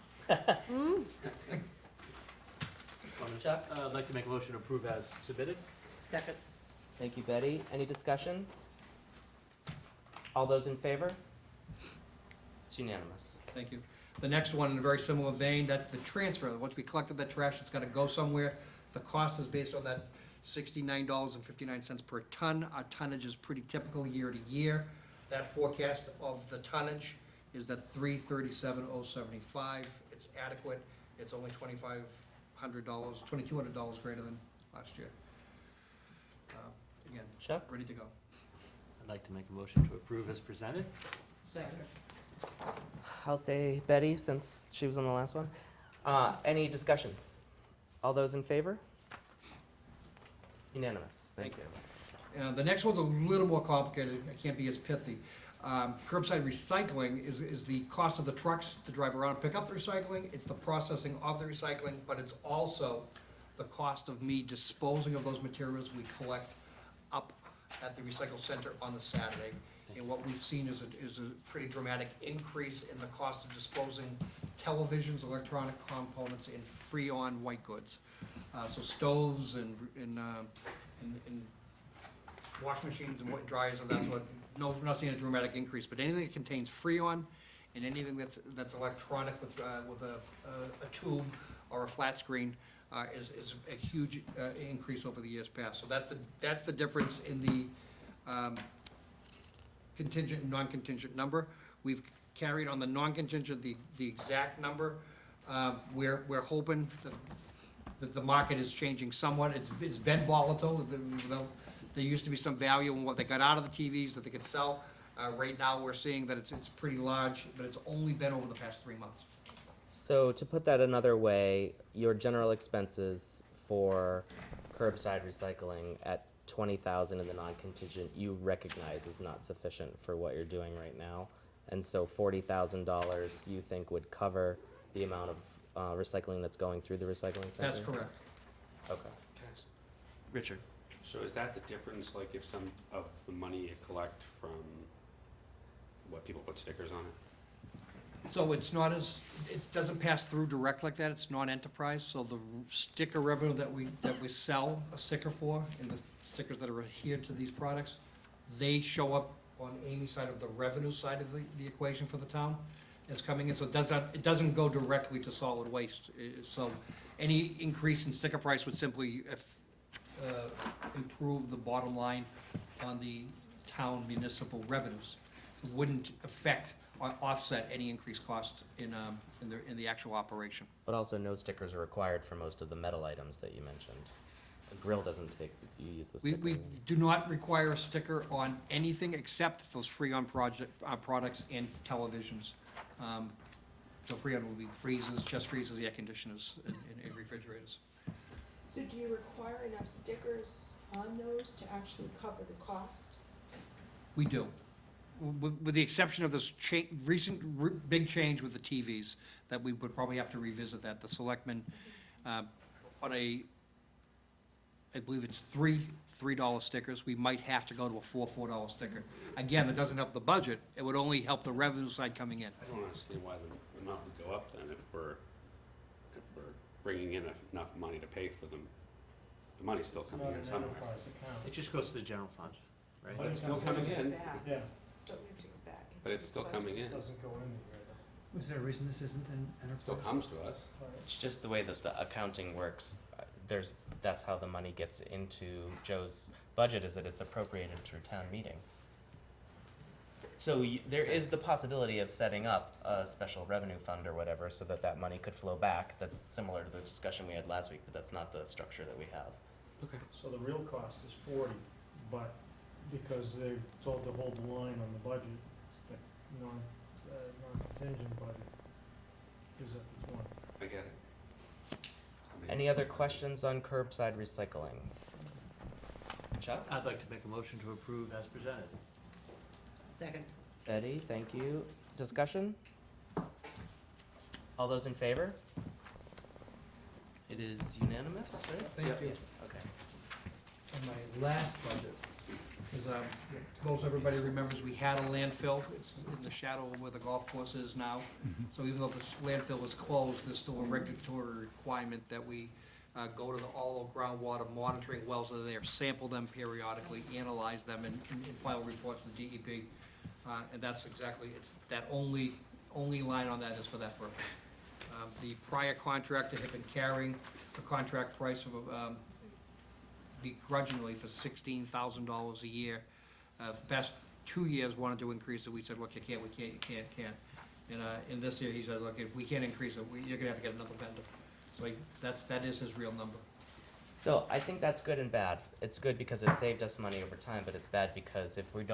Chuck? I'd like to make a motion to approve as submitted. Second. Thank you, Betty. Any discussion? All those in favor? It's unanimous. Thank you. The next one, in a very similar vein, that's the transfer. Once we collected that trash, it's gotta go somewhere. The cost is based on that $69.59 per ton. Our tonnage is pretty typical year to year. That forecast of the tonnage is the 337,075. It's adequate. It's only $2,500, $2,200 greater than last year. Again, Chuck? ready to go. I'd like to make a motion to approve as presented. Second. I'll say Betty, since she was on the last one. Any discussion? All those in favor? Unanimous, thank you. The next one's a little more complicated, I can't be as pithy. Curbside recycling is the cost of the trucks to drive around and pick up the recycling, it's the processing of the recycling, but it's also the cost of me disposing of those materials we collect up at the recycle center on the Saturday. And what we've seen is a pretty dramatic increase in the cost of disposing televisions, electronic components, and Freon white goods. So stoves and wash machines and dryers and that sort. No, we're not seeing a dramatic increase, but anything that contains Freon and anything that's electronic with a tube or a flat screen is a huge increase over the years past. So that's the difference in the contingent and non-contingent number. We've carried on the non-contingent the exact number. We're hoping that the market is changing somewhat. It's been volatile. There used to be some value in what they got out of the TVs that they could sell. Right now, we're seeing that it's pretty large, but it's only been over the past 3 months. So to put that another way, your general expenses for curbside recycling at 20,000 in the non-contingent, you recognize is not sufficient for what you're doing right now. And so $40,000 you think would cover the amount of recycling that's going through the recycling center? That's correct. Okay. Richard? So is that the difference, like if some of the money you collect from what people put stickers on it? So it doesn't pass through direct like that, it's non-enterprise, so the sticker revenue that we sell a sticker for, and the stickers that are adhered to these products, they show up on Amy's side of the revenue side of the equation for the town as coming in, so it doesn't go directly to solid waste. So any increase in sticker price would simply improve the bottom line on the town municipal revenues. It wouldn't affect or offset any increased cost in the actual operation. But also no stickers are required for most of the metal items that you mentioned. The grill doesn't you use the sticker. We do not require a sticker on anything except those Freon products and televisions. So Freon will be freezers, chest freezers, air conditioners, and refrigerators. So do you require enough stickers on those to actually cover the cost? We do. With the exception of this recent big change with the TVs, that we would probably have to revisit that. The selectmen, on I believe it's $3 stickers, we might have to go to a $4 sticker. Again, it doesn't help the budget, it would only help the revenue side coming in. I don't understand why the amount would go up then if we're bringing in enough money to pay for them. The money's still coming in somewhere. It just goes to the general fund, right? But it's still coming in. Yeah, But we have to go back. But it's still coming in. it doesn't go anywhere though. Was there a reason this isn't an It still enterprise? comes to us. It's just the way that the accounting works. That's how the money gets into Joe's budget, is that it's appropriated through town meeting. So there is the possibility of setting up a special revenue fund or whatever so that money could flow back. That's similar to the discussion we had last week, but that's not the structure that we have. Okay. So the real cost is 40, but because they're told to hold the line on the budget, the non-contingent budget is at the 20. I get it. Any other questions on curbside recycling? Chuck? I'd like to make a motion to approve as presented. Second. Betty, thank you. Discussion? All those in favor? It is unanimous, right? Thank you. Okay. And my last budget is, most everybody remembers we had a landfill. It's in the shadow of where the golf course is now. So even though the landfill is closed, there's still a regulatory requirement that we go to all the groundwater monitoring wells that are there, sample them periodically, analyze them, and file reports to the DEP. And that's exactly, it's that only line on that is for that purpose. The prior contractor had been carrying a contract price of begrudgingly for $16,000 a year. The past 2 years wanted to increase it. We said, look, you can't. And in this year, he said, look, if we can't increase it, you're gonna have to get another vendor. So that is his real number. So I think that's good and bad. It's good because it saved us money over time, but it's bad because if we're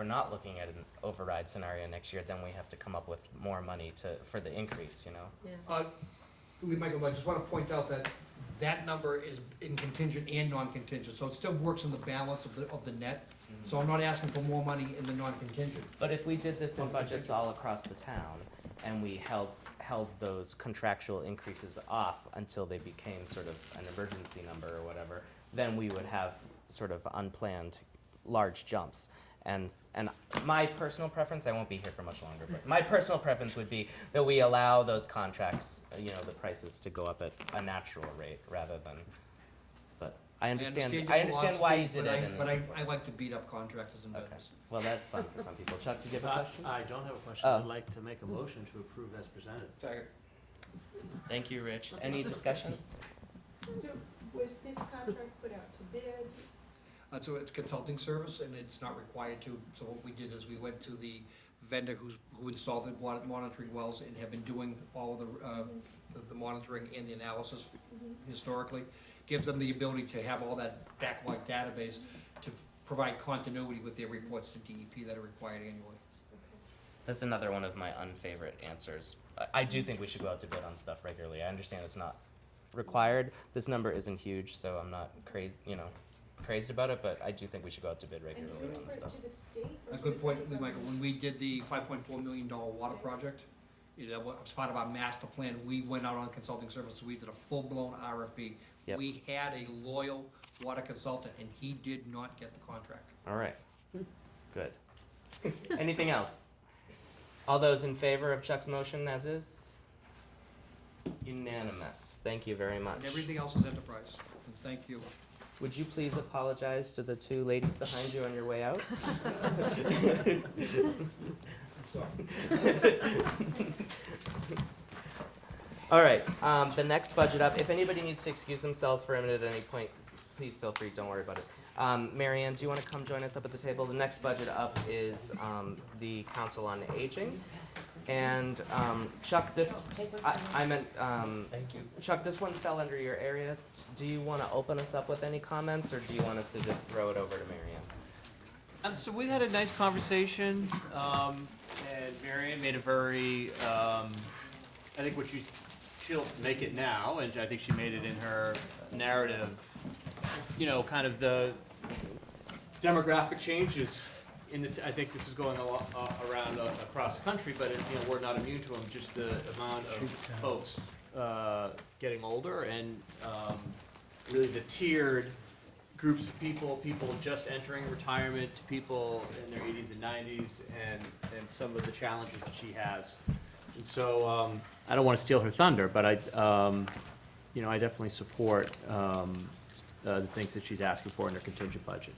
not looking at an override scenario next year, then we have to come up with more money for the increase, you know? Michael, I just want to point out that that number is in contingent and non-contingent, so it still works in the balance of the net. So I'm not asking for more money in the non-contingent. But if we did this in budgets all across the town, and we held those contractual increases off until they became sort of an emergency number or whatever, then we would have sort of unplanned large jumps. And my personal preference, I won't be here for much longer, but my personal preference would be that we allow those contracts, you know, the prices to go up at a natural rate rather than, but I understand your why you philosophy, did it. But I like to beat up contractors and Okay. vendors. Well, that's fun for some people. Chuck, do you have a question? I don't have a question. Oh. I'd like to make a motion to approve as presented. Second. Thank you, Rich. Any discussion? So was this contract put out to bid? So it's consulting service, and it's not required to, so what we did is we went to the vendor who installed the monitoring wells and have been doing all of the monitoring and the analysis historically. Gives them the ability to have all that backlog database to provide continuity with their reports to DEP that are required annually. That's another one of my unfavorite answers. I do think we should go out to bid on stuff regularly. I understand it's not required. This number isn't huge, so I'm not crazed about it, but I do think we should go out to bid And regularly you on this refer stuff. to the state? Or A to good the point, federal Michael, when we did the $5.4 million water project, that was part of our master plan, we went out on consulting services, we did a full-blown RFP. Yep. We had a loyal water consultant, and he did not get the contract. All right. Good. Anything else? All those in favor of Chuck's motion as is? Unanimous. Thank you very much. And everything else is enterprise, and thank you. Would you please apologize to the two ladies behind you on your way out? Sorry. All right, the next budget up, if anybody needs to excuse themselves for a minute at any point, please feel free, don't worry about it. Mary Ann, do you want to come join us up at the table? The next budget up is the Council on Aging. And Chuck, I meant, Thank you. Chuck, this one fell under your area. Do you want to open us up with any comments, or do you want us to just throw it over to Mary Ann? So we had a nice conversation, and Marion made a very, I think she'll make it now, and I think she made it in her narrative, you know, kind of the demographic changes I think this is going around across the country, but we're not immune to them, just the amount of folks getting older, and really the tiered groups of people just entering retirement, to people in their 80s and 90s, and some of the challenges that she has. And so I don't want to steal her thunder, but I definitely support the things that she's asking for in her contingent budget.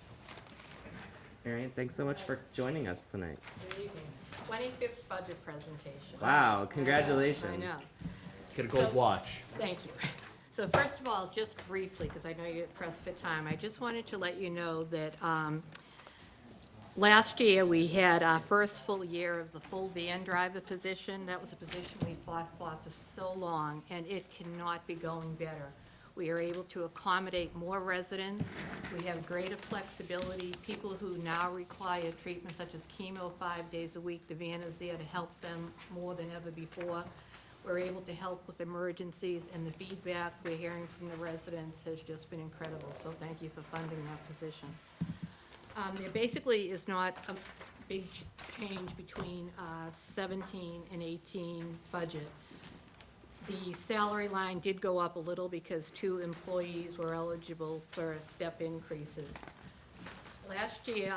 Marion, thanks so much for joining us tonight. Good evening. 25th budget presentation. Wow, congratulations. I know. Get a gold watch. Thank you. So first of all, just briefly, because I know you're pressed for time, I just wanted to let you know that last year we had our first full year of the full van driver position. That was a position we fought for so long, and it cannot be going better. We are able to accommodate more residents. We have greater flexibility. People who now require treatment such as chemo 5 days a week, the van is there to help them more than ever before. We're able to help with emergencies, and the feedback we're hearing from the residents has just been incredible, so thank you for funding that position. There basically is not a big change between 17 and 18 budget. The salary line did go up a little because 2 employees were eligible for step increases. Last year,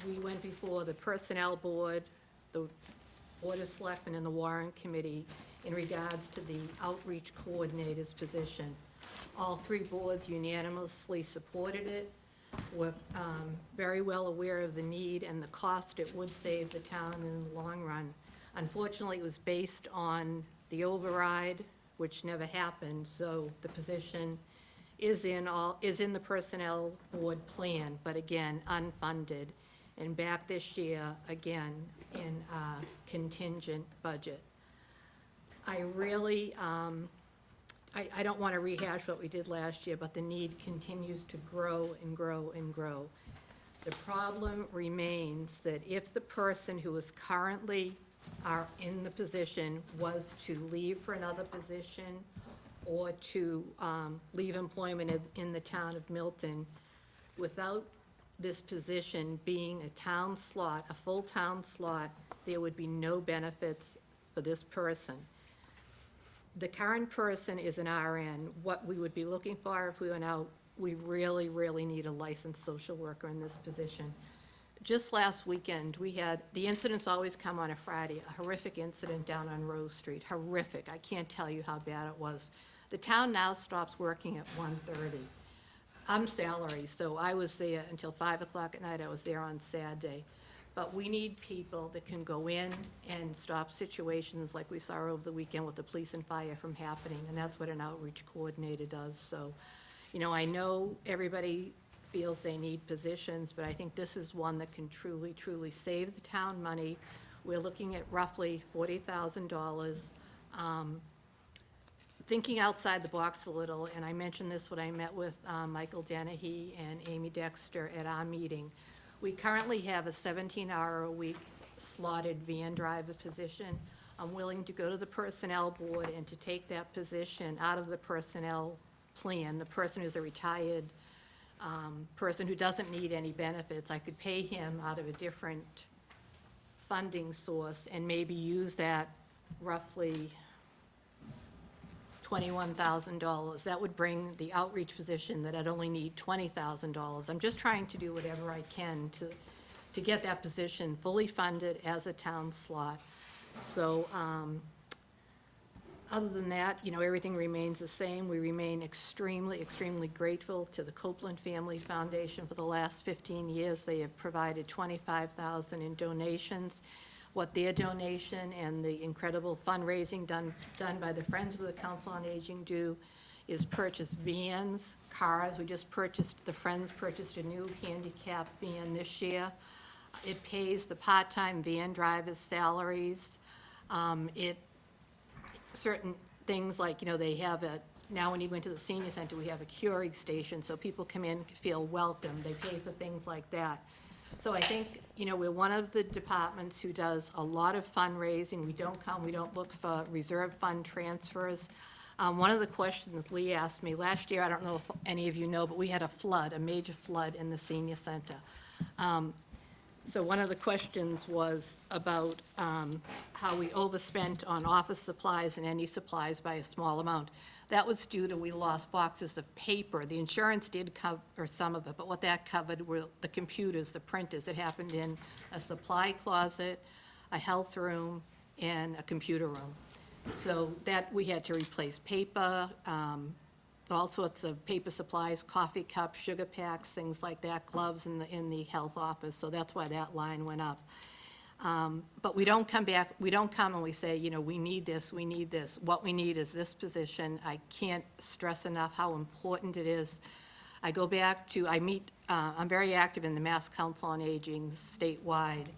we went before the Personnel Board, the Board of Selectmen, and the Warrant Committee in regards to the Outreach Coordinator's position. All 3 boards unanimously supported it. We're very well aware of the need and the cost it would save the town in the long run. Unfortunately, it was based on the override, which never happened, so the position is in the Personnel Board plan, but again, unfunded, and back this year, again, in a contingent budget. I really I don't want to rehash what we did last year, but the need continues to grow and grow and grow. The problem remains that if the person who is currently are in the position was to leave for another position or to leave employment in the town of Milton, without this position being a town slot, a full town slot, there would be no benefits for this person. The current person is an RN. What we would be looking for if we went out, we really, really need a licensed social worker in this position. Just last weekend, we had, the incidents always come on a Friday, a horrific incident down on Rose Street, horrific. I can't tell you how bad it was. The town now stops working at 1:30. I'm salary, so I was there until 5 o'clock at night. I was there on Saturday. But we need people that can go in and stop situations like we saw over the weekend with the police and fire from happening, and that's what an outreach coordinator does. So, you know, I know everybody feels they need positions, but I think this is one that can truly, truly save the town money. We're looking at roughly $40,000. Thinking outside the box a little, and I mentioned this when I met with Michael Dennehy and Amy Dexter at our meeting. We currently have a 17-hour-a-week slotted van driver position. I'm willing to go to the personnel board and to take that position out of the personnel plan. The person who's a retired person who doesn't need any benefits, I could pay him out of a different funding source and maybe use that roughly $21,000. That would bring the outreach position that I'd only need $20,000. I'm just trying to do whatever I can to get that position fully funded as a town slot. So other than that, you know, everything remains the same. We remain extremely, extremely grateful to the Copeland Family Foundation for the last 15 years. They have provided $25,000 in donations. What their donation and the incredible fundraising done by the Friends of the Council on Aging do is purchase vans, cars. We just purchased, the Friends purchased a new handicap van this year. It pays the part-time van drivers' salaries. Certain things like, you know, they have now when you go into the senior center, we have a curing station, so people come in, feel welcome. They pay for things like that. So I think, you know, we're one of the departments who does a lot of fundraising. We don't look for reserve fund transfers. One of the questions Lee asked me last year, I don't know if any of you know, but we had a major flood in the senior center. So one of the questions was about how we overspent on office supplies and any supplies by a small amount. That was due to we lost boxes of paper. The insurance did cover some of it, but what that covered were the computers, the printers. It happened in a supply closet, a health room, and a computer room. So that we had to replace paper, all sorts of paper supplies, coffee cups, sugar packs, things like that, gloves in the health office. So that's why that line went up. But we don't come and we say, you know, we need this, we need this. What we need is this position. I can't stress enough how important it is. I go back to, I'm very active in the Mass Council on Aging statewide,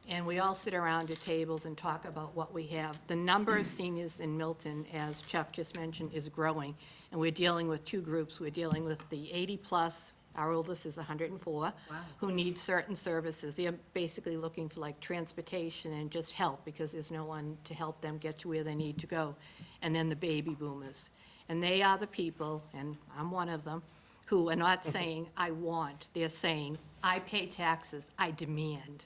and we all sit around at tables and talk about what we have. The number of seniors in Milton, as Chuck just mentioned, is growing, and we're dealing with two groups. We're dealing with the 80-plus. Our oldest is 104, who need certain services. They're basically looking for like transportation and just help because there's no one to help them get to where they need to go. And then the baby boomers. And they are the people, and I'm one of them, who are not saying, I want. They're saying, I pay taxes, I demand.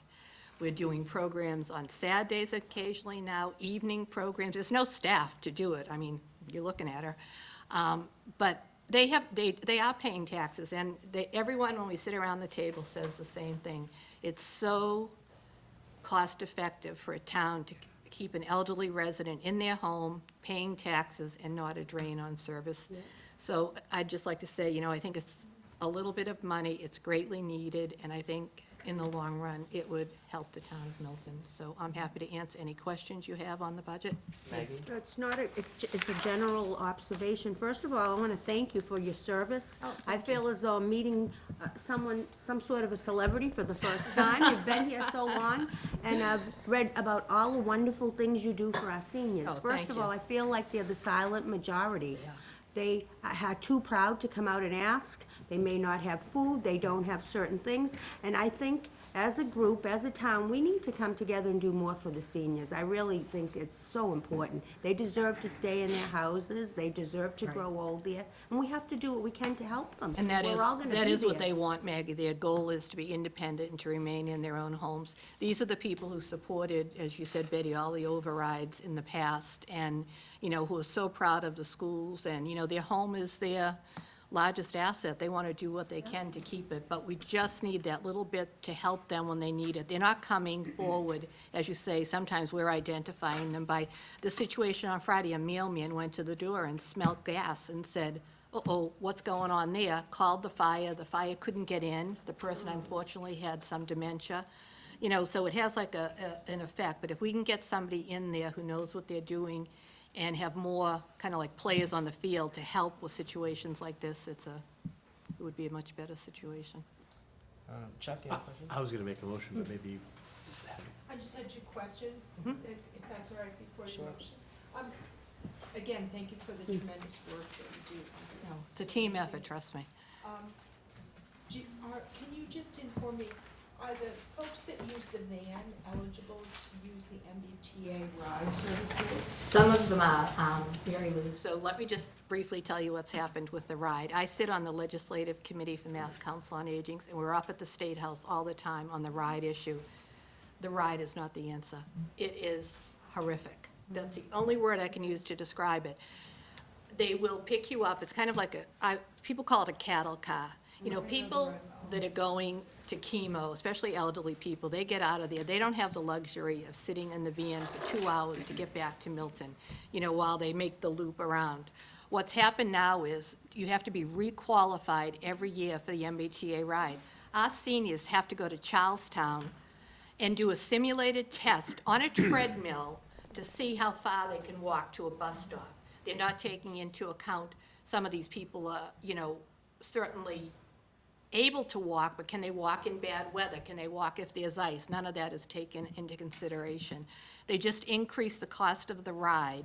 We're doing programs on Saturdays occasionally now, evening programs. There's no staff to do it. I mean, you're looking at her. But they are paying taxes, and everyone, when we sit around the table, says the same thing. It's so cost-effective for a town to keep an elderly resident in their home, paying taxes, and not a drain on service. Yeah. So I'd just like to say, you know, I think it's a little bit of money. It's greatly needed, and I think in the long run, it would help the town of Milton. So I'm happy to answer any questions you have on the budget. Maggie? It's not, it's a general observation. First of all, I want to thank you for your service. I feel as though I'm meeting some sort of a celebrity for the first time. You've been here so long, and I've read about all the wonderful things you do for our seniors. First of all, I feel like they're the silent majority. they are too proud to come out and ask. They may not have food, they don't have certain things, and I think as a group, as a town, we need to come together and do more for the seniors. I really think it's so important. They deserve to stay in their houses, they deserve to grow old there, and we have to do what we can to help them. And that is, We're all gonna that be is what there. they want, Maggie. Their goal is to be independent and to remain in their own homes. These are the people who supported, as you said, Betty, all the overrides in the past, and, you know, who are so proud of the schools, and, you know, their home is their largest asset. They want to do what they can to keep it, but we just need that little bit to help them when they need it. They're not coming forward, as you say, sometimes we're identifying them by the situation on Friday. A mailman went to the door and smelled gas and said, uh-oh, what's going on there? Called the fire couldn't get in. The person unfortunately had some dementia. You know, so it has like an effect, but if we can get somebody in there who knows what they're doing and have more kind of like players on the field to help with situations like this, it would be a much better situation. Chuck, you have a question? I was gonna make a motion, but maybe. I just had two questions, if that's all right, before Sure. the motion. Again, thank you for the tremendous work that you do. No, it's a team effort, trust me. Can you just inform me, are the folks that use the van eligible to use the MBTA ride services? Some of them are very loose, so let me just briefly tell you what's happened with the ride. I sit on the Legislative Committee for Mass Council on Aging, and we're up at the State House all the time on the ride issue. The ride is not the answer. It is horrific. That's the only word I can use to describe it. They will pick you up, it's kind of like people call it a cattle car. You know, people that are going to chemo, especially elderly people, they get out of there. They don't have the luxury of sitting in the van for 2 hours to get back to Milton, you know, while they make the loop around. What's happened now is you have to be requalified every year for the MBTA ride. Our seniors have to go to Charlestown and do a simulated test on a treadmill to see how far they can walk to a bus stop. They're not taking into account some of these people are, you know, certainly able to walk, but can they walk in bad weather? Can they walk if there's ice? None of that is taken into consideration. They just increase the cost of the ride.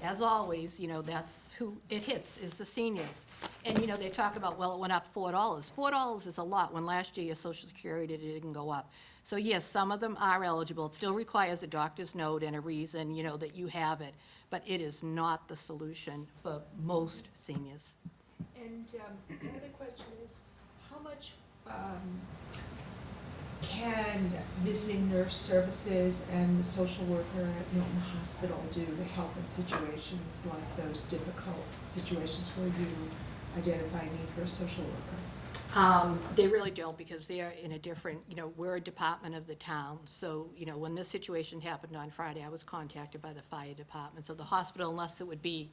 As always, you know, that's who it hits, is the seniors. And, you know, they talk about, well, it went up $4. $4 is a lot, when last year your Social Security didn't go up. So yes, some of them are eligible. It still requires a doctor's note and a reason, you know, that you have it. But it is not the solution for most seniors. And another question is, how much can visiting nurse services and the social worker at Milton Hospital do to help in situations like those difficult situations where you identify a need for a social worker? They really don't, because they're in a different, you know, we're a department of the town. So, you know, when this situation happened on Friday, I was contacted by the fire department. So the hospital, unless it would be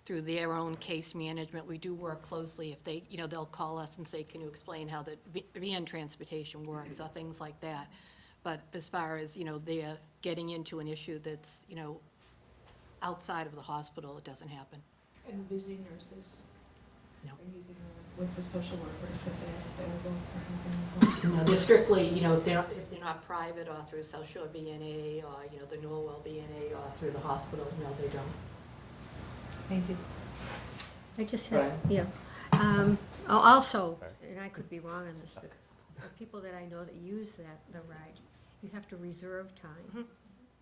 through their own case management, we do work closely. If they, you know, they'll call us and say, can you explain how the van transportation works, or things like that. But as far as, you know, they're getting into an issue that's, you know, outside of the hospital, it doesn't happen. And visiting nurses? No. Are using them with the social workers that they're available for helping? No, they're strictly, you know, if they're not private or through South Shore BNA or, you know, the Norwell BNA or through the hospital, no, they don't. Thank you. I just have, Brian? yeah. Also, Sorry. and I could be wrong on this, but the people that I know that use the ride, you have to reserve time,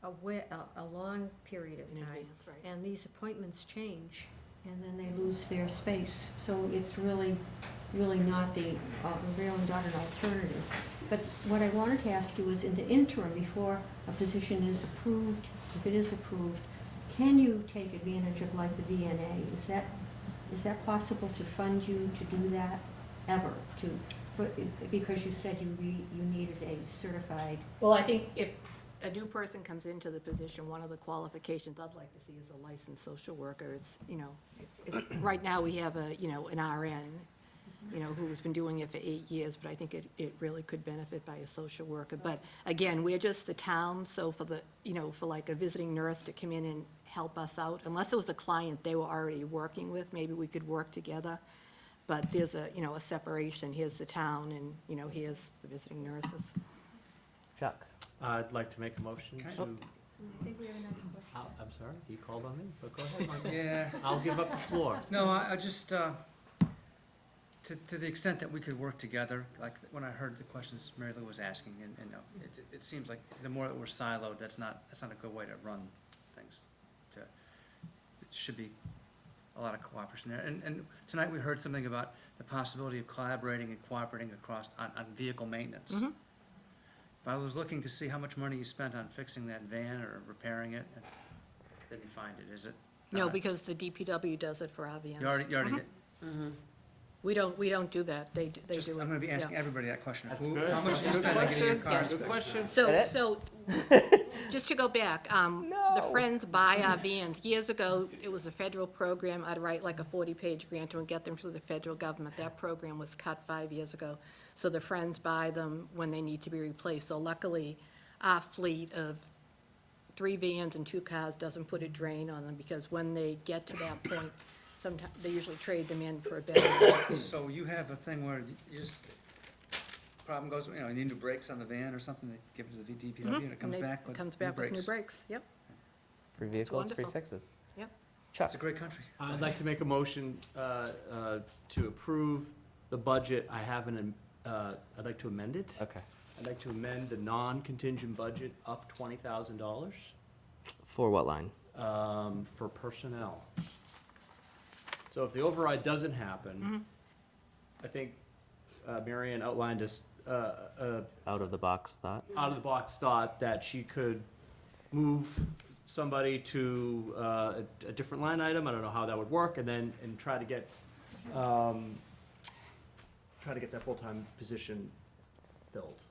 a long period of In time. advance, right. And these appointments change, and then they lose their space. So it's really not the not an alternative. But what I wanted to ask you is, in the interim, before a position is approved, if it is approved, can you take advantage of like the VNA? Is that possible to fund you to do that ever? Because you said you needed a certified. Well, I think if a new person comes into the position, one of the qualifications I'd like to see is a licensed social worker. It's, you know, right now we have an RN, you know, who's been doing it for 8 years, but I think it really could benefit by a social worker. But again, we're just the town, so for the, you know, for like a visiting nurse to come in and help us out, unless it was a client they were already working with, maybe we could work together. But there's a, you know, a separation. Here's the town and, you know, here's the visiting nurses. Chuck? I'd like to make a motion to I think we have another question. I'm sorry, he called on me, but go ahead, Michael. Yeah. I'll give up the floor. No, I just, to the extent that we could work together, like when I heard the questions Mary Lou was asking, and it seems like the more that we're siloed, that's not a good way to run things. It should be a lot of cooperation there. And tonight we heard something about the possibility of collaborating and cooperating across, on vehicle maintenance. Mhm. But I was looking to see how much money you spent on fixing that van or repairing it, and didn't find it, is it? No, because the DPW does it for our vans. You already Mhm. hit. We don't do that, they do it. I'm gonna be asking Yeah. everybody that question. That's Who- good. How much That's you a good spend on getting your question. cars Good fixed? question. So, just to go back, the Friends Buy Our Vans, years ago, it was a federal program. I'd write like a 40-page grant and get them through the federal government. That program was cut 5 years ago. So the Friends buy them when they need to be replaced. So luckily, our fleet of 3 vans and 2 cars doesn't put a drain on them, because when they get to that point, sometimes, they usually trade them in for a better one. So you have a thing where you just, problem goes, you need new brakes on the van or something, they give it to the DPW and it comes back with It comes new back with new brakes. brakes, yep, Free vehicles, free wonderful. fixes. yep. Chuck. It's a great country. I'd like to make a motion to approve the budget. I'd like to amend it. Okay. I'd like to amend the non-contingent budget up $20,000 For what line? for personnel. So if the override doesn't happen, I think Mary Ann outlined a Out of the box thought. out-of-the-box thought that she could move somebody to a different line item. I don't know how that would work, and then, try to get that full-time position filled.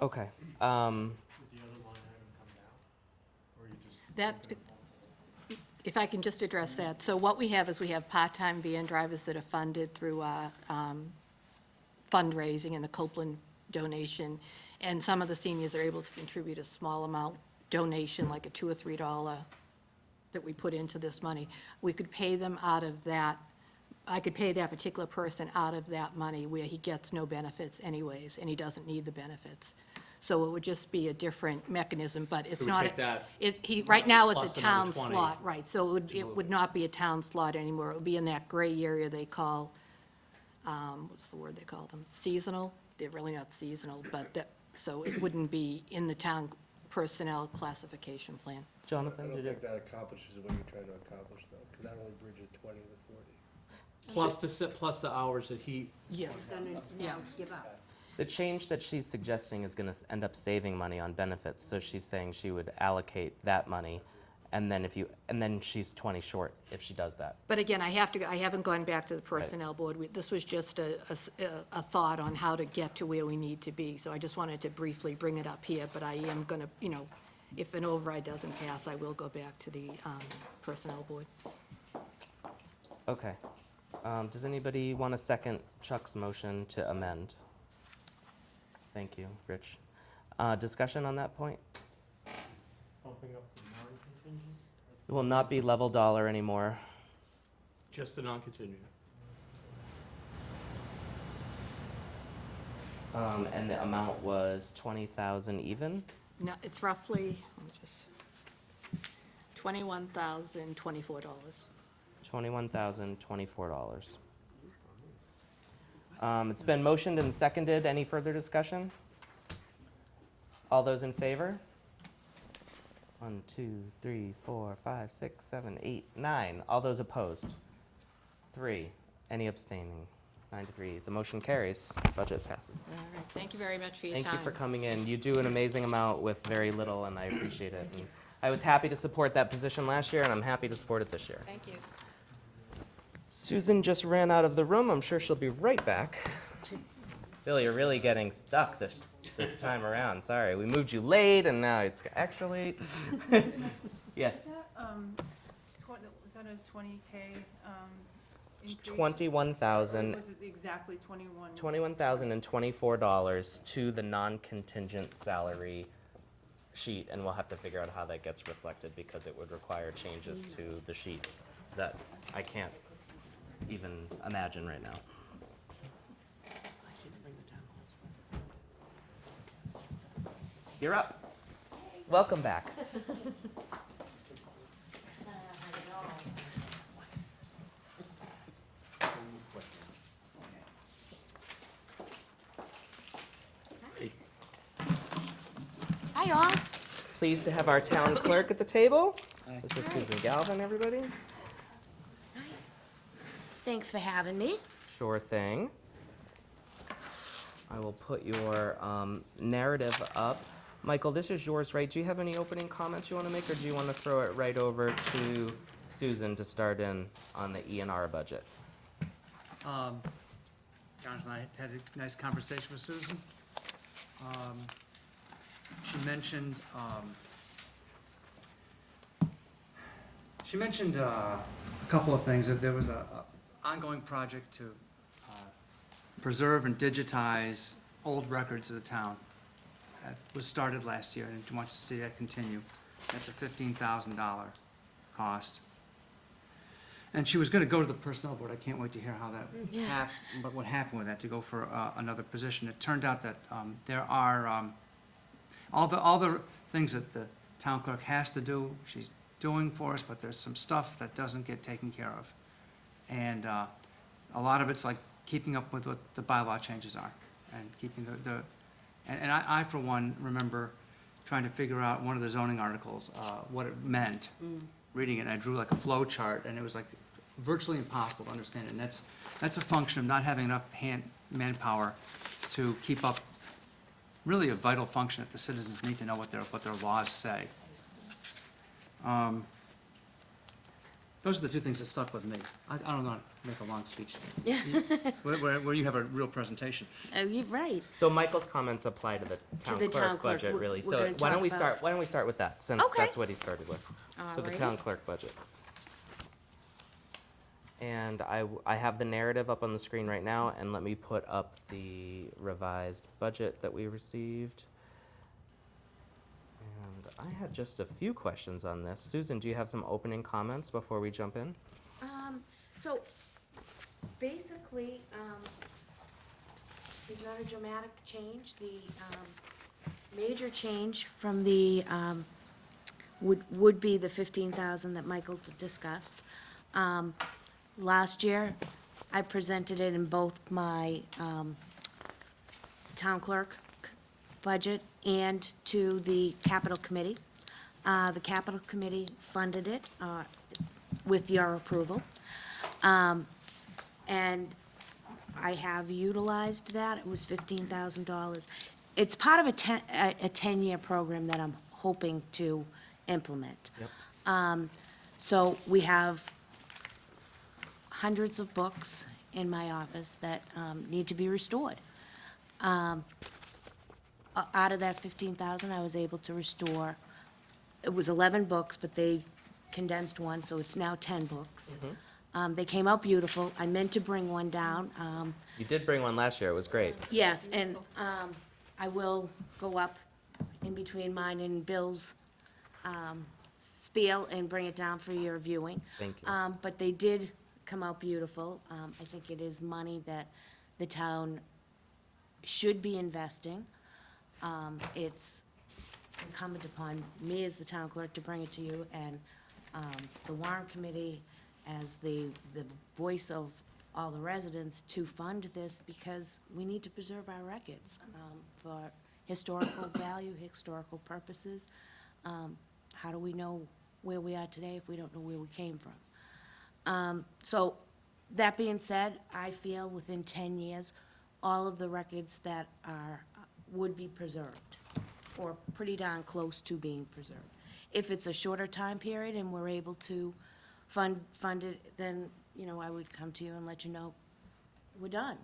Okay. Would the other line item come down? Or you just? That, if I can just address that. So what we have is we have part-time van drivers that are funded through fundraising and the Copeland donation. And some of the seniors are able to contribute a small amount donation, like a $2 or $3 that we put into this money. We could pay them out of that. I could pay that particular person out of that money where he gets no benefits anyways, and he doesn't need the benefits. So it would just be a different mechanism, but it's So we not. take that Right now, it's plus a another town 20 slot, right, so it would not be a town slot anymore. It would be in that gray area they call, what's the word they call them? Seasonal? They're really not seasonal, but so it wouldn't be in the town personnel classification plan. Jonathan, I don't did it? think that accomplishes what you're trying to accomplish, though, because that only bridges 20 to 40. Plus the hours that he. Yes, yeah. Give up. The change that she's suggesting is going to end up saving money on benefits. So she's saying she would allocate that money, and then she's 20 short if she does that. But again, I haven't gone back to the personnel board. This was just a thought on how to get to where we need to be. So I just wanted to briefly bring it up here, but I am going to, if an override doesn't pass, I will go back to the personnel board. Okay. Does anybody want to second Chuck's motion to amend? Thank you, Rich. Discussion on that point? Bumping up the non-contingent? It will not be level dollar anymore. Just the non-contingent. And the amount was 20,000 even? No, it's roughly, let me just, $21,024. $21,024. It's been motioned and seconded. Any further discussion? All those in favor? 1, 2, 3, 4, 5, 6, 7, 8, 9. All those opposed? 3. Any abstaining? 9 to 3. The motion carries. Budget passes. All right, thank you very much for your time. Thank you for coming in. You do an amazing amount with very little, and I appreciate it. And I was happy to support that position last year, and I'm happy to support it this year. Thank you. Susan just ran out of the room. I'm sure she'll be right back. Bill, you're really getting stuck this time around. Sorry, we moved you late, and now it's actually. Yes. Is that a 20K increase? 21,000. Or was it exactly 21? $21,024 to the non-contingent salary sheet, and we'll have to figure out how that gets reflected because it would require changes to the sheet that I can't even imagine right now. You're up. Welcome back. Hi, all. Pleased to have our town clerk at the table. This is Susan Galvin, everybody. Thanks for having me. Sure thing. I will put your narrative up. Michael, this is yours, right? Do you have any opening comments you want to make, or do you want to throw it right over to Susan to start in on the E&R budget? Jonathan and I had a nice conversation with Susan. She mentioned a couple of things, that there was a ongoing project to preserve and digitize old records of the town. That was started last year, and she wants to see that continue. That's a $15,000 cost. And she was gonna go to the personnel board. I can't wait to hear how that but what happened with that, to go for another position. It turned out that there are all the things that the town clerk has to do, she's doing for us, but there's some stuff that doesn't get taken care of. And a lot of it's like keeping up with what the bylaw changes are, and keeping and I, for one, remember trying to figure out one of the zoning articles, what it meant, reading it, and I drew like a flow chart, and it was like virtually impossible to understand it. And that's a function of not having enough manpower to keep up really a vital function that the citizens need to know what their laws say. Those are the two things that stuck with me. I don't know how to make a long speech. Yeah. Where you have a real presentation. Oh, you're right. So Michael's comments apply to the town the town clerk clerk. budget, We're- really. we're So gonna why don't talk we about- start? Why don't we start with that, since Okay. that's what he started with. So the Alrighty. town clerk budget. And I have the narrative up on the screen right now, and let me put up the revised budget that we received. And I had just a few questions on this. Susan, do you have some opening comments before we jump in? So, basically, there's not a dramatic change. The major change from the, would be the 15,000 that Michael discussed. Last year, I presented it in both my town clerk budget and to the capital committee. The capital committee funded it with your approval. And I have utilized that. It was $15,000. It's part of a 10-year program that I'm hoping to implement. Yep. So we have hundreds of books in my office that need to be restored. Out of that 15,000, I was able to restore, it was 11 books, but they condensed one, so it's now 10 books. They came out beautiful. I meant to bring one down. You did bring one last year. It was great. Yes, and I will go up in between mine and Bill's spiel and bring it down for your viewing. Thank you. But they did come out beautiful. I think it is money that the town should be investing. It's incumbent upon me as the town clerk to bring it to you, and the Warrant Committee as the voice of all the residents to fund this, because we need to preserve our records for historical value, historical purposes. How do we know where we are today if we don't know where we came from? So, that being said, I feel within 10 years, all of the records that would be preserved, or pretty darn close to being preserved. If it's a shorter time period and we're able to fund it, then, you know, I would come to you and let you know, we're done.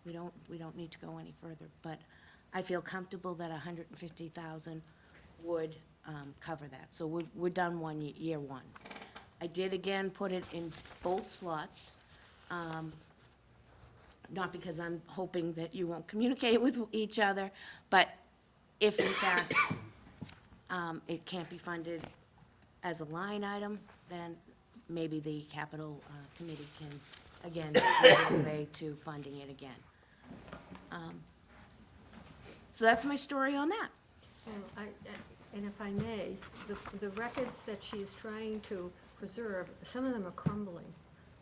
We don't need to go any further, but I feel comfortable that 150,000 would cover that. So we're done year one. I did again put it in both slots, not because I'm hoping that you won't communicate with each other, but if in fact it can't be funded as a line item, then maybe the capital committee can, again, find a way to funding it again. So that's my story on that. And if I may, the records that she is trying to preserve, some of them are crumbling.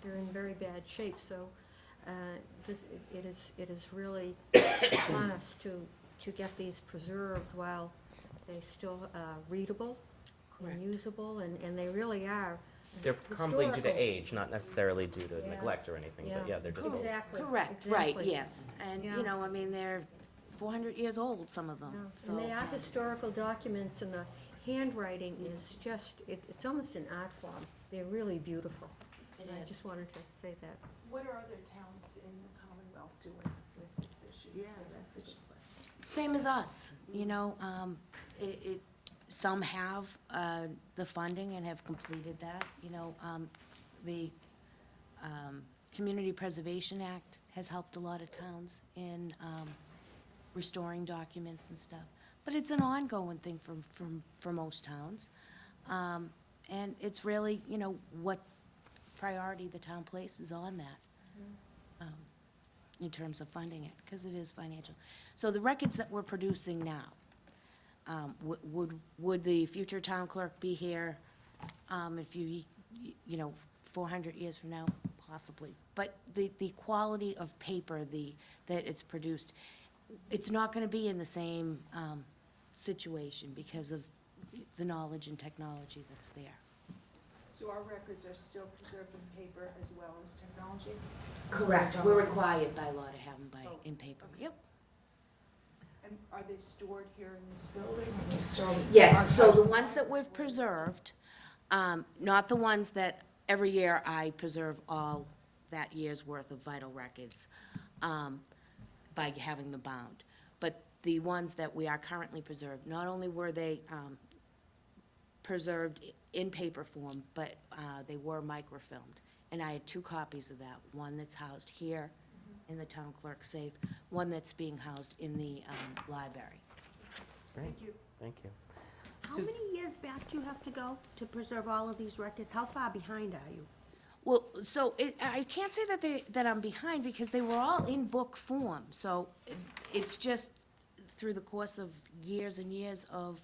They're in very bad shape, so it is really on us to get these preserved while they still readable Correct. and usable, and they really are. They're crumbling due to historical. age, not necessarily due to Yeah. neglect or anything, but Yeah. yeah, they're just old. Exactly. Correct, right, exactly. yes. And, Yeah. you know, I mean, they're 400 years old, some of them, Yeah. so. And they are historical documents, and the handwriting is just, it's almost an art form. They're really beautiful. It And I is. just wanted to say that. What are other towns in the Commonwealth doing with this issue? Yeah, Yes. that's a good question. Same as us, you know, some have the funding and have completed that, you know. The Community Preservation Act has helped a lot of towns in restoring documents and stuff. But it's an ongoing thing for most towns. And it's really, you know, what priority the town places on that in terms of funding it, because it is financial. So the records that we're producing now, would the future town clerk be here if you know, 400 years from now? Possibly. But the quality of paper that it's produced, it's not going to be in the same situation because of the knowledge and technology that's there. So our records are still preserved in paper as well as technology? Correct. Or is, We're required by law to have them in paper. okay. Yep. And are they stored here in this building, or are they stored? Yes, so the ones that we've preserved, not the ones that every year I preserve all that year's worth of vital records by having them bound, but the ones that we are currently preserved, not only were they preserved in paper form, but they were microfilmed. And I had 2 copies of that, one that's housed here in the town clerk's safe, one that's being housed in the library. Great, Thank you. thank you. How many years back do you have to go to preserve all of these records? How far behind are you? Well, so I can't say that I'm behind because they were all in book form. So it's just through the course of years and years of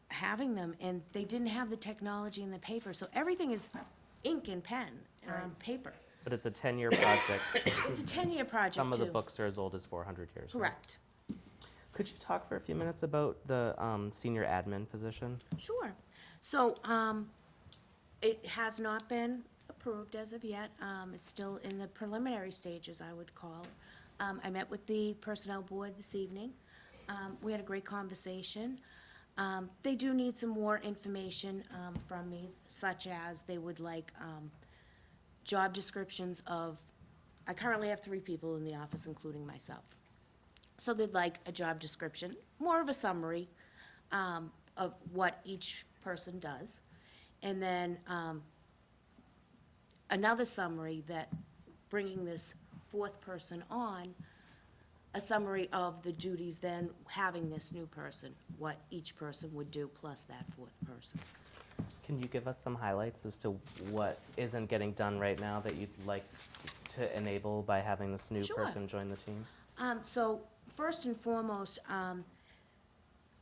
having them, and they didn't have the technology in the paper. So everything is ink and pen, paper. But it's a 10-year project. It's a 10-year project, Some of the too. books are as old as 400 years. right? Correct. Could you talk for a few minutes about the senior admin position? Sure. So, it has not been approved as of yet. It's still in the preliminary stages, I would call. I met with the Personnel Board this evening. We had a great conversation. They do need some more information from me, such as they would like job descriptions of, I currently have 3 people in the office, including myself. So they'd like a job description, more of a summary of what each person does. And then another summary that, bringing this 4th person on, a summary of the duties then having this new person, what each person would do plus that 4th person. Can you give us some highlights as to what isn't getting done right now that you'd like to enable by having this new Sure. person join the team? So first and foremost,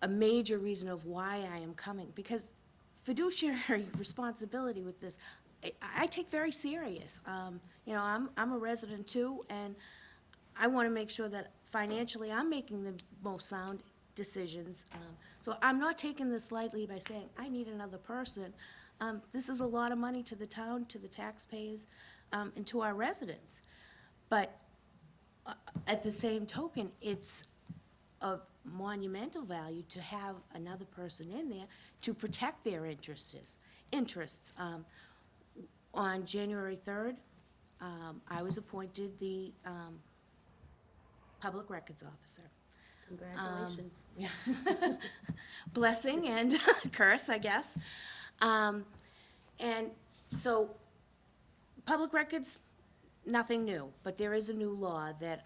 a major reason of why I am coming, because fiduciary responsibility with this, I take very serious. You know, I'm a resident too, and I want to make sure that financially I'm making the most sound decisions. So I'm not taking this lightly by saying, I need another person. This is a lot of money to the town, to the taxpayers, and to our residents. But at the same token, it's of monumental value to have another person in there to protect their interests. On January 3rd, I was appointed the Public Records Officer. Congratulations. Yeah. Blessing and curse, I guess. And so, public records, nothing new, but there is a new law that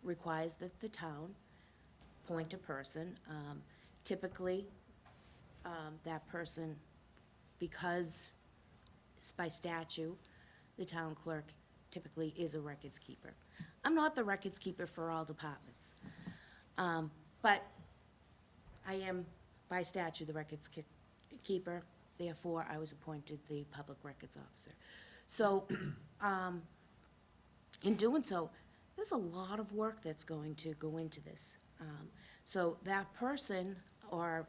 requires that the town appoint a person. Typically, that person, because it's by statute, the town clerk typically is a records keeper. I'm not the records keeper for all departments. But I am by statute the records keeper, therefore I was appointed the public records officer. So, in doing so, there's a lot of work that's going to go into this. So that person, or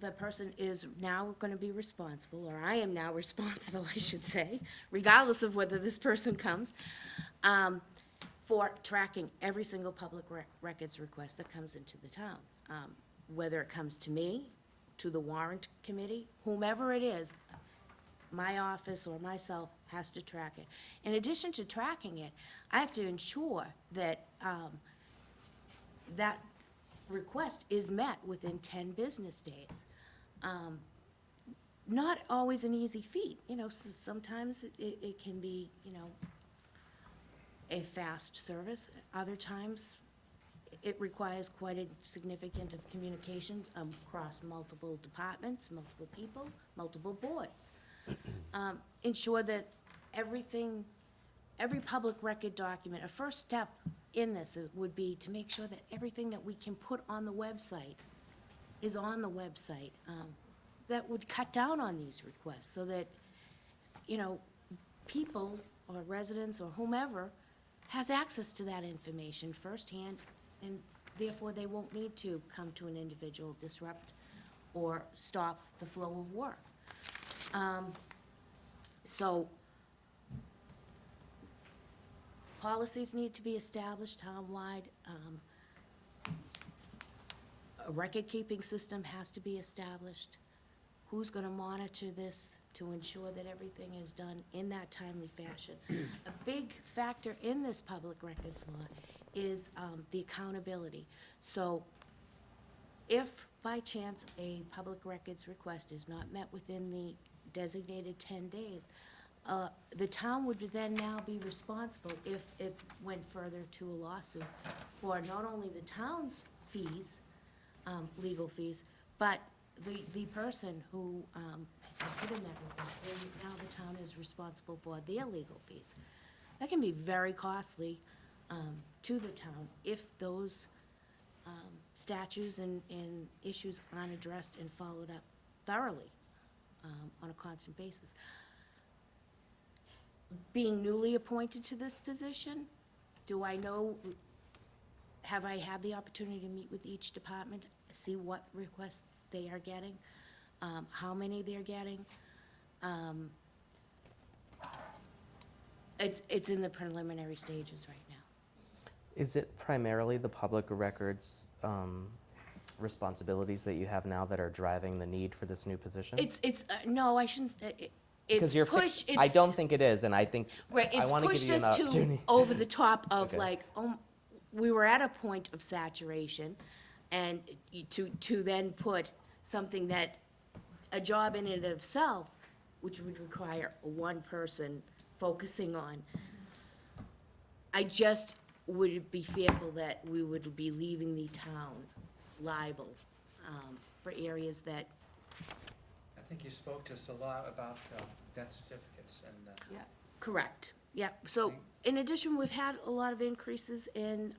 the person is now gonna be responsible, or I am now responsible, I should say, regardless of whether this person comes, for tracking every single public records request that comes into the town. Whether it comes to me, to the Warrant Committee, whomever it is, my office or myself has to track it. In addition to tracking it, I have to ensure that, that request is met within 10 business days. Not always an easy feat, you know, sometimes it can be, you know, a fast service. Other times, it requires quite a significant of communication across multiple departments, multiple people, multiple boards. Ensure that everything, every public record document, a first step in this would be to make sure that everything that we can put on the website is on the website. That would cut down on these requests so that, you know, people or residents or whomever has access to that information firsthand, and therefore they won't need to come to an individual, disrupt or stop the flow of work. So policies need to be established townwide. A record-keeping system has to be established. Who's gonna monitor this to ensure that everything is done in that timely fashion? A big factor in this public records law is the accountability. So if by chance a public records request is not met within the designated 10 days, the town would then now be responsible, if it went further to a lawsuit, for not only the town's fees, legal fees, but the person who has put in that request, and now the town is responsible for their legal fees. That can be very costly to the town if those statutes and issues aren't addressed and followed up thoroughly on a constant basis. Being newly appointed to this position, do I know, have I had the opportunity to meet with each department, see what requests they are getting, how many they're getting? It's in the preliminary stages right now. Is it primarily the public records responsibilities that you have now that are driving the need for this new position? No, I shouldn't, Because it's push, it's. I don't think it is, and I think Right, I it's want to give pushed you an us opportunity. to over the top of Okay. like, we were at a point of saturation, and to then put something that, a job in and of itself, which would require one person focusing on, I just would be fearful that we would be leaving the town liable for areas that. I think you spoke to us a lot about death certificates and. Yeah. Correct, yeah. So, in addition, we've had a lot of increases in,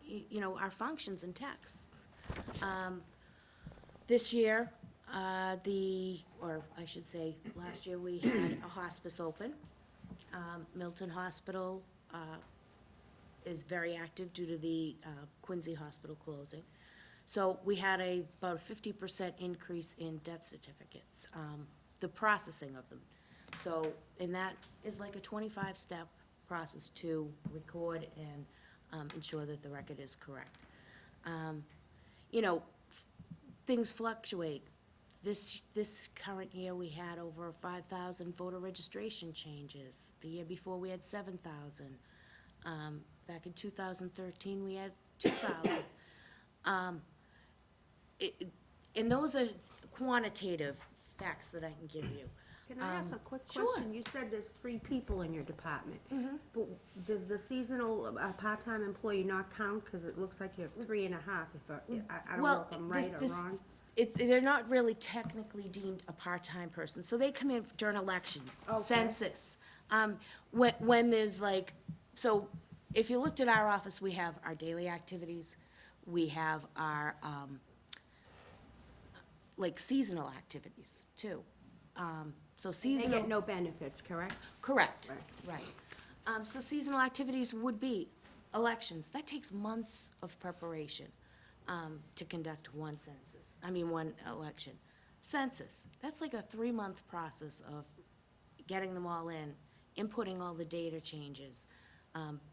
you know, our functions and texts. This year, or I should say, last year, we had a hospice open. Milton Hospital is very active due to the Quincy Hospital closing. So we had about a 50% increase in death certificates, the processing of them. So, and that is like a 25-step process to record and ensure that the record is correct. You know, things fluctuate. This current year, we had over 5,000 voter registration changes. The year before, we had 7,000. Back in 2013, we had 2,000. And those are quantitative facts that I can give you. Can I ask a quick Sure. question? You said there's 3 people in your department. Mhm. But does the seasonal part-time employee not count? Because it looks like you have 3.5, I don't know if I'm right or wrong. They're not really technically deemed a part-time person, so they come in during elections, Okay. census. When there's like, so if you looked at our office, we have our daily activities, we have our, like seasonal activities too. So They seasonal. get no benefits, correct? Correct, Right. right. So seasonal activities would be elections. That takes months of preparation to conduct one election. Census, that's like a 3-month process of getting them all in, inputting all the data changes,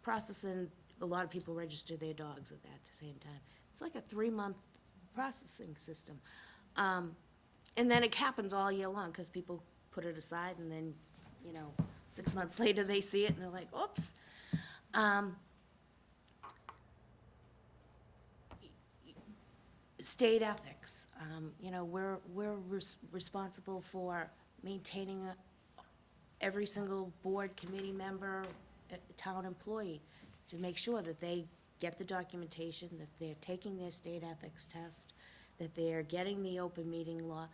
processing, a lot of people register their dogs at the same time. It's like a 3-month processing system. And then it happens all year long, because people put it aside, and then, 6 months later, they see it, and they're like, oops. State ethics, we're responsible for maintaining every single board, committee member, town employee, to make sure that they get the documentation, that they're taking their state ethics test, that they're getting the open meeting law.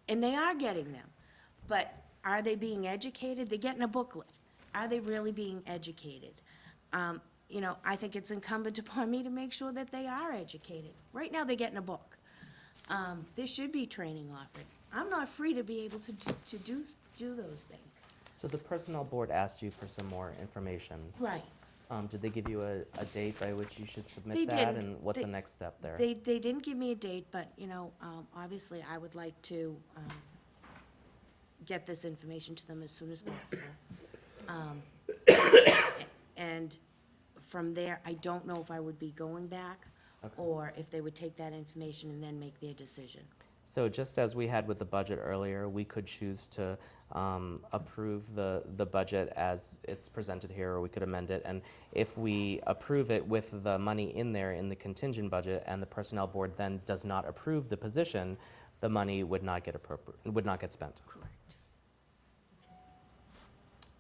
And they are getting them. But are they being educated? They're getting a booklet. Are they really being educated? I think it's incumbent upon me to make sure that they are educated. Right now, they're getting a book. There should be training offered. I'm not free to be able to do those things. So the personnel board asked you for some more information. Right. Did they give you a date by which you should submit They that? didn't. And what's They- the next step there? They didn't give me a date, but, obviously, I would like to get this information to them as soon as possible. And from there, I don't know if I would be going back, Okay. or if they would take that information and then make their decision. So just as we had with the budget earlier, we could choose to approve the budget as it's presented here, or we could amend it. And if we approve it with the money in there in the contingent budget, and the personnel board then does not approve the position, the money would not get spent. Correct.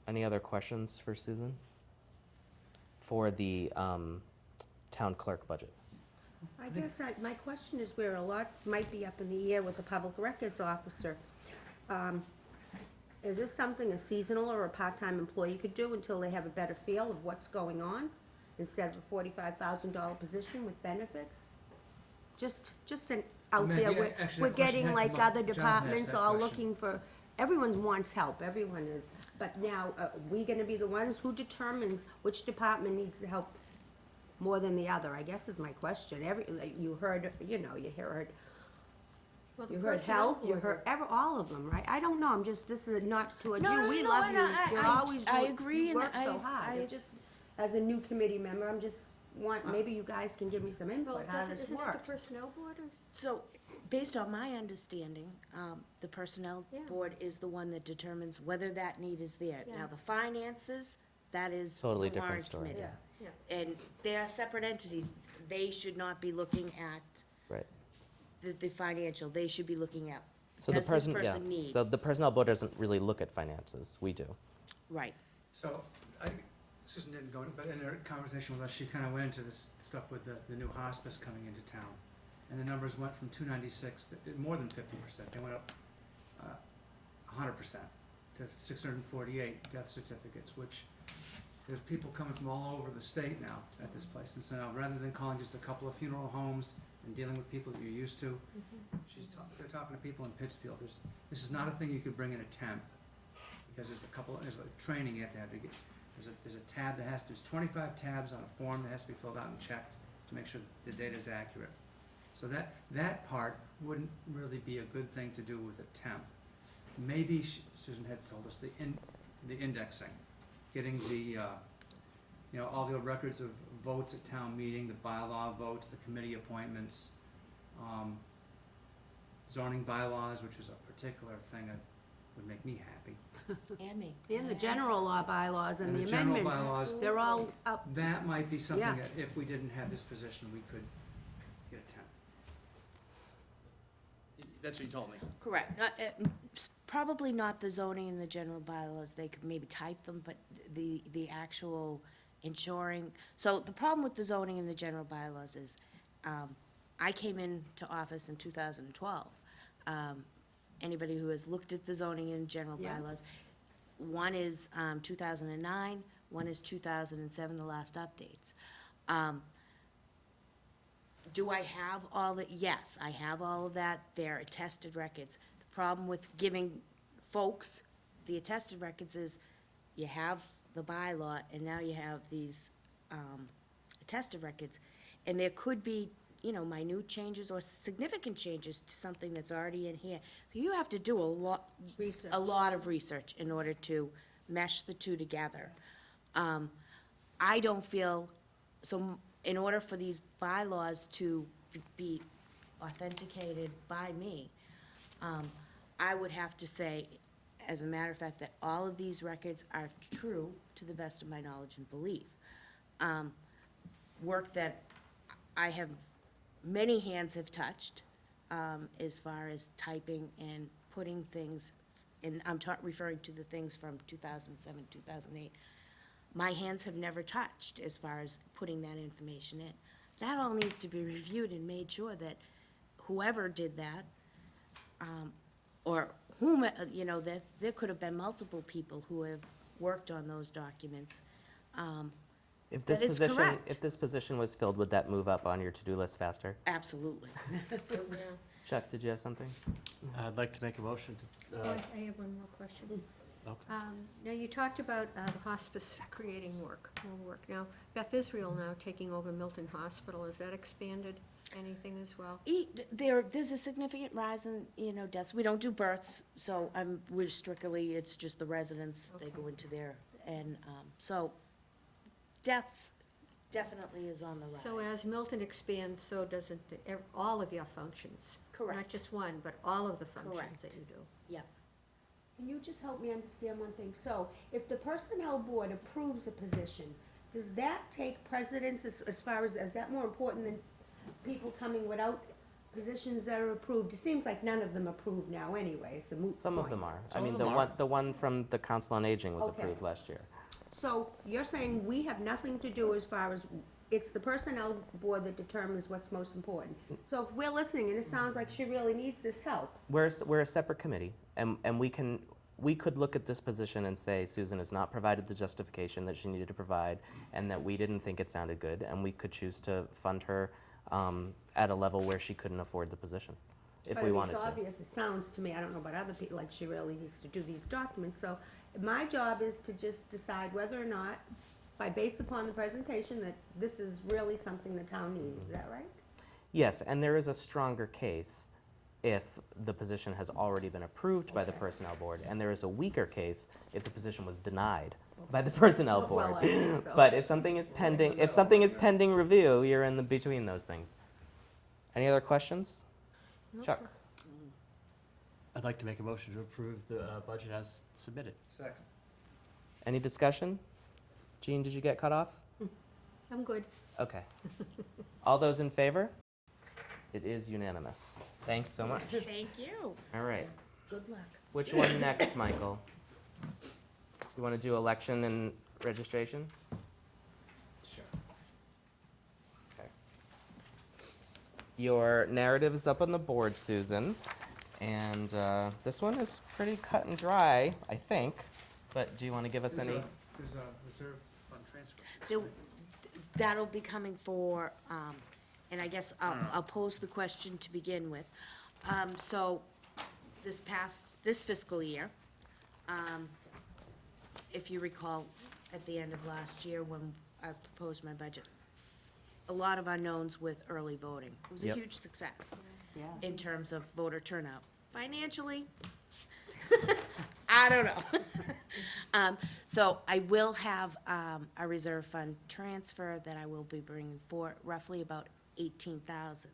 Any other questions for Susan? For the town clerk budget? I guess my question is where a lot might be up in the air with the public records officer. Is this something a seasonal or a part-time employee could do until they have a better feel of what's going on, instead of a $45,000 position with benefits? Just an out Ma'am, there, yeah, we're actually, that getting question like had come up. other Jonathan asked departments that all question. looking for, everyone wants help, everyone is. But now, are we gonna be the ones who determines which department needs the help more than the other, I guess is my question. You heard, you heard Well, the you heard personnel health, you board heard all of them, right? I don't know, this is not towards No, you, no, we no, love and you, I- you're I- always I doing, agree, you and work so I- hard. It just, as a new committee member, I'm just maybe you guys can give me some Well, input, how this isn't it the works. personnel board or? So, based on my understanding, the personnel Yeah. board is the one that determines whether that need is there. Yeah. Now, the finances, that is the Totally different warrant story. committee. Yeah. And they are separate entities. They should not be looking at Right. the financial. They should be looking at, So does the this person, yeah. person need? So the personnel board doesn't really look at finances. We do. Right. So, Susan didn't go, but in her conversation with us, she kind of went into this stuff with the new hospice coming into town. And the numbers went from 296, more than 50%, they went up 100% to 648 death certificates, which there's people coming from all over the state now at this place. And so now, rather than calling just a couple of funeral homes and dealing with people that you're used to, they're talking to people in Pittsfield. This is not a thing you could bring in a temp, because there's a training you have to get. There's a tab there's 25 tabs on a form that has to be filled out and checked to make sure the data is accurate. So that part wouldn't really be a good thing to do with a temp. Maybe Susan had told us the indexing, getting all the records of votes at town meeting, the bylaw votes, the committee appointments, zoning bylaws, which is a particular thing that would make me happy. And me. And the general law bylaws and the general amendments, bylaws, they're all up. that might be something Yeah. that if we didn't have this position, we could get a temp. That's what you told me. Correct. Probably not the zoning and the general bylaws. They could maybe type them, but the actual ensuring. So the problem with the zoning and the general bylaws is, I came into office in 2012. Anybody who has looked at the zoning and general Yeah. bylaws, one is 2009, one is 2007, the last updates. Do I have all the, yes, I have all of that, they're attested records. The problem with giving folks the attested records is you have the bylaw, and now you have these attested records. And there could be, you know, minute changes or significant changes to something that's already in here. So you have to do Research. a lot of research in order to mesh the two together. I don't feel, so in order for these bylaws to be authenticated by me, I would have to say, as a matter of fact, that all of these records are true to the best of my knowledge and belief. Work that I have, many hands have touched, as far as typing and putting things, and I'm referring to the things from 2007, 2008. My hands have never touched as far as putting that information in. That all needs to be reviewed and made sure that whoever did that, or whom, you know, that there could have been multiple people who have worked on those documents. If this That it's position, correct. if this position was filled, would that move up on your to-do list faster? Absolutely. Chuck, did you have something? I'd like to make a motion to, Oh, I have one more question. okay. Now, you talked about the hospice creating more work. Now, Beth Israel now taking over Milton Hospital, has that expanded anything as well? There's a significant rise in, you know, deaths. We don't do births, so we're strictly, it's just the residents, they go into there. And so deaths definitely is on the rise. So as Milton expands, so doesn't all of your functions? Correct. Not just one, but all of the functions Correct. that you do? Yeah. Can you just help me understand one thing? So, if the personnel board approves a position, does that take precedence as far as, is that more important than people coming without positions that are approved? It seems like none of them approved now anyway, it's a moot point. Some of them are. I Some mean, of the them one, are. the one from the Council on Aging was Okay. approved last year. So, you're saying we have nothing to do as far as, it's the personnel board that determines what's most important. So if we're listening, and it sounds like she really needs this help, We're a separate committee, and we could look at this position and say Susan has not provided the justification that she needed to provide, and that we didn't think it sounded good, and we could choose to fund her at a level where she couldn't afford the position, if but we I mean, wanted it's to. obvious, it sounds to me, I don't know about other people, like she really needs to do these documents. So my job is to just decide whether or not, based upon the presentation, that this is really something the town needs. Is that right? Yes, and there is a stronger case if the position has already been approved by the Personnel Board, and there is a weaker case if the position was denied by the Personnel Well, Board. I think so. But if something is pending review, you're in the between those things. Any other questions? Chuck? I'd like to make a motion to approve the budget as submitted. Second. Any discussion? Jean, did you get cut off? I'm good. Okay. All those in favor? It is unanimous. Thanks so much. Thank you. All right. Good luck. Which one next, Michael? You want to do election and registration? Sure. Okay. Your narrative is up on the board, Susan, and this one is pretty cut and dry, I think, but do you want to give us any? There's a reserve fund transfer. That'll be coming for, and I guess I'll pose the question to begin with. So, this fiscal year, if you recall, at the end of last year when I proposed my budget, a lot of unknowns with early voting. It was a Yep. huge success in terms of voter turnout. Financially, I don't know. So I will have a reserve fund transfer that I will be bringing for roughly about 18,000.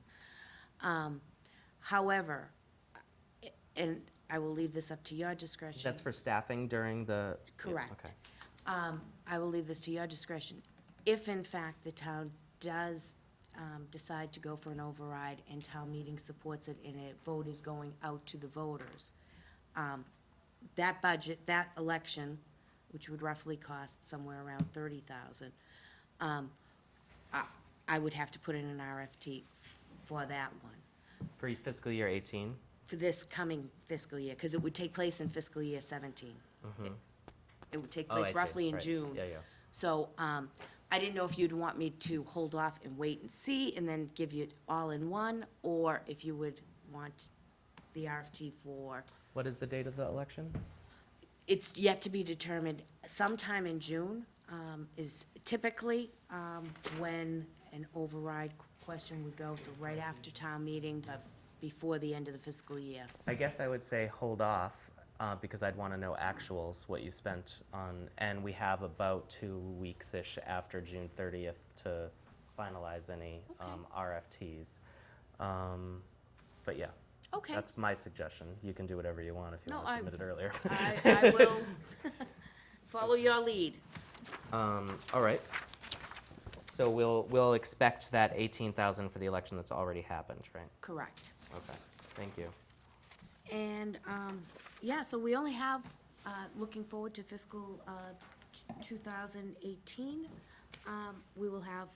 However, and I will leave this up to your discretion. That's for staffing during the? Yeah, Correct. okay. I will leave this to your discretion. If in fact the town does decide to go for an override and town meeting supports it and a vote is going out to the voters, that budget, that election, which would roughly cost somewhere around 30,000, I would have to put in an RFT for that one, For fiscal year 18? for this coming fiscal year, because it would take place in fiscal year 17. Mhm. It would take Oh, I place see. roughly in Right. June. Yeah, yeah. So, I didn't know if you'd want me to hold off and wait and see, and then give you it all in one, or if you would want the RFT for, What is the date of the election? it's yet to be determined. Sometime in June is typically when an override question would go, so right after town meeting, but before the end of the fiscal year. I guess I would say hold off, because I'd want to know actuals, what you spent on, and we have about 2 weeks-ish after June 30th to finalize any RFTs. But yeah, Okay. that's my suggestion. You can do whatever you want if you No, want to submit it earlier. I will follow your lead. All right. So we'll expect that 18,000 for the election that's already happened, right? Correct. Okay, thank you. And, yeah, so we only have, looking forward to fiscal 2018, we will have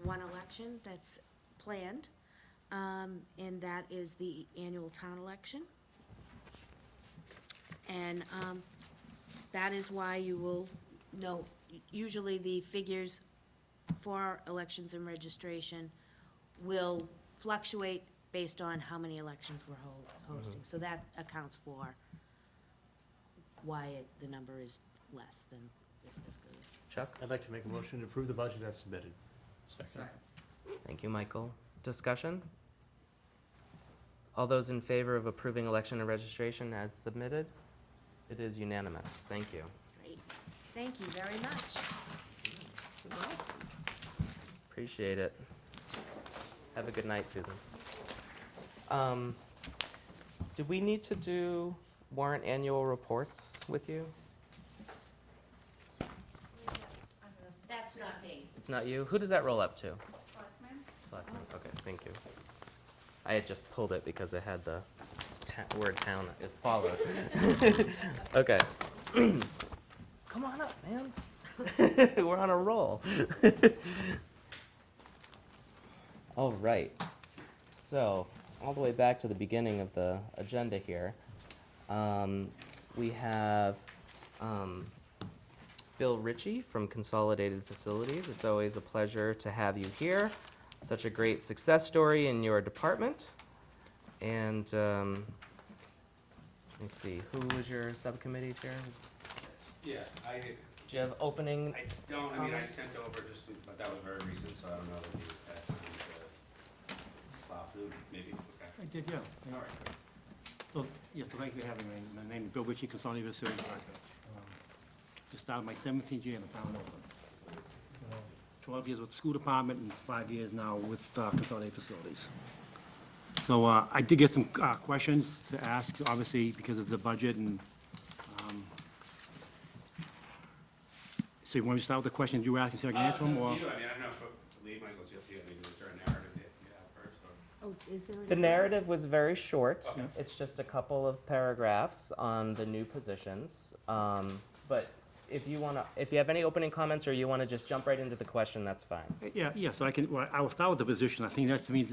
one election that's planned, and that is the annual town election. And that is why you will know, usually the figures for elections and registration will fluctuate based on how many elections we're hosting. So that accounts for why the number is less than this fiscal year. Chuck? I'd like to make a motion to approve the budget as submitted. Second. Thank you, Michael. Discussion? All those in favor of approving election and registration as submitted? It is unanimous. Thank you. Great. Thank you very much. Appreciate it. Have a good night, Susan. Do we need to do warrant annual reports with you? That's not me. It's not you? Who does that roll up to? Selectman. Okay, thank you. I had just pulled it because it had the word town, it followed. Okay. Come on up, man. We're on a roll. All right. So, all the way back to the beginning of the agenda here, we have Bill Ritchie from Consolidated Facilities. It's always a pleasure to have you here. Such a great success story in your department. And let me see, who was your subcommittee chair? Yeah, Do you have opening? I don't, I mean, I comments? sent over just, but that was very recent, so I don't know that you had time to plow through, maybe, okay. I did, yeah. All right, good. So, yes, so thank you for having me. My name is Bill Ritchie, Consolidated Facilities Director. Just started my 17th year in the town of Milton. 12 years with the school department and 5 years now with Consolidated Facilities. So I did get some questions to ask, obviously, because of the budget and, so you want me to start with the questions you were asking so I can answer them, or? I mean, I don't know if Lee, Michael, just you, I mean, is there a narrative that you have first, or? Oh, is there? The narrative was very short. Okay. It's just a couple of paragraphs on the new positions. But if you have any opening comments or you want to just jump right into the question, that's fine. Yeah, so I can, well, I will start with the position. I think that's, to me,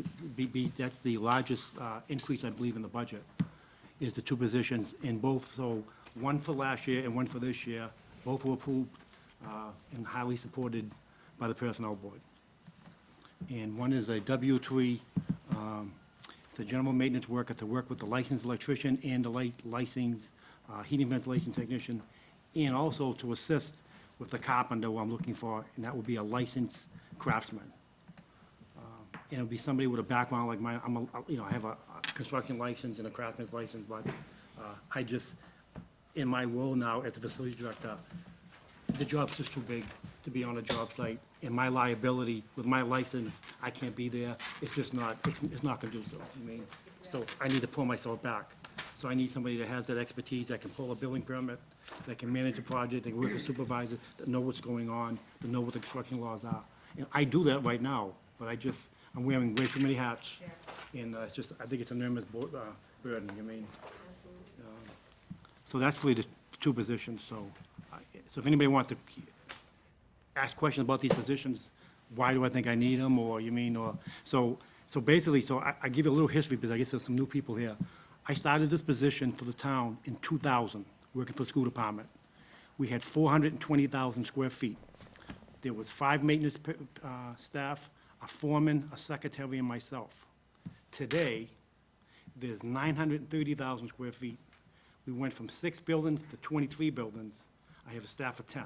that's the largest increase, I believe, in the budget, is the two positions in both, so one for last year and one for this year. Both were approved and highly supported by the Personnel Board. And one is a W-3, the general maintenance worker to work with the licensed electrician and the licensed heating ventilation technician, and also to assist with the carpenter who I'm looking for, and that would be a licensed craftsman. And it'll be somebody with a background like mine. I have a construction license and a craftsman's license, but I just, in my role now as a facilities director, the job's just too big to be on a job site. And my liability, with my license, I can't be there. It's just not, it's not conducive. I mean, so I need to pull myself back. So I need somebody that has that expertise, that can pull a building permit, that can manage a project, that can work with supervisors, that know what's going on, that know what the construction laws are. And I do that right now, but I'm wearing way too many hats. And it's just, I think it's an enormous burden, you mean? So that's really the two positions, so if anybody wants to ask questions about these positions, why do I think I need them, or you mean, or, so basically, I give you a little history, because I guess there's some new people here. I started this position for the town in 2000, working for the school department. We had 420,000 square feet. there was 5 maintenance staff, a foreman, a secretary, and myself. Today, there's 930,000 square feet. We went from 6 buildings to 23 buildings. I have a staff of 10.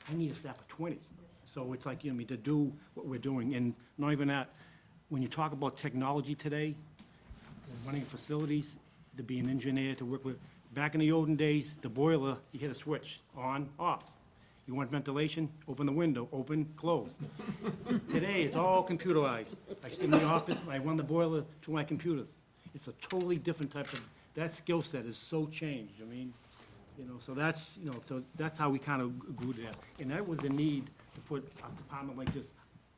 I need a staff of 20. So it's like, you know, to do what we're doing, and not even that, when you talk about technology today, running facilities, to be an engineer, to work with, back in the olden days, the boiler, you hit a switch, on, off. You want ventilation, open the window, open, close. Today, it's all computerized. I sit in the office, I run the boiler through my computer. It's a totally different type of, that skill set is so changed, I mean, you know, so that's, you know, so that's how we kind of grew to that. And that was the need to put a department like this.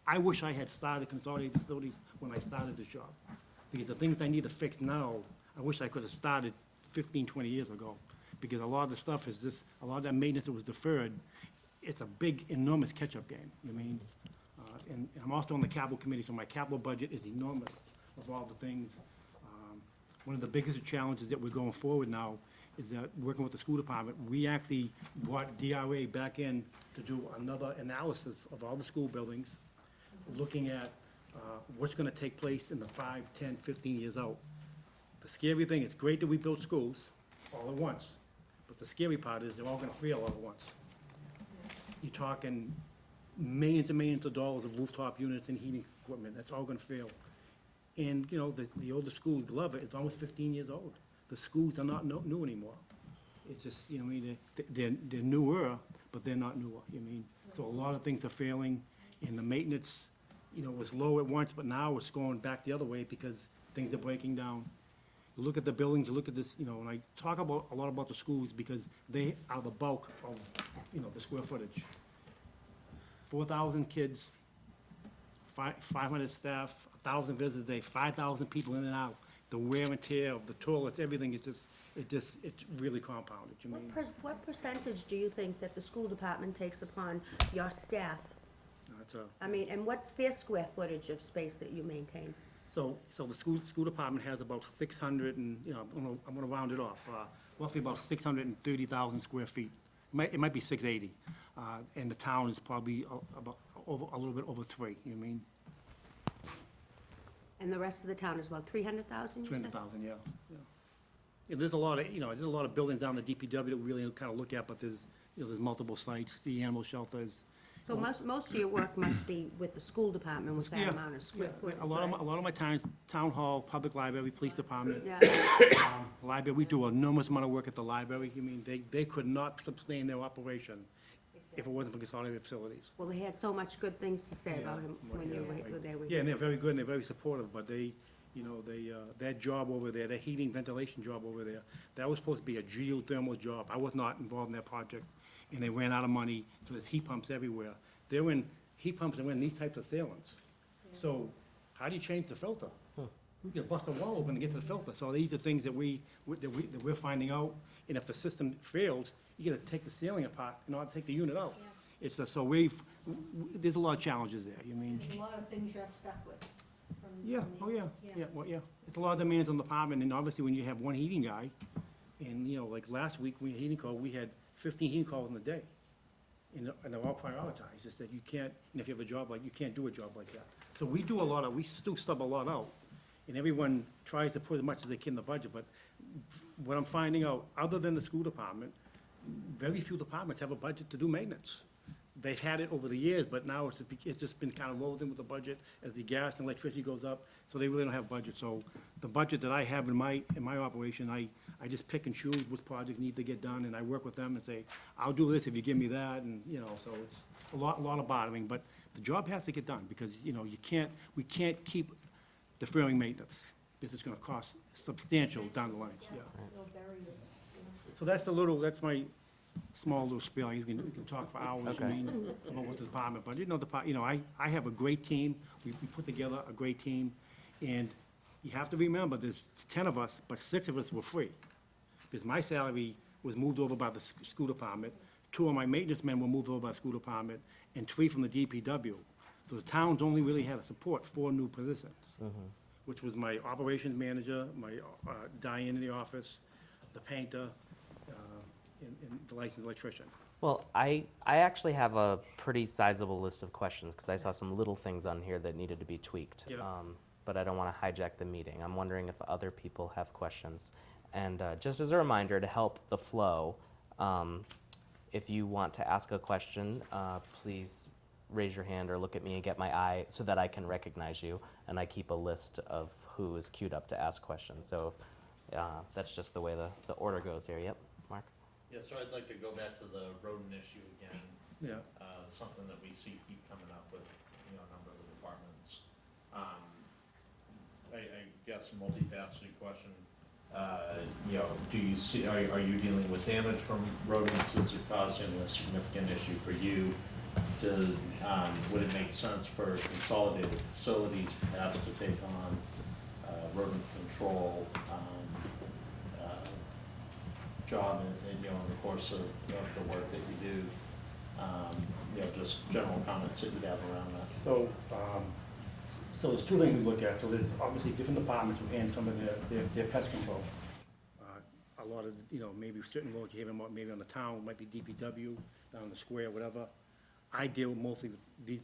I wish I had started consolidated facilities when I started this job. Because the things I need to fix now, I wish I could have started 15, 20 years ago. Because a lot of the stuff is this, a lot of that maintenance that was deferred, it's a big, enormous catch-up game, I mean. And I'm also on the capital committee, so my capital budget is enormous of all the things. One of the biggest challenges that we're going forward now is that, working with the school department, we actually brought DRA back in to do another analysis of all the school buildings, looking at what's gonna take place in the 5, 10, 15 years out. The scary thing, it's great that we build schools all at once, but the scary part is they're all gonna fail all at once. You're talking millions and millions of dollars of rooftop units and heating equipment, that's all gonna fail. And, you know, the older school, Glover, it's almost 15 years old. The schools are not new anymore. It's just, you know, I mean, they're newer, but they're not newer, you mean? So a lot of things are failing, and the maintenance, you know, was low at once, but now it's going back the other way because things are breaking down. You look at the buildings, you look at this, you know, and I talk about, a lot about the schools because they are the bulk of, you know, the square footage. 4,000 kids, 500 staff, 1,000 visitors a day, 5,000 people in and out. The wear and tear of the toilets, everything is just, it's really compounded, you mean? What percentage do you think that the school department takes upon your staff? That's a, I mean, and what's their square footage of space that you maintain? So the school department has about 600 and, you know, I'm gonna round it off, roughly about 630,000 square feet. It might be 680, and the town is probably about a little bit over 3, you mean? And the rest of the town is about 300,000, you said? 300,000, yeah. Yeah, there's a lot of, you know, there's a lot of buildings down the DPW that we really kind of look at, but there's, you know, there's multiple sites, the animal shelters. So most of your work must be with the school department with that Yeah, amount of square yeah, footage, a lot right? of my times, town hall, public library, police department. Yeah. Library, we do an enormous amount of work at the library. You mean, they could not sustain their operation if it wasn't for consolidated facilities. Well, they had so much good things to say Yeah, about him when you were there with Yeah, and you. they're very good, and they're very supportive, but they, you know, that job over there, that heating ventilation job over there, that was supposed to be a geothermal job. I was not involved in that project, and they ran out of money, so there's heat pumps everywhere. They're in, heat pumps are in these types of sealants. So how do you change the filter? You can bust a wall open to get to the filter. So these are things that we're finding out, and if the system fails, you gotta take the ceiling apart in order to take the unit out. It's so there's a lot of challenges there, you mean? There's a lot of things you're stuck with. Yeah, oh, yeah, well, yeah. It's a lot of demands on the department, and obviously when you have one heating guy, and, you know, like last week, we had heating call, we had 15 heating calls in a day. And they're all prioritized, it's that you can't, and if you have a job like, you can't do a job like that. So we do a lot of, we still sub a lot out, and everyone tries to put as much as they can in the budget, but what I'm finding out, other than the school department, very few departments have a budget to do maintenance. They've had it over the years, but now it's just been kind of rolled in with the budget as the gas and electricity goes up, so they really don't have budget. So the budget that I have in my operation, I just pick and choose which projects need to get done, and I work with them and say, I'll do this if you give me that, and, you know, so it's a lot of bartering, but the job has to get done, because, you know, we can't keep deferring maintenance, because it's gonna cost substantial down the line, yeah. So that's that's my small little spiel. You can talk for hours, I mean, about what the department, but, you know, I have a great team. We put together a great team, and you have to remember, there's 10 of us, but 6 of us were free. Because my salary was moved over by the school department, 2 of my maintenance men were moved over by the school department, and 3 from the DPW. So the town's only really had to support 4 new positions, which was my operations manager, my Diane in the office, the painter, in the licensed electrician. Well, I actually have a pretty sizable list of questions, because I saw some little things on here that needed to be tweaked. Yeah. But I don't want to hijack the meeting. I'm wondering if other people have questions. And just as a reminder, to help the flow, if you want to ask a question, please raise your hand or look at me and get my eye so that I can recognize you. And I keep a list of who is queued up to ask questions. So if, that's just the way the order goes here. Yep, Mark? Yeah, so I'd like to go back to the rodent issue again. Yeah. Something that we see keep coming up with, a number of the departments. I guess multifaceted question. Do you see, are you dealing with damage from rodents? Is it causing a significant issue for you? Would it make sense for consolidated facilities perhaps to take on rodent control job in the course of the work that you do? Just general comments that you'd have around that. So, so there's two things we look at. So there's obviously different departments who handle some of their pest control. A lot of, maybe certain roads you have them, maybe on the town, might be DPW, down the square, whatever. I deal mostly with these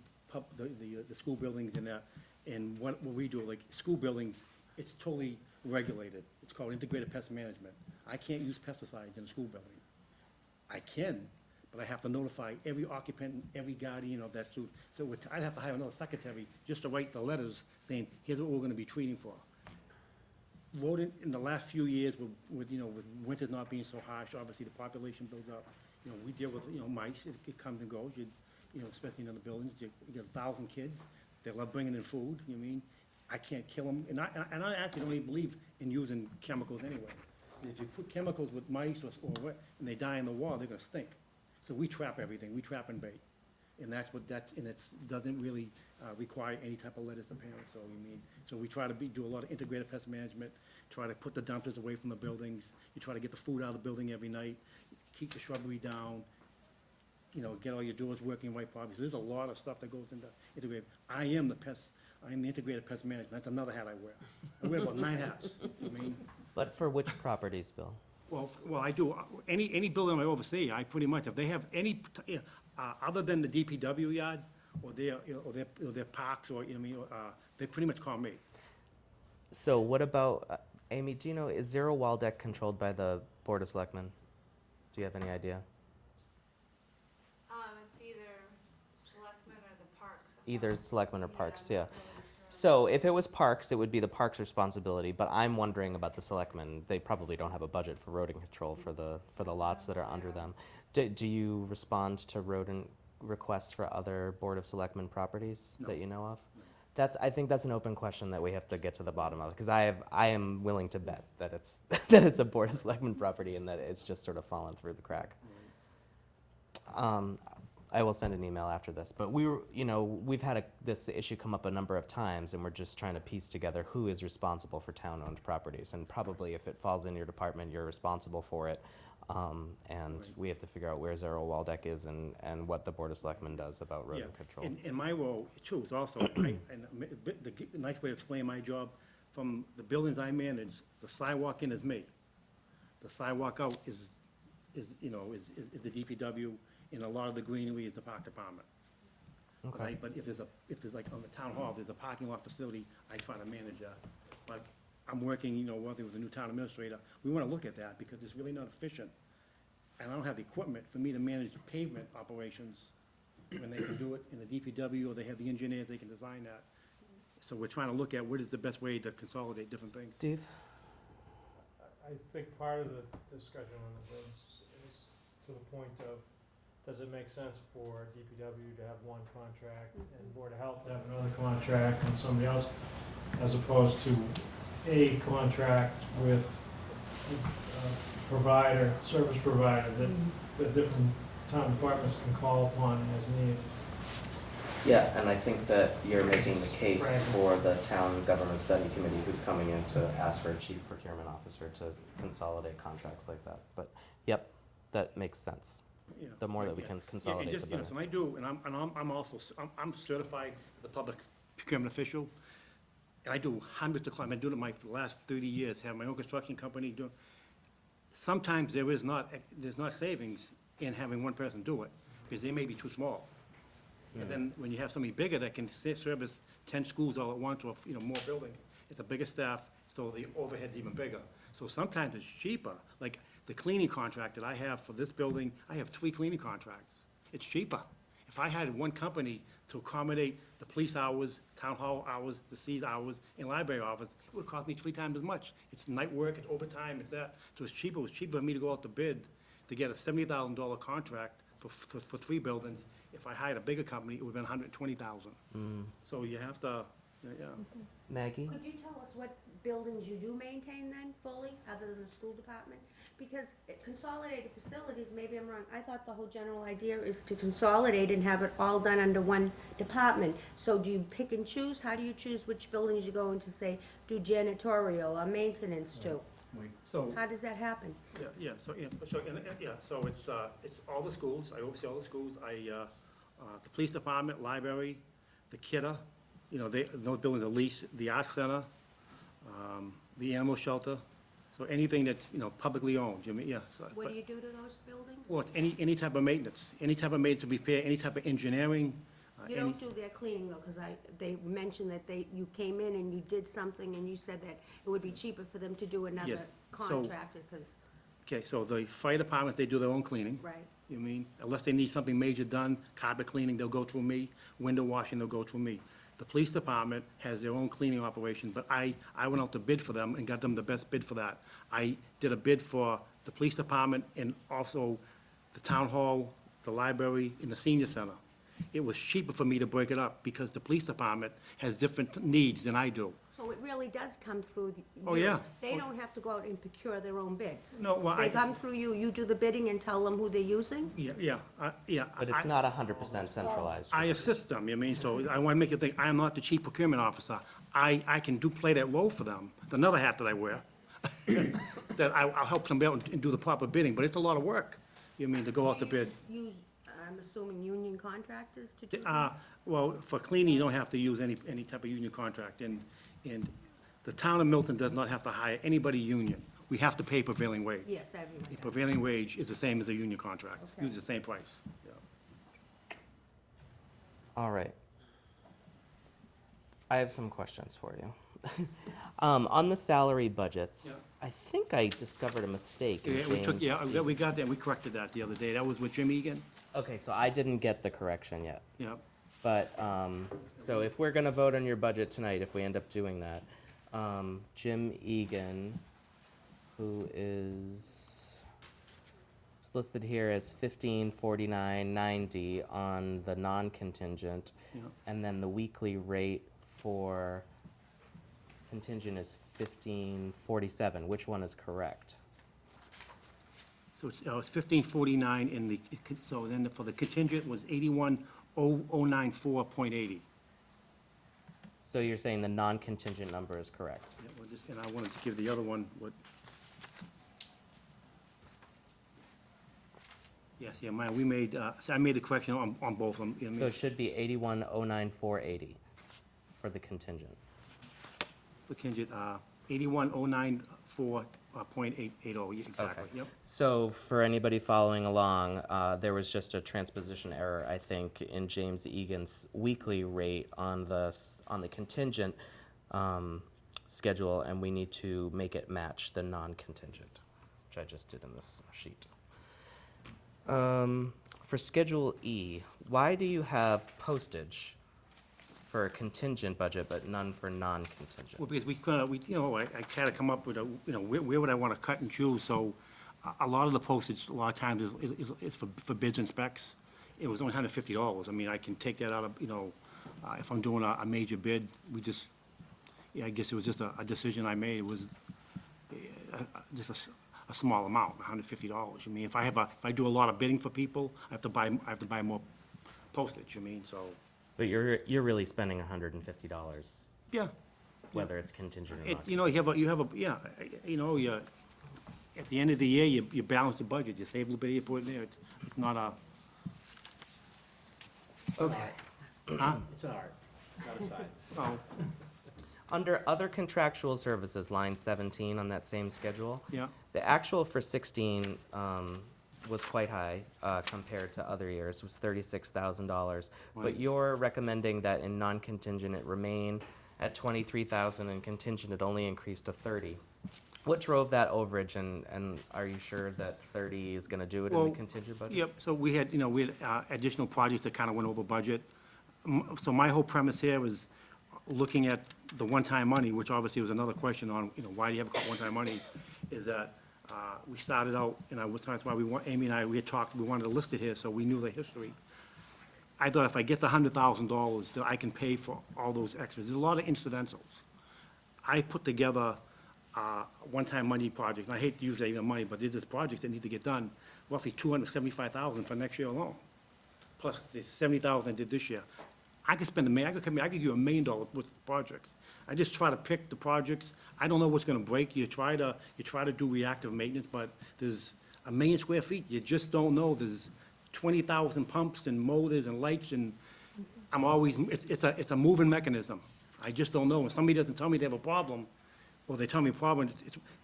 the school buildings and that. And what we do, like school buildings, it's totally regulated. It's called integrated pest management. I can't use pesticides in a school building. I can, but I have to notify every occupant, and every guardian of that. So I'd have to hire another secretary just to write the letters saying, here's what we're gonna be treating for. Rodent, in the last few years, with winters not being so harsh, obviously the population builds up. We deal with, mice, it comes and goes, especially in the buildings, you get 1,000 kids, they love bringing in food, I can't kill them, and I actually don't even believe in using chemicals anyway. If you put chemicals with mice or what, and they die in the water, they're gonna stink. So we trap everything, we trap and bait. And it doesn't really require any type of lettuce or parents, so we try to do a lot of integrated pest management, try to put the dumpsters away from the buildings, you try to get the food out of the building every night, keep the shrubbery down, get all your doors working right properly. So there's a lot of stuff that goes into integrated. I am the integrated pest management, that's another hat I wear. I wear about 9 hats, But for which properties, Bill? Well, I do, any building I oversee, I pretty much, if they have any, other than the DPW yard, or their parks, or, they pretty much call me. So what about, Amy, do you know, is Zero Waldeck controlled by the Board of Selectmen? Do you have any idea? It's either selectmen or the parks. Either Selectmen or Parks, yeah. So if it was Parks, it would be the Parks' responsibility, but I'm wondering about the Selectmen. They probably don't have a budget for rodent control for the lots that are under them. Do you respond to rodent requests for other Board of Selectmen properties that you know of? I think that's an open question that we have to get to the bottom of, because I am willing to bet that it's that it's a Board of Selectmen property and that it's just sort of fallen through the crack. I will send an email after this, but we've had this issue come up a number of times, and we're just trying to piece together who is responsible for town-owned properties, and probably if it falls in your department, you're responsible for it, and we have to figure out where Zero Waldeck is and what the Board of Selectmen does about rodent control. And my role, too, is also, the nice way to explain my job, from the buildings I manage, the sidewalk in is me. The sidewalk out is the DPW, and a lot of the greenery is the park department. Okay. Right? But if there's like on the town hall, if there's a parking lot facility, I try to manage that. But I'm working, working with a new town administrator, we wanna look at that, because it's really not efficient. And I don't have the equipment for me to manage pavement operations when they can do it in the DPW, or they have the engineers, they can design that. So we're trying to look at what is the best way to consolidate different things. Steve? I think part of the discussion on the roads is to the point of, does it make sense for DPW to have one contract and Board of Health to have another contract and somebody else, as opposed to a contract with a service provider that different town departments can call upon as needed? Yeah, and I think that you're making the case for the town government study committee who's coming in to ask for a chief procurement officer to consolidate contracts like that. But, yep, that makes sense. The more that we can consolidate, the better. And I do, and I'm also, I'm certified as a public procurement official, and I do hundreds of clients. I've been doing it for the last 30 years, have my own construction company, sometimes there's not savings in having one person do it, because they may be too small. And then when you have somebody bigger that can service 10 schools all at once, or, more buildings, it's a bigger staff, so the overhead's even bigger. So sometimes it's cheaper, like the cleaning contract that I have for this building, I have 3 cleaning contracts. It's cheaper. If I had one company to accommodate the police hours, town hall hours, the seed hours, and library hours, it would cost me 3 times as much. It's night work, it's overtime, it's that. So it's cheaper. It was cheaper for me to go out to bid to get a $70,000 contract for 3 buildings. If I hired a bigger company, it would have been $120,000. So you have to, yeah. Maggie? Could you tell us what buildings you do maintain then fully, other than the school department? Because consolidated facilities, maybe I'm wrong, I thought the whole general idea is to consolidate and have it all done under one department. So do you pick and choose? How do you choose which buildings you go into, say, do janitorial or maintenance to? So, How does that happen? so it's all the schools, I oversee all the schools, the police department, library, the kidder, those buildings are leased, the art center, the animal shelter, so anything that's, publicly owned, so. What do you do to those buildings? Well, it's any type of maintenance, repair, any type of engineering. You don't do their cleaning though, because they mentioned that you came in and you did something and you said that it would be cheaper for them to do another Yes, so- contractor, because, Okay, so the fire department, they do their own cleaning. right. Unless they need something major done, carpet cleaning, they'll go through me, window washing, they'll go through me. The police department has their own cleaning operation, but I went out to bid for them and got them the best bid for that. I did a bid for the police department and also the town hall, the library, and the senior center. It was cheaper for me to break it up because the police department has different needs than I do. So it really does come through you. Oh, yeah. They don't have to go out and procure their own bids. No, well, They come through you, you do the bidding and tell them who they're using? Yeah. But it's not 100% centralized. I assist them, so I want to make you think, I am not the chief procurement officer. I can play that role for them, another hat that I wear, that I'll help them out and do the proper bidding, but it's a lot of work, to go out to bid. Use, I'm assuming union contractors to do this? Well, for cleaning, you don't have to use any type of union contract, and the town of Milton does not have to hire anybody union. We have to pay prevailing wage. Yes, everyone The does. prevailing wage is the same as a union contract, Okay. use the same price. All right. I have some questions for you. On the salary budgets, I think I discovered a mistake in James. We got that, we corrected that the other day. That was with Jim Egan. Okay, so I didn't get the correction yet. Yeah. But, so if we're gonna vote on your budget tonight, if we end up doing that, Jim Egan, who is, it's listed here as 1549.90 on the non-contingent, Yeah. and then the weekly rate for contingent is 1547. Which one is correct? So it's 1549 in the, so then for the contingent was 81,094.80. So you're saying the non-contingent number is correct? Yeah, and I wanted to give the other one what. Yes, mine, we made, so I made a correction on both of them. So it should be 81,094.80 for the contingent. The contingent, 81,094.80, exactly, Okay. yep. So for anybody following along, there was just a transposition error, I think, in James Egan's weekly rate on the contingent schedule, and we need to make it match the non-contingent, which I just did in this sheet. For Schedule E, why do you have postage for a contingent budget but none for non-contingent? Well, because I kind of come up with where would I want to cut and choose, so a lot of the postage, a lot of times is for bids and specs. It was only $150. I mean, I can take that out of, if I'm doing a major bid, I guess it was just a decision I made. It was just a small amount, $150. I mean, if I do a lot of bidding for people, I have to buy more postage, so. But you're really spending $150. Yeah. Whether it's contingent or not. You at the end of the year, you balance the budget, you save a little bit, you put it in there, it's not a. Okay. Huh? It's an art, not a science. Oh, Under other contractual services, line 17 on that same schedule. Yeah. The actual for 16 was quite high compared to other years, was $36,000. Right. But you're recommending that in non-contingent it remain at 23,000 and contingent it only increased to 30. What drove that overage, and are you sure that 30 is going to do it in Well, the contingent budget? Yep, so we had additional projects that kind of went over budget. So my whole premise here was looking at the one-time money, which obviously was another question on, why do you have one-time money, is that we started out, that's why Amy and I, we had talked, we wanted to list it here, so we knew the history. I thought if I get the $100,000, that I can pay for all those extras. There's a lot of incidentals. I put together one-time money projects, and I hate to use that even money, but there's just projects that need to get done, roughly $275,000 for next year alone, plus the $70,000 I did this year. I could spend I could give you $1 million worth of projects. I just try to pick the projects. I don't know what's gonna break. You try to do reactive maintenance, but there's 1 million square feet. You just don't know. There's 20,000 pumps and motors and lights, and I'm always, it's a moving mechanism. I just don't know. When somebody doesn't tell me they have a problem, or they tell me a problem,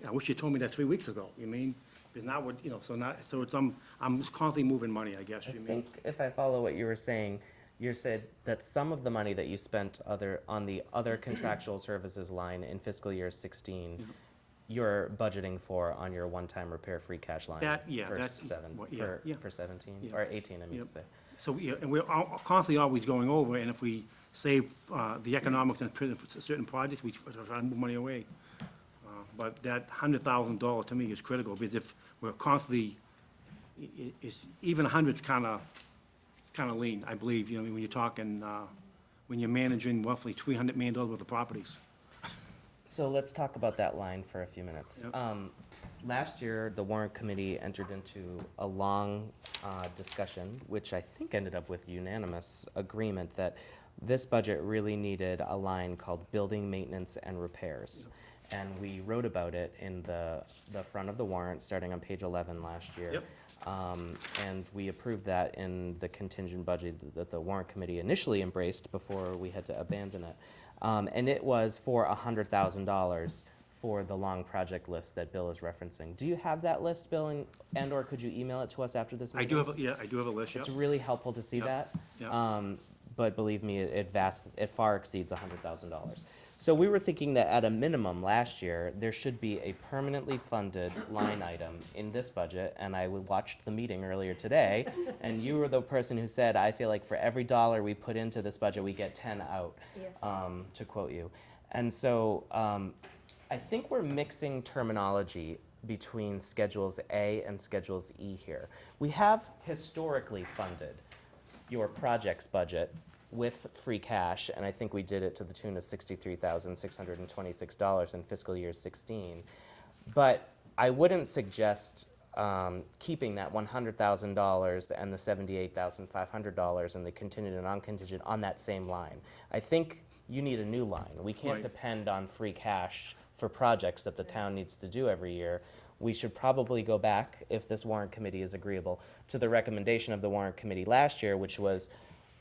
I wish you told me that 3 weeks ago, you mean? It's not what, so it's, I'm just constantly moving money, I guess, I you mean? think if I follow what you were saying, you said that some of the money that you spent on the other contractual services line in fiscal year 16, you're budgeting for on your one-time repair free cash line That, yeah, for that's- well, yeah, for, yeah. for 17, Yeah. or 18, I mean Yeah. to say. So, yeah, and we're constantly always going over, and if we save the economics in certain projects, we try to move money away. But that $100,000 to me is critical, because if we're constantly, even 100's kind of lean, I believe, when you're talking, when you're managing roughly $300 million worth of properties. So let's talk about that line for a few minutes. Yep. Last year, the Warrant Committee entered into a long discussion, which I think ended up with unanimous agreement that this budget really needed a line called Building Maintenance and Repairs. And we wrote about it in the front of the warrant, starting on page 11 last year. Yep. And we approved that in the contingent budget that the Warrant Committee initially embraced before we had to abandon it. And it was for $100,000 for the long project list that Bill is referencing. Do you have that list, Bill, and/or could you email it to us after this meeting? I do have a list, yeah. It's really helpful to see Yep. that. Yep. But believe me, it far exceeds $100,000. So we were thinking that at a minimum last year, there should be a permanently funded line item in this budget, and I watched the meeting earlier today, and you were the person who said, I feel like for every dollar we put into this budget, we get 10 out, to quote you. And so I think we're mixing terminology between Schedules A and Schedules E here. We have historically funded your projects budget with free cash, and I think we did it to the tune of $63,626 in fiscal year 16. But I wouldn't suggest keeping that $100,000 and the $78,500 and the contingent and non-contingent on that same line. I think you need a new line. We can't Right. depend on free cash for projects that the town needs to do every year. We should probably go back, if this warrant committee is agreeable, to the recommendation of the warrant committee last year, which was,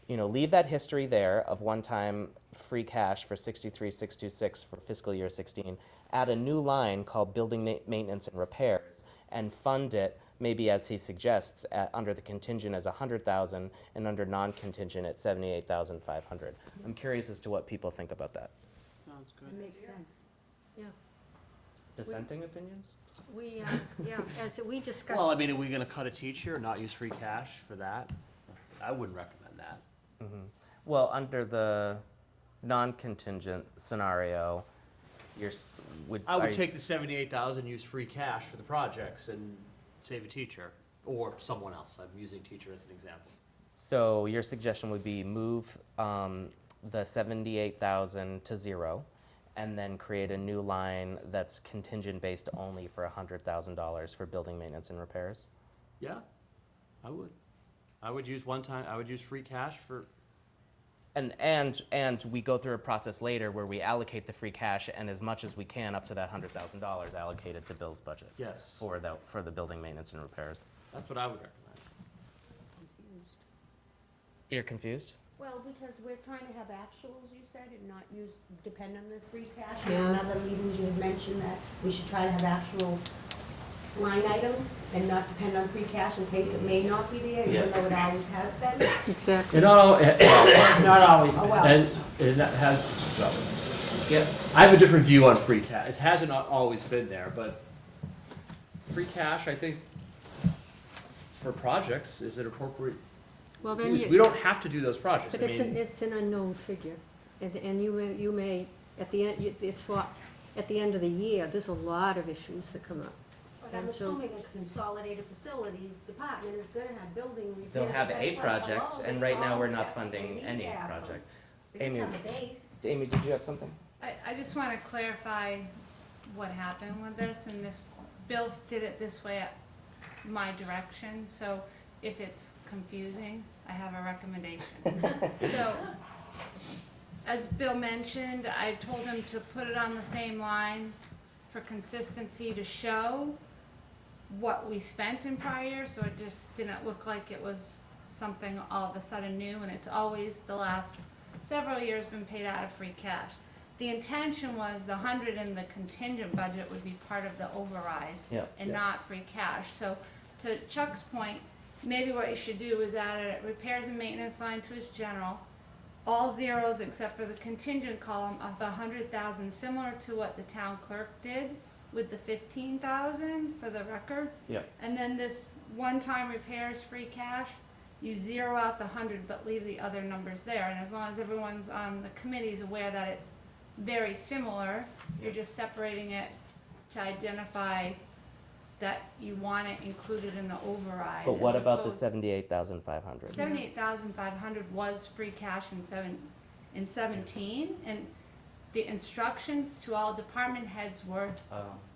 leave that history there of one-time free cash for $63,626 for fiscal year 16, add a new line called Building Maintenance and Repairs, and fund it, maybe as he suggests, under the contingent as $100,000 and under non-contingent at $78,500. I'm curious as to what people think about that. Sounds It good. makes sense. Yeah, Dissenting opinions? we, as we discussed. Well, I mean, are we gonna cut a teacher, not use free cash for that? I wouldn't recommend that. Well, under the non-contingent scenario, I would take the 78,000, use free cash for the projects and save a teacher, or someone else. I'm using teacher as an example. So your suggestion would be move the 78,000 to zero, and then create a new line that's contingent based only for $100,000 for building maintenance and repairs? Yeah, I would. I would use free cash for, And we go through a process later where we allocate the free cash and as much as we can up to that $100,000 allocated to Bill's budget. yes, For the building maintenance and repairs. that's what I would recommend. You're confused? Well, because we're trying to have actuals, you said, and not depend on the free cash. Yeah. In other meetings, you had mentioned that we should try to have actual line items and not depend on free cash in case it may not be there, even though it always has been. Exactly. Not always, Oh, well. and that has, well, yeah, I have a different view on free cash. It hasn't always been there, but free cash, I think, for projects, is it appropriate? Well, then use? you. We don't have to do those projects. But I it's mean, it's an unknown figure, and you may, at the end, it's for, at the end of the year, there's a lot of issues that come up. But I'm And so- assuming a consolidated facilities department is gonna have building repairs. They'll have That's a like, project, hello, and they right now we're all not have- funding they need any to have them. project. They can Amy, have a base. Amy, did you have something? I just want to clarify what happened with this, and this, Bill did it this way at my direction, so if it's confusing, I have a recommendation. So, as Bill mentioned, I told him to put it on the same line for consistency to show what we spent in prior years, so it just didn't look like it was something all of a sudden new, and it's always the last several years been paid out of free cash. The intention was the 100 in the contingent budget would be part of the override Yep. and not free cash. So to Chuck's point, maybe what you should do is add a repairs and maintenance line to his general, all zeros except for the contingent column of 100,000, similar to what the town clerk did with the 15,000 for the records. Yep. And then this one-time repairs free cash, you zero out the 100 but leave the other numbers there. And as long as everyone's on the committee's aware that it's very similar, you're just separating it to identify that you want it included in the override. But what as about the opposed- 78,500? 78,500 was free cash in 17, and the instructions to all department heads were,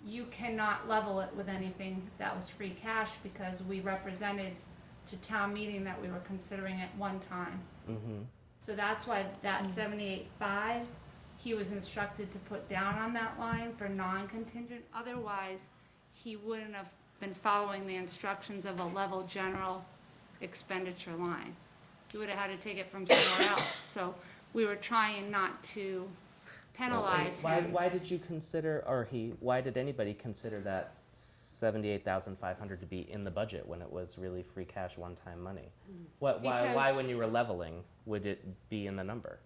you cannot level it with anything that was free cash, because we represented to town meeting that we were considering it one time. Mm-hmm. So that's why that 78.5, he was instructed to put down on that line for non-contingent. Otherwise, he wouldn't have been following the instructions of a level general expenditure line. He would have had to take it from somewhere else. So we were trying not to penalize him. Why did you consider, or why did anybody consider that 78,500 to be in the budget when it was really free cash one-time money? Why Because- when you were leveling, would it be in the number?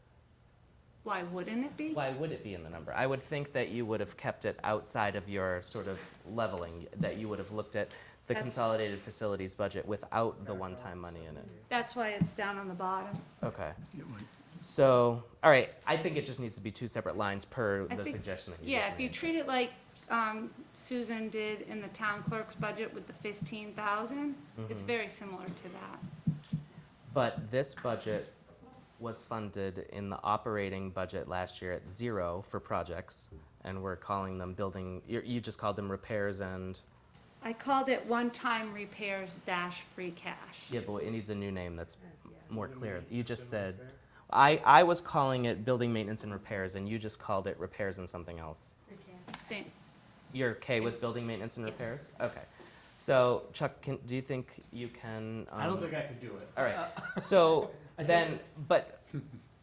Why wouldn't it be? Why would it be in the number? I would think that you would have kept it outside of your sort of leveling, that you would have looked at the That's- consolidated facilities budget without the one-time money in it. That's why it's down on the bottom. Okay. So, all right, I think it just needs to be two separate lines per I the think- suggestion that you Yeah, just if you made. treat it like Susan did in the town clerk's budget with the 15,000, it's Mhm. very similar to that. But this budget was funded in the operating budget last year at 0 for projects, and we're calling them you just called them repairs and, I called it one-time repairs dash free cash. yeah, but it needs a new name that's more clear. You just said, I was calling it building maintenance and repairs, and you just called it repairs and something else. Same. You're okay with building maintenance and Yes. repairs? Okay. So Chuck, do you think you can? I don't think I could do it. All right. So then, but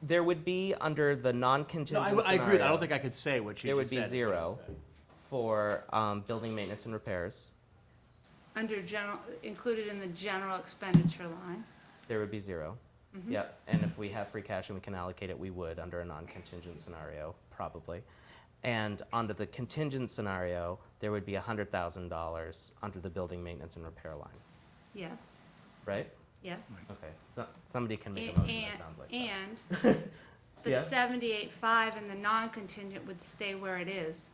there would be under the No, non-contingent I agree. I scenario, don't think I could say what you there would just be said. 0 for building maintenance and repairs. Under general, included in the general expenditure line. There would be 0. Mhm. Yep. And if we have free cash and we can allocate it, we would under a non-contingent scenario, probably. And under the contingent scenario, there would be $100,000 under the building maintenance and repair line, Yes, right? yes. Okay. So somebody can make a And, motion that sounds like that. and the Yeah. 78.5 and the non-contingent would stay where it is.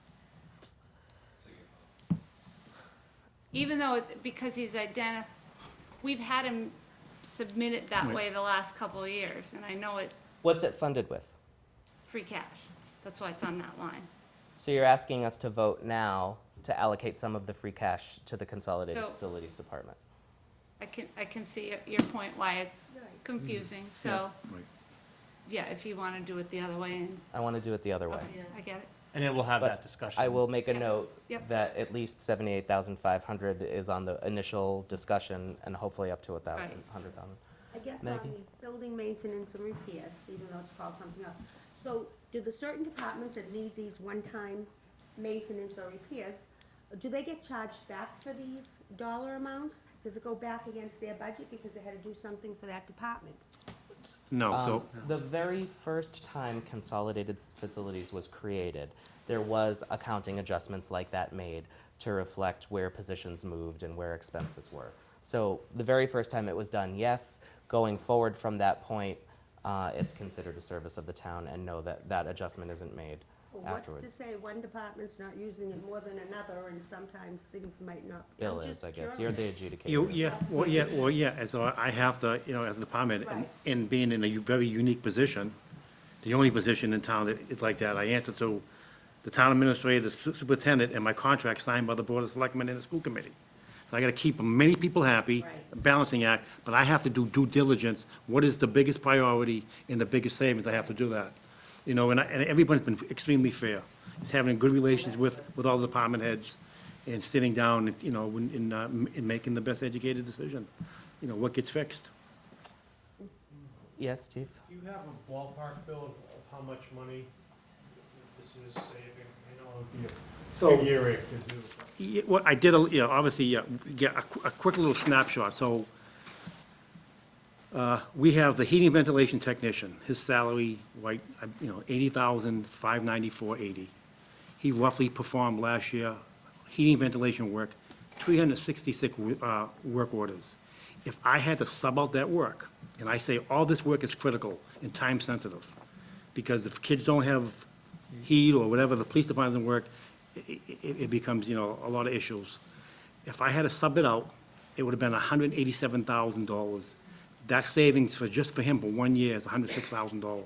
Even though it's, because he's we've had him submit it that way the last couple of years, and I know it's What's it funded with? free cash. That's why it's on that line. So you're asking us to vote now to allocate some of the free cash to the consolidated So- facilities department. I can see your point why it's confusing, so, yeah, if you wanna do it the other way, and, I want to do it the other way. I get it. And then we'll have But that discussion. I will make a note Yep. that at least 78,500 is on the initial discussion and hopefully up to 1,000, Right. 100,000. I guess on Maggie? the building maintenance and repairs, even though it's called something else. So do the certain departments that need these one-time maintenance or repairs, do they get charged back for these dollar amounts? Does it go back against their budget because they had to do something for that department? No, so, The very first time Consolidated Facilities was created, there was accounting adjustments like that made to reflect where positions moved and where expenses were. So the very first time it was done, yes. Going forward from that point, it's considered a service of the town, and no, that adjustment isn't made Well, afterwards. what's to say one department's not using it more than another, and sometimes things might not. Bill I'm is, just I guess. curious. You're the adjudicator. and so I have to, as a department, Right. and being in a very unique position, the only position in town that is like that, I answer to the town administrator, the superintendent, and my contract signed by the Board of Selectmen and the school committee. So I gotta keep many people happy, Right. balancing act, but I have to do due diligence. What is the biggest priority and the biggest savings? I have to do that. And everyone's been extremely fair. It's having good relations with all the department heads and sitting down, and making the best educated decision. What gets fixed. Yes, Steve? Do you have a ballpark, Bill, of how much money this is saving? I know it would be So- a big area to do. Yeah, well, I did, obviously, get a quick little snapshot. So, we have the heating ventilation technician, his salary, right, $80,594.80. He roughly performed last year, heating ventilation work, 366 work orders. If I had to sub out that work, and I say all this work is critical and time sensitive, because if kids don't have heat or whatever, the police department doesn't work, it becomes, a lot of issues. If I had to sub it out, it would have been $187,000. That savings just for him for 1 year is $106,000.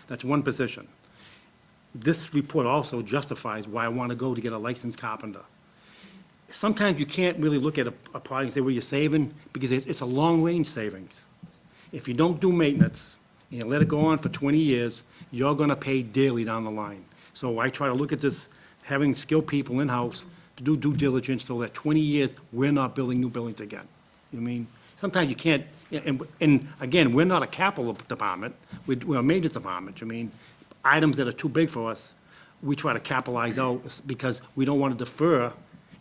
That's one position. This report also justifies why I want to go to get a licensed carpenter. Sometimes you can't really look at a project and say, well, you're saving, because it's a long-range savings. If you don't do maintenance, and you let it go on for 20 years, you're going to pay dearly down the line. So I try to look at this, having skilled people in-house to do due diligence so that 20 years, we're not building new buildings again. You know what I mean? Sometimes you can't, and again, we're not a capital department, we're a maintenance department. I mean, items that are too big for us, we try to capitalize out because we don't want to defer.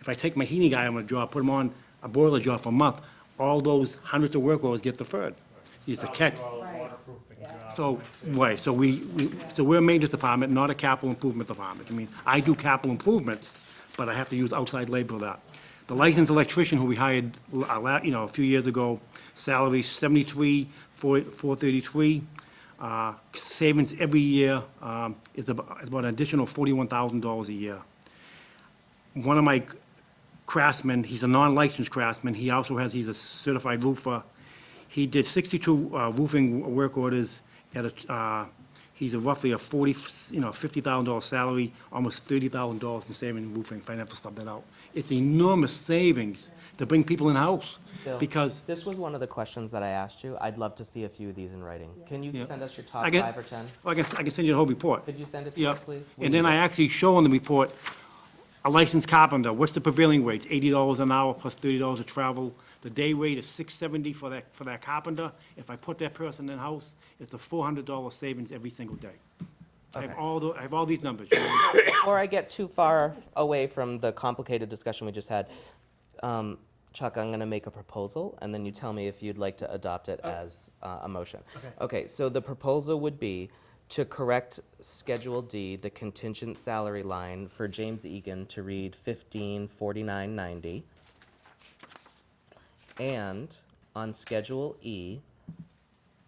If I take my heating guy on a job, put him on a boiler job for a month, all those hundreds of work orders get deferred. See, it's a catch. Waterproofing job. So, right, so we're a maintenance department, not a capital improvement department. I mean, I do capital improvements, but I have to use outside labor for that. The licensed electrician who we hired, a few years ago, salary $73,433. Savings every year is about an additional $41,000 a year. One of my craftsmen, he's a non-licensed craftsman, he's a certified roofer. He did 62 roofing work orders at he's roughly a $50,000 salary, almost $30,000 in saving in roofing, if I never stub that out. It's enormous savings to bring people in-house, Bill, because this was one of the questions that I asked you. I'd love to see a few of these in writing. Can you Yeah. send us your top I can- 5 or 10? I can send you the whole report. Could you send it to Yeah. us, please? And then I actually show on the report, a licensed carpenter, what's the prevailing wage? $80 an hour plus $30 of travel. The day rate is $670 for that carpenter. If I put that person in-house, it's a $400 savings every single day. I have Okay. all these numbers. Before I get too far away from the complicated discussion we just had, Chuck, I'm going to make a proposal, and then you tell me if you'd like to adopt it as a motion. Okay, so the proposal would be to correct Schedule D, the contingent salary line for James Egan to read $1549.90. And on Schedule E,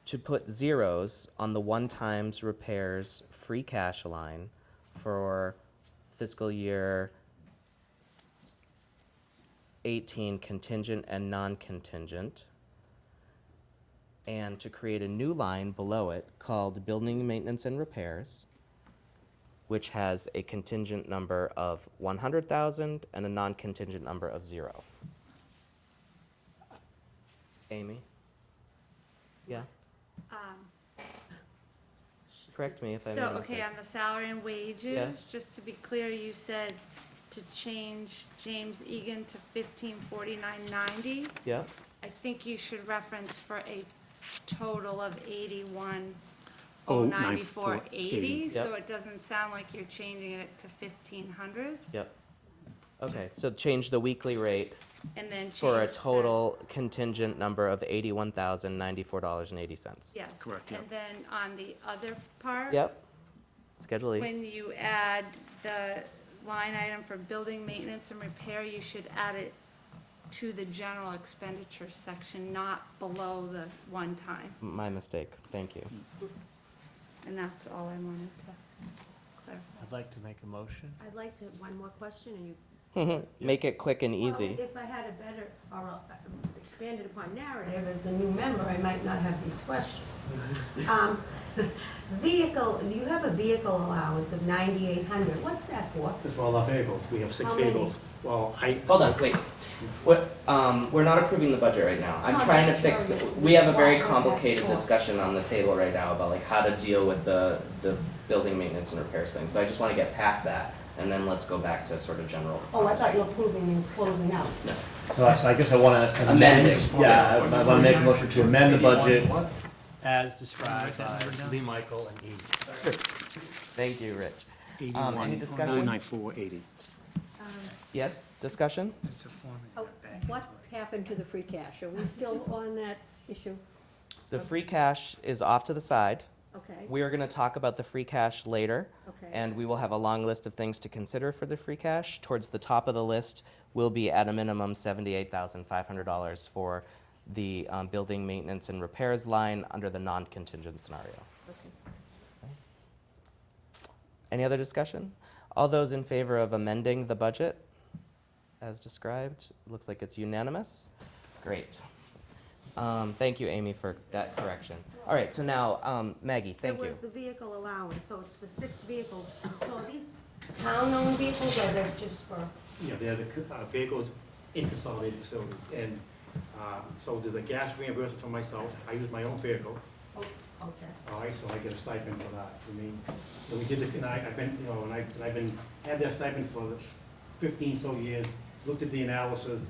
to put zeros on the one-times repairs free cash line for fiscal year 18 contingent and non-contingent, and to create a new line below it called building maintenance and repairs, which has a contingent number of 100,000 and a non-contingent number of 0. Amy? Yeah? Correct me if I made So, a mistake. okay, on the salary and wages, Yes. just to be clear, you said to change James Egan to $1549.90. Yeah? I think you should reference for a total of 81, Oh, 9480, so Yep. it doesn't sound like you're changing it to 1,500, Yep. Okay, so change the weekly rate and then for a change the- total contingent number of $81,094.80. Yes. Correct, yep. And then on the other part. Yep. Schedule E. When you add the line item for building maintenance and repair, you should add it to the general expenditure section, not below the one time. My mistake, thank you. And that's all I wanted to clarify. I'd like to make a motion. I'd like to, one more question, and you. Make it quick and easy. Well, if I had a better, or expanded upon narrative as a new member, I might not have these questions. Vehicle, you have a vehicle allowance of 9,800, what's that for? That's for all our vehicles. We have 6 How many? vehicles. Well, Hold on, wait. What, we're not approving the budget right now. I'm No, trying to that's fix, curious. we have a very Why, complicated that's discussion on the table right now about like how to deal with the building maintenance and repairs thing. So I just want to get past that, and then let's go back to sort of general. Oh, I thought you were approving and closing out. No. So I guess I want to Amending. Yeah, I want to make a motion to amend the budget as described by Lee Michael and Amy. Thank you, Rich. 81, Any discussion? 09480. Yes, discussion? It's a form in Oh, your bag. what happened to the free cash? Are we still on that issue? The free cash is off to the side. Okay, We are going to talk about the free cash later, okay. and we will have a long list of things to consider for the free cash. Towards the top of the list will be at a minimum $78,500 for the building maintenance and repairs line under the non-contingent scenario. Okay. Any other discussion? All those in favor of amending the budget as described? Looks like it's unanimous. Great. Thank you, Amy, for that correction. All right, so now, Maggie, thank There you. was the vehicle allowance, so it's for 6 vehicles. So are these town-owned vehicles, or they're just for? Yeah, they're the vehicles in consolidated facilities. And so there's a gas reimbursement for myself. I use my own vehicle. Oh, okay. All right, so I get a stipend for that. I mean, so we did it, and I've been, you know, and I've been, had that stipend for 15 so years, looked at the analysis.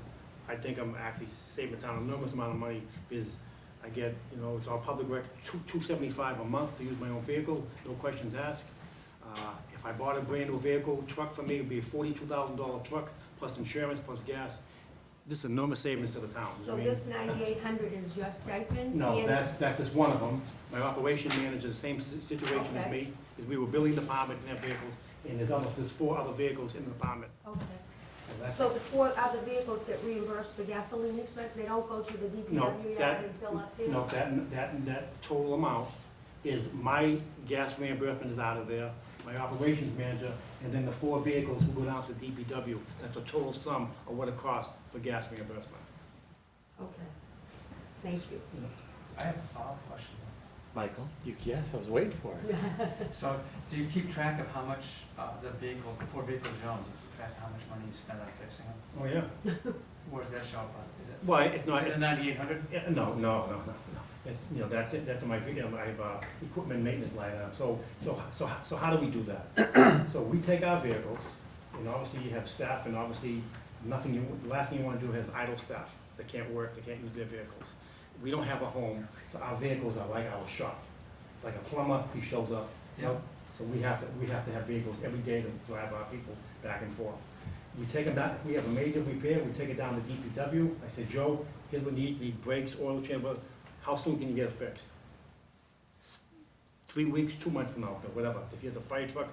I think I'm actually saving the town an enormous amount of money because I get, you know, it's all public record, $275 a month to use my own vehicle, no questions asked. If I bought a brand new vehicle, truck for me, it'd be a $42,000 truck, plus insurance, plus gas. This is enormous savings to the town. So I mean, this 9,800 is your stipend? no, and- that's just one of them. My operation manager, the same situation as Okay. me, is we were building department in their vehicles, and there's 4 other vehicles in the department. Okay. So that's- So the 4 other vehicles that reimbursed for gasoline expense, they don't go to the No, DPW that, yard and fill up there? no, that total amount is my gas reimbursement is out of there, my operations manager, and then the 4 vehicles will go down to DPW. That's a total sum of what it costs for gas reimbursement. Okay. Thank you. I have a follow-up question. Michael? Yes, I was waiting for it. So, do you keep track of how much the vehicles, the 4 vehicles you own, do you keep track of how much money you spend on fixing them? Oh, yeah. Where's that show up on? Is it? Well, it's not. Is it the 9,800? Yeah, no. It's, you know, that's it, that's my, you know, I have, equipment maintenance line item. So how do we do that? So we take our vehicles, and obviously you have staff, and obviously the last thing you wanna do is idle staff that can't work, that can't use their vehicles. We don't have a home, so our vehicles are like our shop. Like a plumber, he shows up, you know? So we have to have vehicles every day to drive our people back and forth. We take them down, if we have a major repair, we take it down to DPW. I say, Joe, here's what we need brakes, oil change, how soon can you get it fixed? 3 weeks, 2 months from now, or whatever. If he has a fire truck,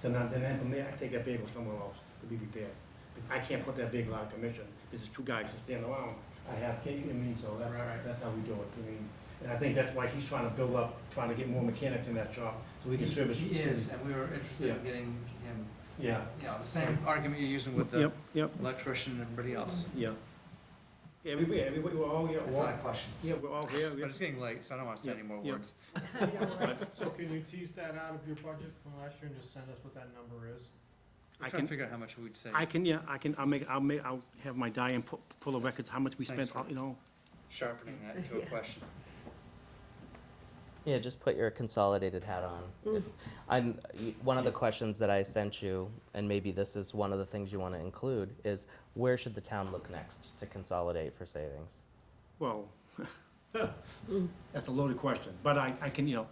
then from there, I take that vehicle somewhere else to be repaired. Because I can't put that vehicle out of commission. This is 2 guys just standing around. I have, I mean, so that's how we do it. I mean, and I think that's why he's trying to build up, trying to get more mechanics in that shop, so we can service. He is, and we were interested in getting him, Yeah. you know, the same argument you're using with the Yep. electrician and everybody else. Yeah. Yeah, everybody, we're all here. It's not a question. Yeah, we're all here. But it's getting late, so I don't want to say any more Yep. words. So can you tease that out of your budget from last year and just send us what that number is? I'm trying to figure out how much we'd save. I'll have my Diane pull the records, how much we Thanks, spent, you know. Sharpening that into a question. Yeah, just put your consolidated hat on. One of the questions that I sent you, and maybe this is one of the things you want to include, is where should the town look next to consolidate for savings? Well, That's a loaded question, but I can,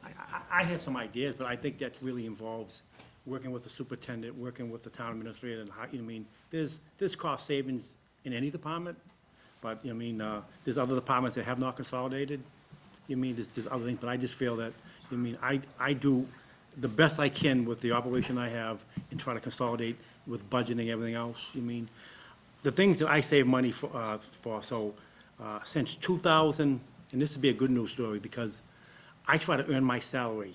I have some ideas, but I think that really involves working with the superintendent, working with the town administrator, and how, there's cost savings in any department, but, there's other departments that have not consolidated. There's other things, but I just feel that, I do the best I can with the operation I have and try to consolidate with budgeting, everything else. The things that I save money for, since 2000, and this would be a good news story, because I try to earn my salary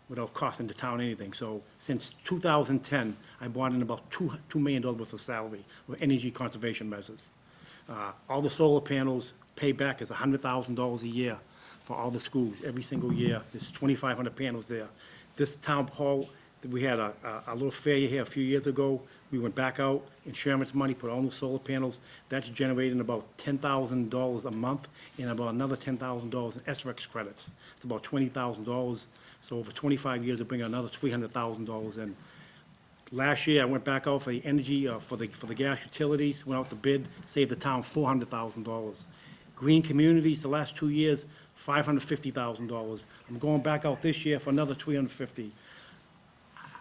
without costing the town anything. So since 2010, I brought in about $2 million worth of salary with energy conservation measures. All the solar panels payback is $100,000 a year for all the schools, every single year. There's 2,500 panels there. This town hall, we had a little failure here a few years ago. We went back out, insurance money, put all new solar panels. That's generating about $10,000 a month and about another $10,000 in SREX credits. It's about $20,000. So over 25 years, it'll bring another $300,000 in. Last year, I went back out for the energy, for the gas utilities, went out to bid, saved the town $400,000. Green communities, the last 2 years, $550,000. I'm going back out this year for another $350,000.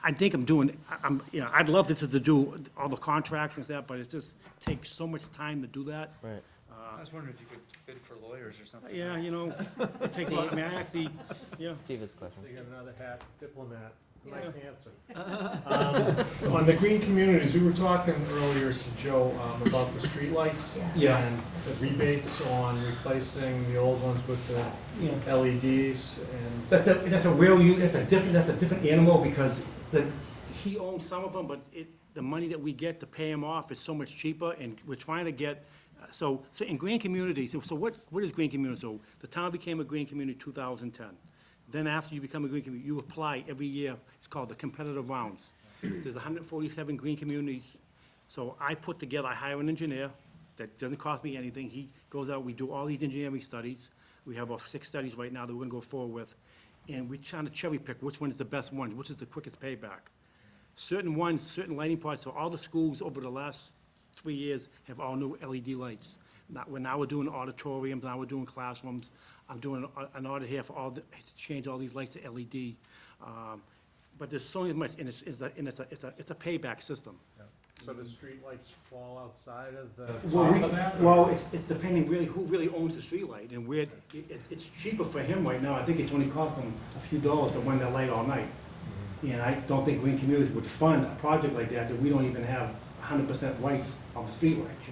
I think I'd love to do all the contracts and stuff, but it just takes so much time to do that. Right. I was wondering if you could bid for lawyers or something. Yeah, it takes a lot, I actually, yeah. Steve's question. So you got another hat, diplomat. Nice answer. On the green communities, we were talking earlier to Joe about the streetlights Yeah. and the rebates on replacing the old ones with the LEDs and. That's a different animal, because he owns some of them, but the money that we get to pay him off is so much cheaper, and we're trying to get, so in green communities, so what is green community? So the town became a green community in 2010. Then after you become a green community, you apply every year. It's called the competitive rounds. There's 147 green communities. So I hire an engineer that doesn't cost me anything. He goes out, we do all these engineering studies. We have about 6 studies right now that we're gonna go forward with. And we're trying to cherry pick which one is the best one, which is the quickest payback. Certain lighting projects, so all the schools over the last 3 years have all new LED lights. Now we're doing auditoriums, now we're doing classrooms. I'm doing an audit here to change all these lights to LED. But there's so much, and it's a payback system. So the streetlights fall outside of the Well, top of that? well, it's depending really who really owns the streetlight, and it's cheaper for him right now. I think it's only cost him a few dollars to run that light all night. And I don't think green communities would fund a project like that we don't even have 100% lights on the streetlights.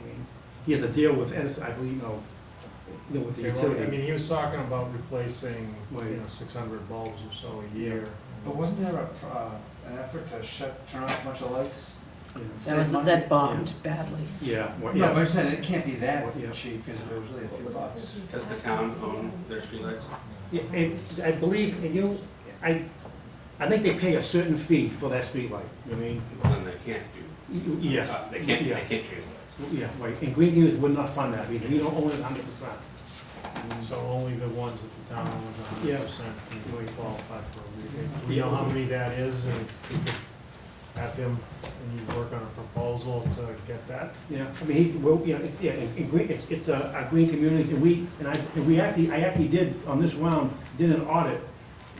He has a deal with Edison, I believe, with the Okay, well, utility. he was talking about replacing, 600 bulbs or so a year. But wasn't there an effort to turn off a bunch of lights? That bombed badly. Yeah. No, but I'm saying it can't be that cheap, because it was really a few bucks. Does the town own their streetlights? Yeah, and I believe, I think they pay a certain fee for that streetlight. Well, then they can't do. Yes. They can't change the lights. Yeah, right, and green communities would not fund that, because we don't own it 100%. So only the ones that the town owns 100% can qualify for a rebate. Do we know how many that is, and if you could have him, and you work on a proposal to get that? Yeah, it's a green community, I actually did, on this round, did an audit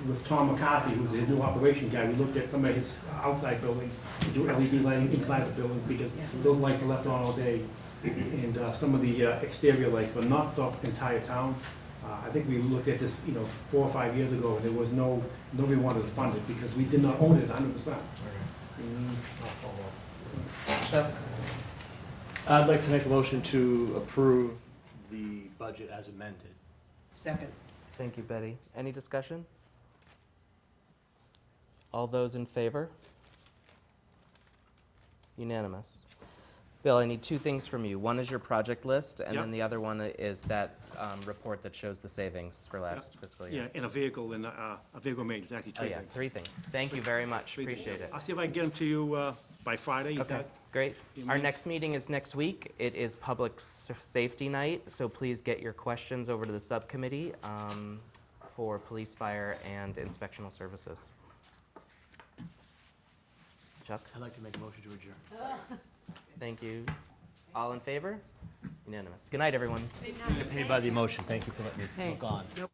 with Tom McCarthy, who's the new operations guy. We looked at some of his outside buildings, to do LED lighting inside the buildings, because those lights are left on all day. And some of the exterior lights, but not the entire town. I think we looked at this, 4 or 5 years ago, and there was nobody wanted to fund it, because we did not own it 100%. I'll follow up. I'd like to make a motion to approve the budget as amended. Second. Thank you, Betty. Any discussion? All those in favor? Unanimous. Bill, I need 2 things from you. One is your project list, and then the other one is that report that shows the savings for last fiscal year. Yeah, and a vehicle maintenance, actually 3 things. 3 things. Thank you very much. Appreciate it. I'll see if I can get them to you by Friday. Okay, great. Our next meeting is next week. It is Public Safety Night, so please get your questions over to the subcommittee for police, fire, and inspectional services. Chuck? I'd like to make a motion to adjourn. Thank you. All in favor? Unanimous. Good night, everyone. Paid by the emotion, thank you for letting me Hey. look on. Nope.